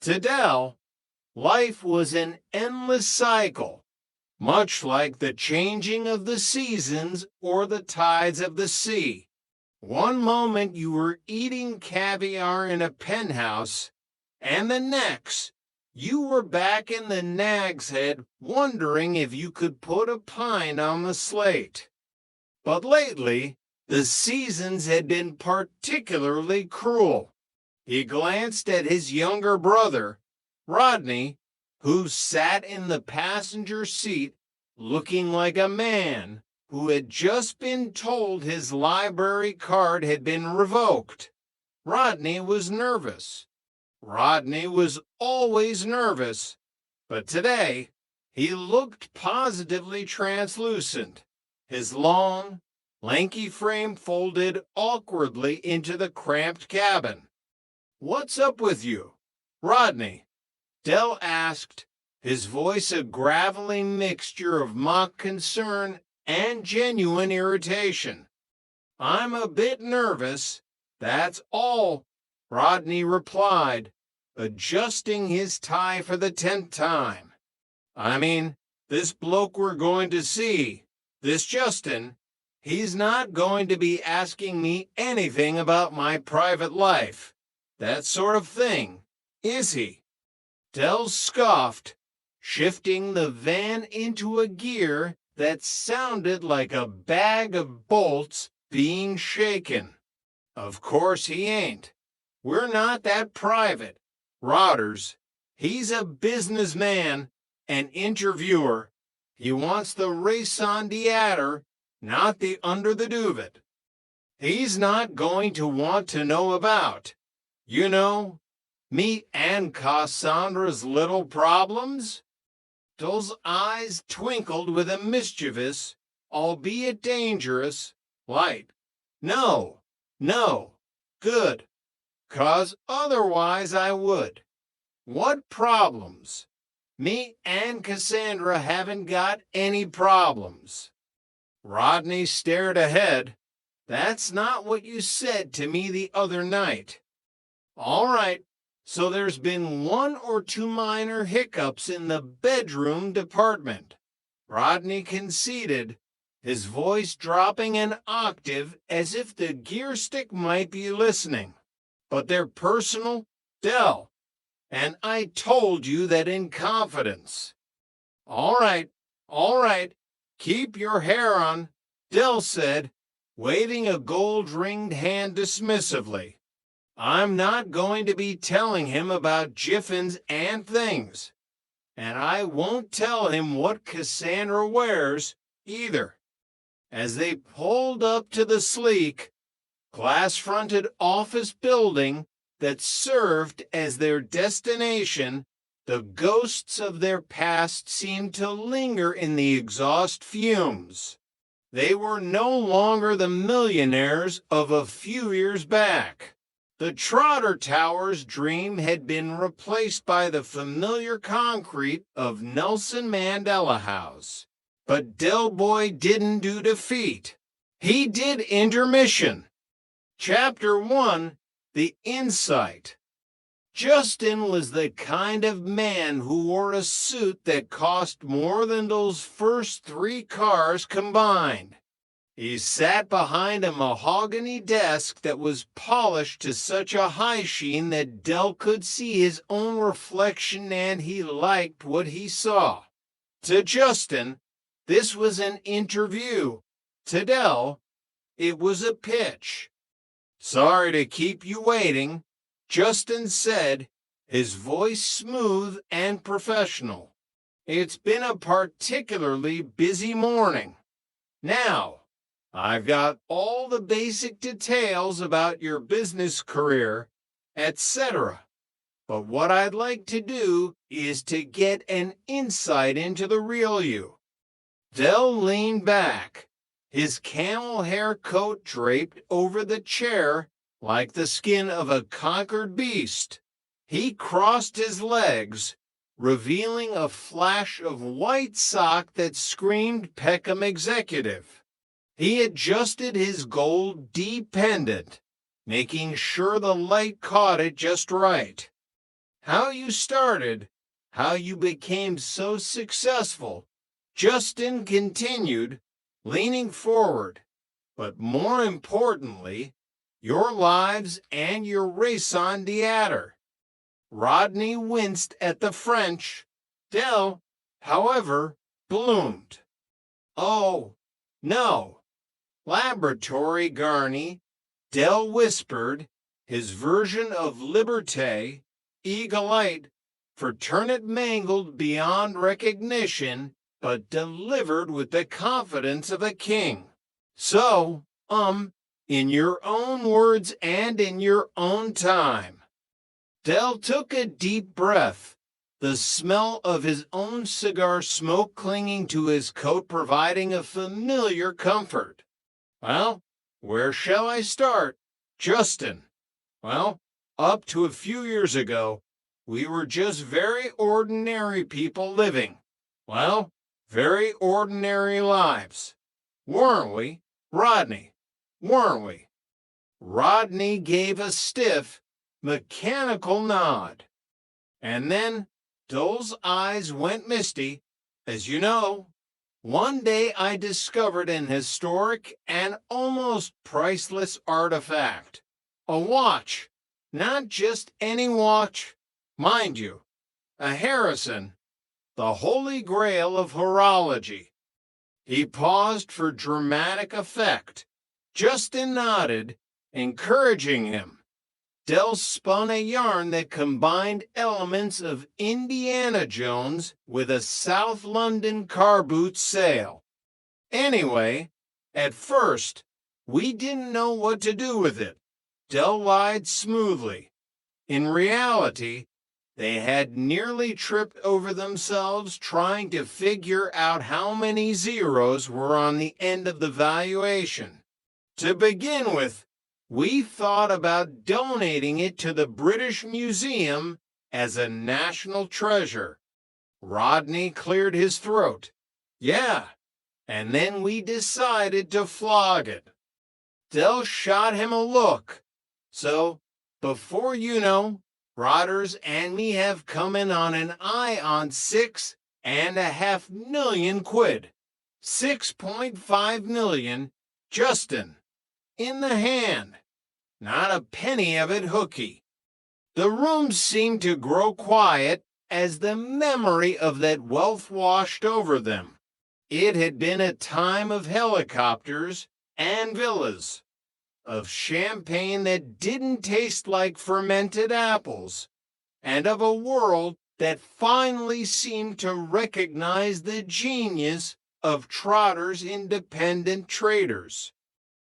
To Dell, life was an endless cycle, much like the changing of the seasons or the tides of the sea. One moment you were eating caviar in a penthouse, and the next you were back in the Nag's Head wondering if you could put a pint on the slate. But lately, the seasons had been particularly cruel. He glanced at his younger brother, Rodney, who sat in the passenger seat looking like a man who had just been told his library card had been revoked. Rodney was nervous. Rodney was always nervous, but today he looked positively translucent, his long, lanky frame folded awkwardly into the cramped cabin. "What's up with you, Rodney?" Dell asked, his voice a gravelly mixture of mock concern and genuine irritation. "I'm a bit nervous, that's all," Rodney replied, adjusting his tie for the 10th time. "I mean, this bloke we're going to see, this Justin, he's not going to be asking me anything about my private life, that sort of thing, is he?" Dell scoffed, shifting the van into a gear that sounded like a bag of bolts being shaken. "Of course he ain't. We're not that private. Rotters, he's a businessman, an interviewer. He wants the raison d'etre, not the under the duvet. He's not going to want to know about, you know, me and Cassandra's little problems." Those eyes twinkled with a mischievous, albeit dangerous, light. "No, no, good, 'cause otherwise I would. What problems? Me and Cassandra haven't got any problems." Rodney stared ahead. "That's not what you said to me the other night." "All right, so there's been 1 or 2 minor hiccups in the bedroom department," Rodney conceded, his voice dropping an octave as if the gear stick might be listening. "But they're personal, Dell, and I told you that in confidence." All right, keep your hair on," Dell said, waving a gold-ringed hand dismissively. "I'm not going to be telling him about jiffins and things. And I won't tell him what Cassandra wears, either." As they pulled up to the sleek, glass-fronted office building that served as their destination, the ghosts of their past seemed to linger in the exhaust fumes. They were no longer the millionaires of a few years back. The Trotter Tower's dream had been replaced by the familiar concrete of Nelson Mandela House. But Del Boy didn't do defeat. He did intermission. Chapter 1, The Insight. Justin was the kind of man who wore a suit that cost more than those first 3 cars combined. He sat behind a mahogany desk that was polished to such a high sheen that Del could see his own reflection, and he liked what he saw. To Justin, this was an interview. To Del, it was a pitch. "Sorry to keep you waiting," Justin said, his voice smooth and professional. "It's been a particularly busy morning. Now, I've got all the basic details about your business career, etc. But what I'd like to do is to get an insight into the real you." Del leaned back, his camel hair coat draped over the chair like the skin of a conquered beast. He crossed his legs, revealing a flash of white sock that screamed Peckham Executive. He adjusted his gold D pendant, making sure the light caught it just right. "How you started, how you became so successful," Justin continued, leaning forward. "But more importantly, your lives and your raison d'etre." Rodney winced at the French. Del, however, bloomed. "Oh, no. Laboratory, Garney," Del whispered, his version of liberté, eagle-eyed, fraternate mangled beyond recognition, but delivered with the confidence of a king. "So, in your own words and in your own time." Del took a deep breath, the smell of his own cigar smoke clinging to his coat providing a familiar comfort. "Well, where shall I start, Justin? Well, up to a few years ago, we were just very ordinary people living, well, very ordinary lives. Weren't we, Rodney? Weren't we?" Rodney gave a stiff, mechanical nod. And then Dole's eyes went misty, As you know, one day I discovered an historic and almost priceless artifact. A watch. Not just any watch. Mind you, a Harrison, the holy grail of horology. He paused for dramatic effect. Justin nodded, encouraging him. Dell spun a yarn that combined elements of Indiana Jones with a South London car boot sale. Anyway, at first, we didn't know what to do with it. Dell lied smoothly. In reality, they had nearly tripped over themselves trying to figure out how many zeros were on the end of the valuation. To begin with, we thought about donating it to the British Museum as a national treasure. Rodney cleared his throat. Yeah, and then we decided to flog it. Dell shot him a look. So, before you know, Rodders and me have come in on an eye on 6.5 million quid. 6.5 million, Justin, in the hand. Not a penny of it hooky. The room seemed to grow quiet as the memory of that wealth washed over them. It had been a time of helicopters and villas, of champagne that didn't taste like fermented apples, and of a world that finally seemed to recognize the genius of Trotter's independent traders.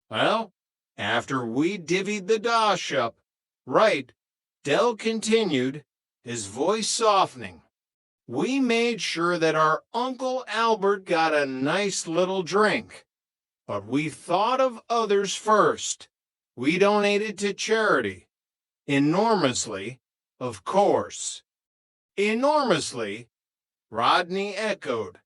Well, after we divvied the dosh up, right, Dell continued, his voice softening. We made sure that our Uncle Albert got a nice little drink. But we thought of others first. We donated to charity. Enormously, of course. Enormously, Rodney echoed,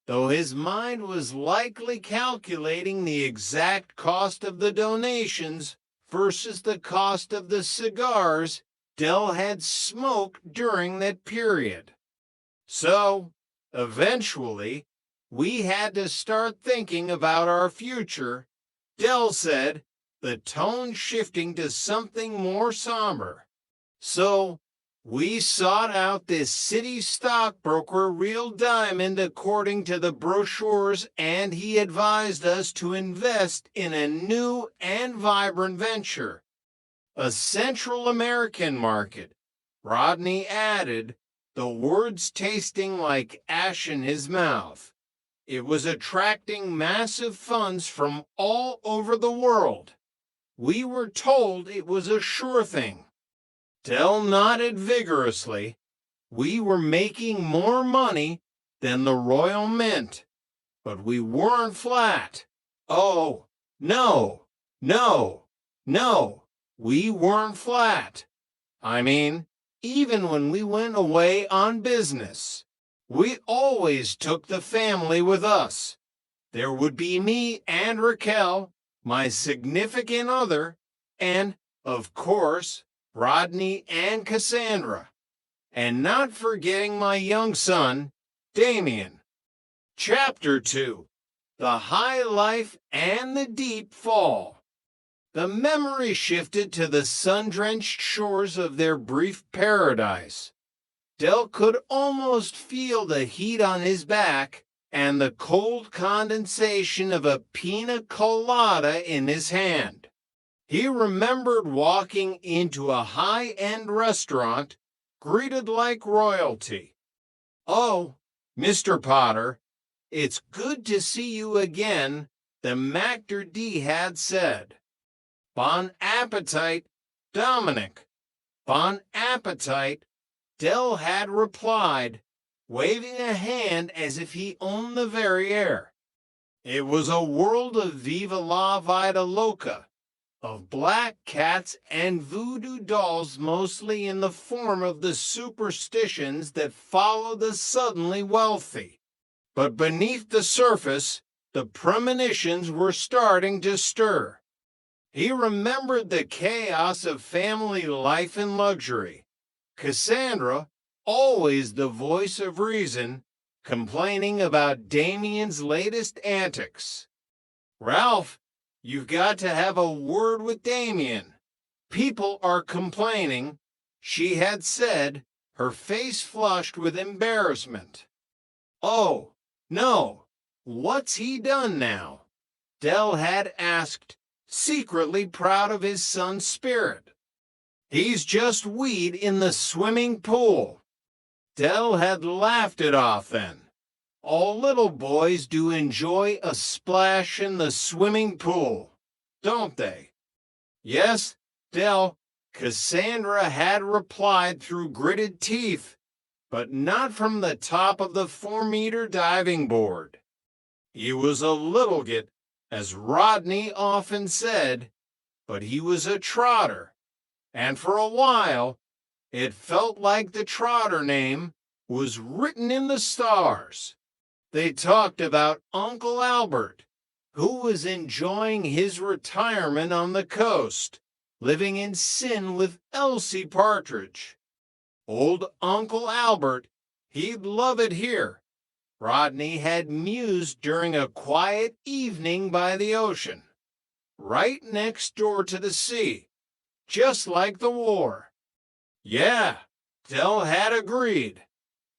though his mind was likely calculating the exact cost of the donations versus the cost of the cigars Dell had smoked during that period. So, eventually, we had to start thinking about our future, Dell said, the tone shifting to something more somber. So, we sought out this city stockbroker, Real Diamond, according to the brochures, and he advised us to invest in a new and vibrant venture. A Central American market, Rodney added, the words tasting like ash in his mouth. It was attracting massive funds from all over the world. We were told it was a sure thing. Dell nodded vigorously. We were making more money than the Royal Mint, but we weren't flat. Oh, no, no, no, we weren't flat. I mean, even when we went away on business, we always took the family with us. There would be me and Raquel, my significant other, and, of course, Rodney and Cassandra. And not forgetting my young son, Damien. Chapter 2. The High Life and the Deep Fall. The memory shifted to the sun-drenched shores of their brief paradise. Dell could almost feel the heat on his back and the cold condensation of a pina colada in his hand. He remembered walking into a high-end restaurant, greeted like royalty. "Oh, Mr. Potter, it's good to see you again," the Mactor D had said. "Bon appetit, Dominic." "Bon appetit," Dell had replied, waving a hand as if he owned the very air. It was a world of viva la vida loca, of black cats and voodoo dolls, mostly in the form of the superstitions that follow the suddenly wealthy. But beneath the surface, the premonitions were starting to stir. He remembered the chaos of family life and luxury. Cassandra, always the voice of reason, complaining about Damien's latest antics. Ralph, you've got to have a word with Damien. People are complaining, she had said, her face flushed with embarrassment. Oh, no, what's he done now? Dell had asked, secretly proud of his son's spirit. He's just weed in the swimming pool. Dell had laughed it off then. All little boys do enjoy a splash in the swimming pool, don't they? Yes, Dell, Cassandra had replied through gritted teeth, but not from the top of the 4-meter diving board. He was a little git, as Rodney often said, but he was a trotter, and for a while it felt like the trotter name was written in the stars. They talked about Uncle Albert, who was enjoying his retirement on the coast, living in sin with Elsie Partridge. Old Uncle Albert, he'd love it here, Rodney had mused during a quiet evening by the ocean, right next door to the sea, just like the war. Yeah, Dell had agreed.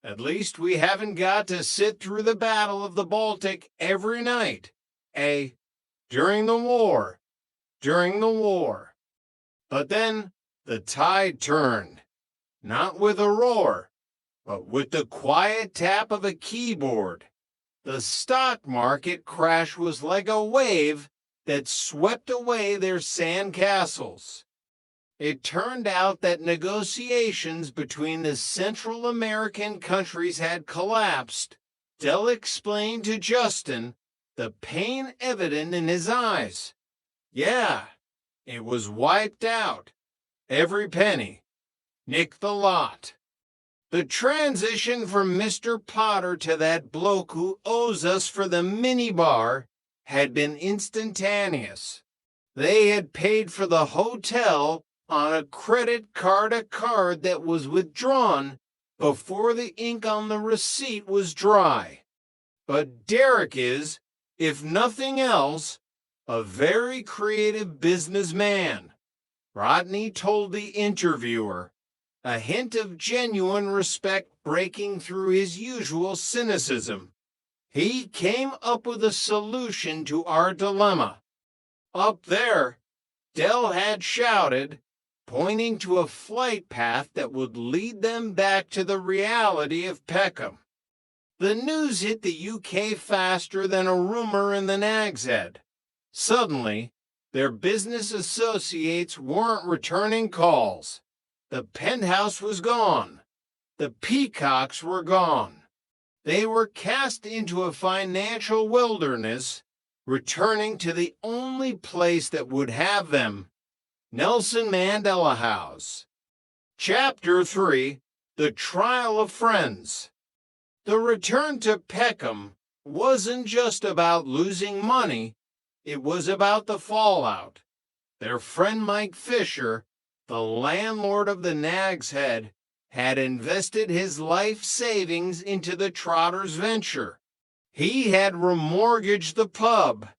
At least we haven't got to sit through the Battle of the Baltic every night. During the war. But then the tide turned, not with a roar, but with the quiet tap of a keyboard. The stock market crash was like a wave that swept away their sand castles. It turned out that negotiations between the Central American countries had collapsed. Dell explained to Justin, the pain evident in his eyes. Yeah, it was wiped out. Every penny. Nick the lot. The transition from Mr. Potter to that bloke who owes us for the minibar had been instantaneous. They had paid for the hotel on a credit card, a card that was withdrawn before the ink on the receipt was dry. But Derek is, if nothing else, a very creative businessman, Rodney told the interviewer, a hint of genuine respect breaking through his usual cynicism. He came up with a solution to our dilemma. Up there, Dell had shouted, pointing to a flight path that would lead them back to the reality of Peckham. The news hit the UK faster than a rumor in the Nag's Head. Suddenly, their business associates weren't returning calls. The penthouse was gone. The peacocks were gone. They were cast into a financial wilderness, returning to the only place that would have them, Nelson Mandela House. Chapter 3, The Trial of Friends. The return to Peckham wasn't just about losing money, it was about the fallout. Their friend Mike Fisher, the landlord of the Nag's Head, had invested his life savings into the Trotters' venture. He had remortgaged the pub,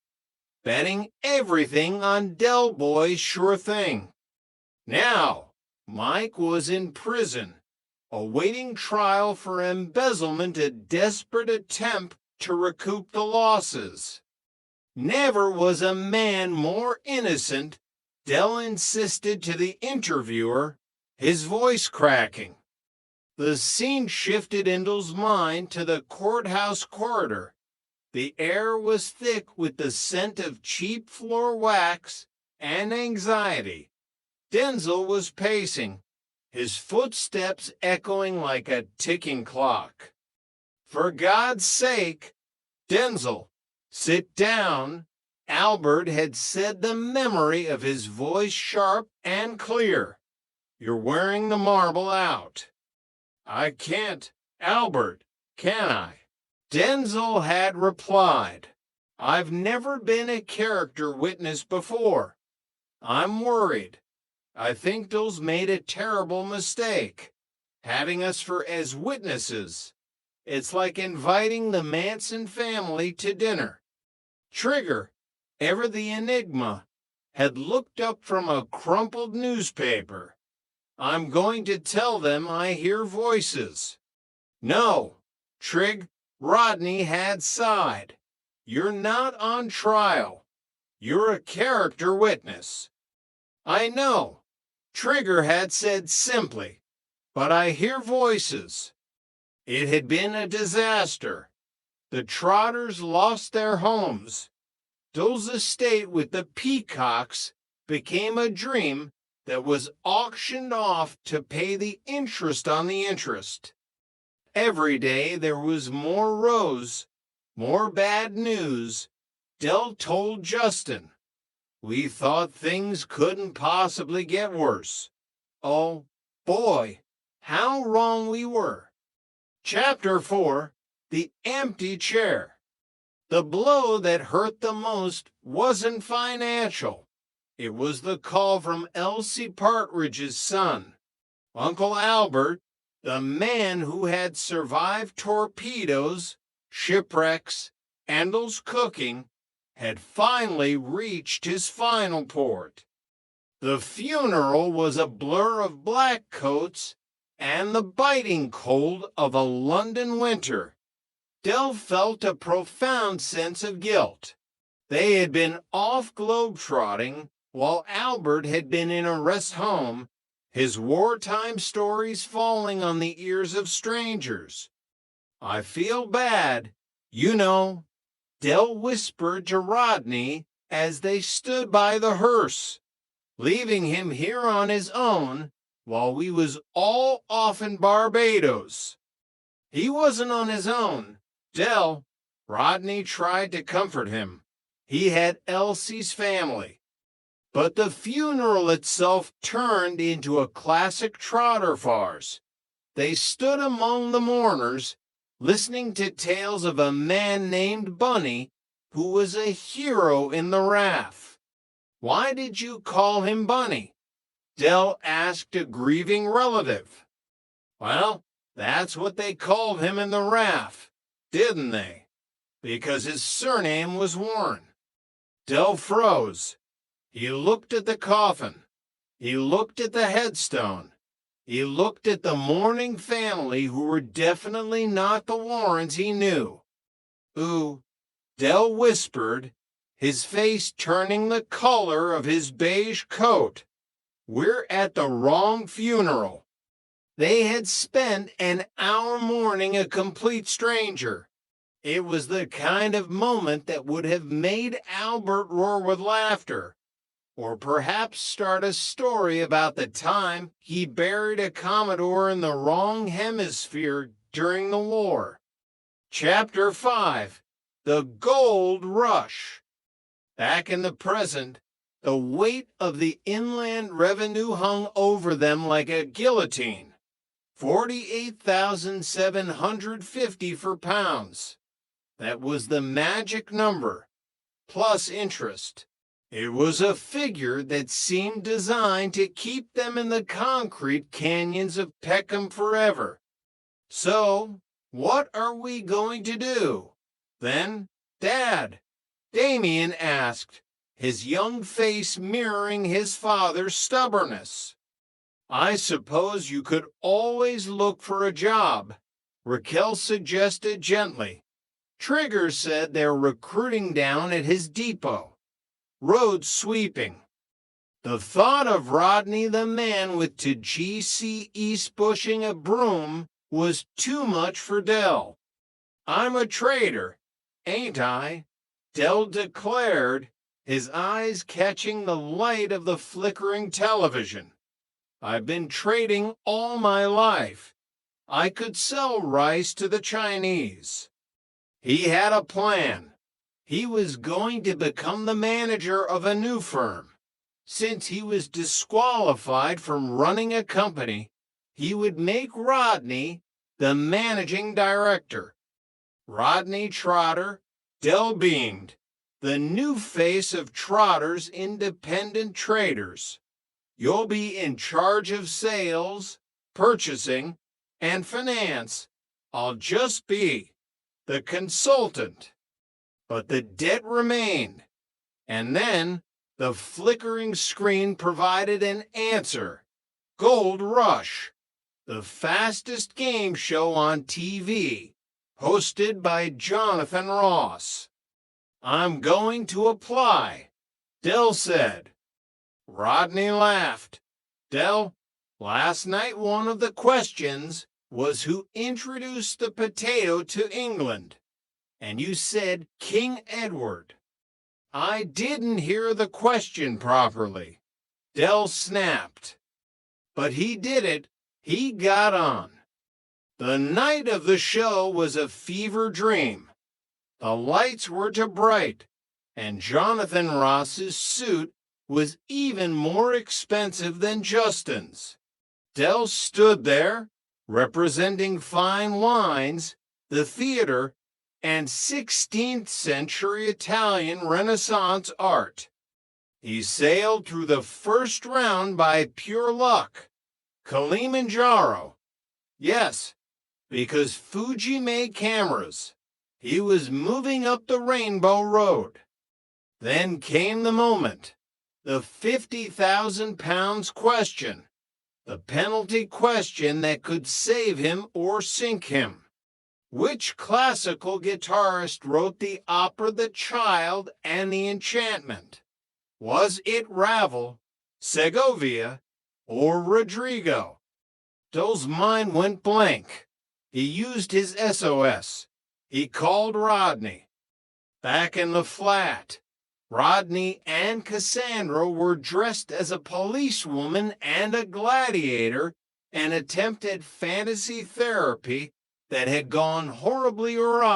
betting everything on Del Boy's sure thing. Now, Mike was in prison, awaiting trial for embezzlement, a desperate attempt to recoup the losses. Never was a man more innocent, Dell insisted to the interviewer, his voice cracking. The scene shifted Indel's mind to the courthouse corridor. The air was thick with the scent of cheap floor wax and anxiety. Denzel was pacing, his footsteps echoing like a ticking clock. For God's sake, Denzel, sit down. Albert had said, the memory of his voice sharp and clear. You're wearing the marble out. I can't, Albert, can I? Denzel had replied, I've never been a character witness before. I'm worried. I think Dill's made a terrible mistake, having us for as witnesses. It's like inviting the Manson family to dinner. Trigger, ever the enigma, had looked up from a crumpled newspaper. I'm going to tell them I hear voices. No, Trig, Rodney had sighed. You're not on trial. You're a character witness. I know, Trigger had said simply, but I hear voices. It had been a disaster. The Trotters lost their homes. Dill's estate with the peacocks became a dream that was auctioned off to pay the interest on the interest. Every day there was more rows, more bad news. Dell told Justin, we thought things couldn't possibly get worse. Oh, boy, how wrong we were. Chapter 4, The Empty Chair. The blow that hurt the most wasn't financial. It was the call from Elsie Partridge's son. Uncle Albert, the man who had survived torpedoes, shipwrecks, Endel's cooking, had finally reached his final port. The funeral was a blur of black coats and the biting cold of a London winter. Dell felt a profound sense of guilt. They had been off globetrotting while Albert had been in a rest home, his wartime stories falling on the ears of strangers. I feel bad, you know, Dell whispered to Rodney as they stood by the hearse, leaving him here on his own while we was all off in Barbados. He wasn't on his own. Dell, Rodney tried to comfort him. He had Elsie's family. But the funeral itself turned into a classic Trotter farce. They stood among the mourners, listening to tales of a man named Bunny who was a hero in the RAF. Why did you call him Bunny? Dell asked a grieving relative. Well, that's what they called him in the RAF, didn't they? Because his surname was Warren. Dell froze. He looked at the coffin. He looked at the headstone. He looked at the mourning family who were definitely not the Warrens he knew. Ooh, Dell whispered, his face turning the color of his beige coat. We're at the wrong funeral. They had spent an hour mourning a complete stranger. It was the kind of moment that would have made Albert roar with laughter, or perhaps start a story about the time he buried a Commodore in the wrong hemisphere during the war. Chapter 5, The Gold Rush. Back in the present, the weight of the inland revenue hung over them like a guillotine. 48,750 for pounds. That was the magic number, plus interest. It was a figure that seemed designed to keep them in the concrete canyons of Peckham forever. So, what are we going to do? Then, Dad, Damien asked, his young face mirroring his father's stubbornness. I suppose you could always look for a job, Raquel suggested gently. Trigger said they're recruiting down at his depot. Road sweeping. The thought of Rodney the man with to G.C. East bushing a broom was too much for Dell. I'm a trader, ain't I? Dell declared, his eyes catching the light of the flickering television. I've been trading all my life. I could sell rice to the Chinese. He had a plan. He was going to become the manager of a new firm. Since he was disqualified from running a company, he would make Rodney the managing director. Rodney Trotter, Dell beamed, the new face of Trotter's independent traders. You'll be in charge of sales, purchasing, and finance, I'll just be the consultant. But the debt remained, and then the flickering screen provided an answer. Gold Rush, the fastest game show on TV, hosted by Jonathan Ross. I'm going to apply, Del said. Rodney laughed. Del, last night one of the questions was who introduced the potato to England, and you said King Edward. I didn't hear the question properly, Del snapped. But he did it. He got on. The night of the show was a fever dream. The lights were too bright, and Jonathan Ross's suit was even more expensive than Justin's. Del stood there, representing fine wines, the theater, and 16th century Italian Renaissance art. He sailed through the first round by pure luck. Kilimanjaro. Yes, because Fuji made cameras. He was moving up the Rainbow Road. Then came the moment, the 50,000 pounds question, the penalty question that could save him or sink him. Which classical guitarist wrote the opera The Child and the Enchantment? Was it Ravel, Segovia, or Rodrigo? Del's mind went blank. He used his SOS. He called Rodney. Back in the flat, Rodney and Cassandra were dressed as a policewoman and a gladiator and attempted fantasy therapy that had gone horribly awry.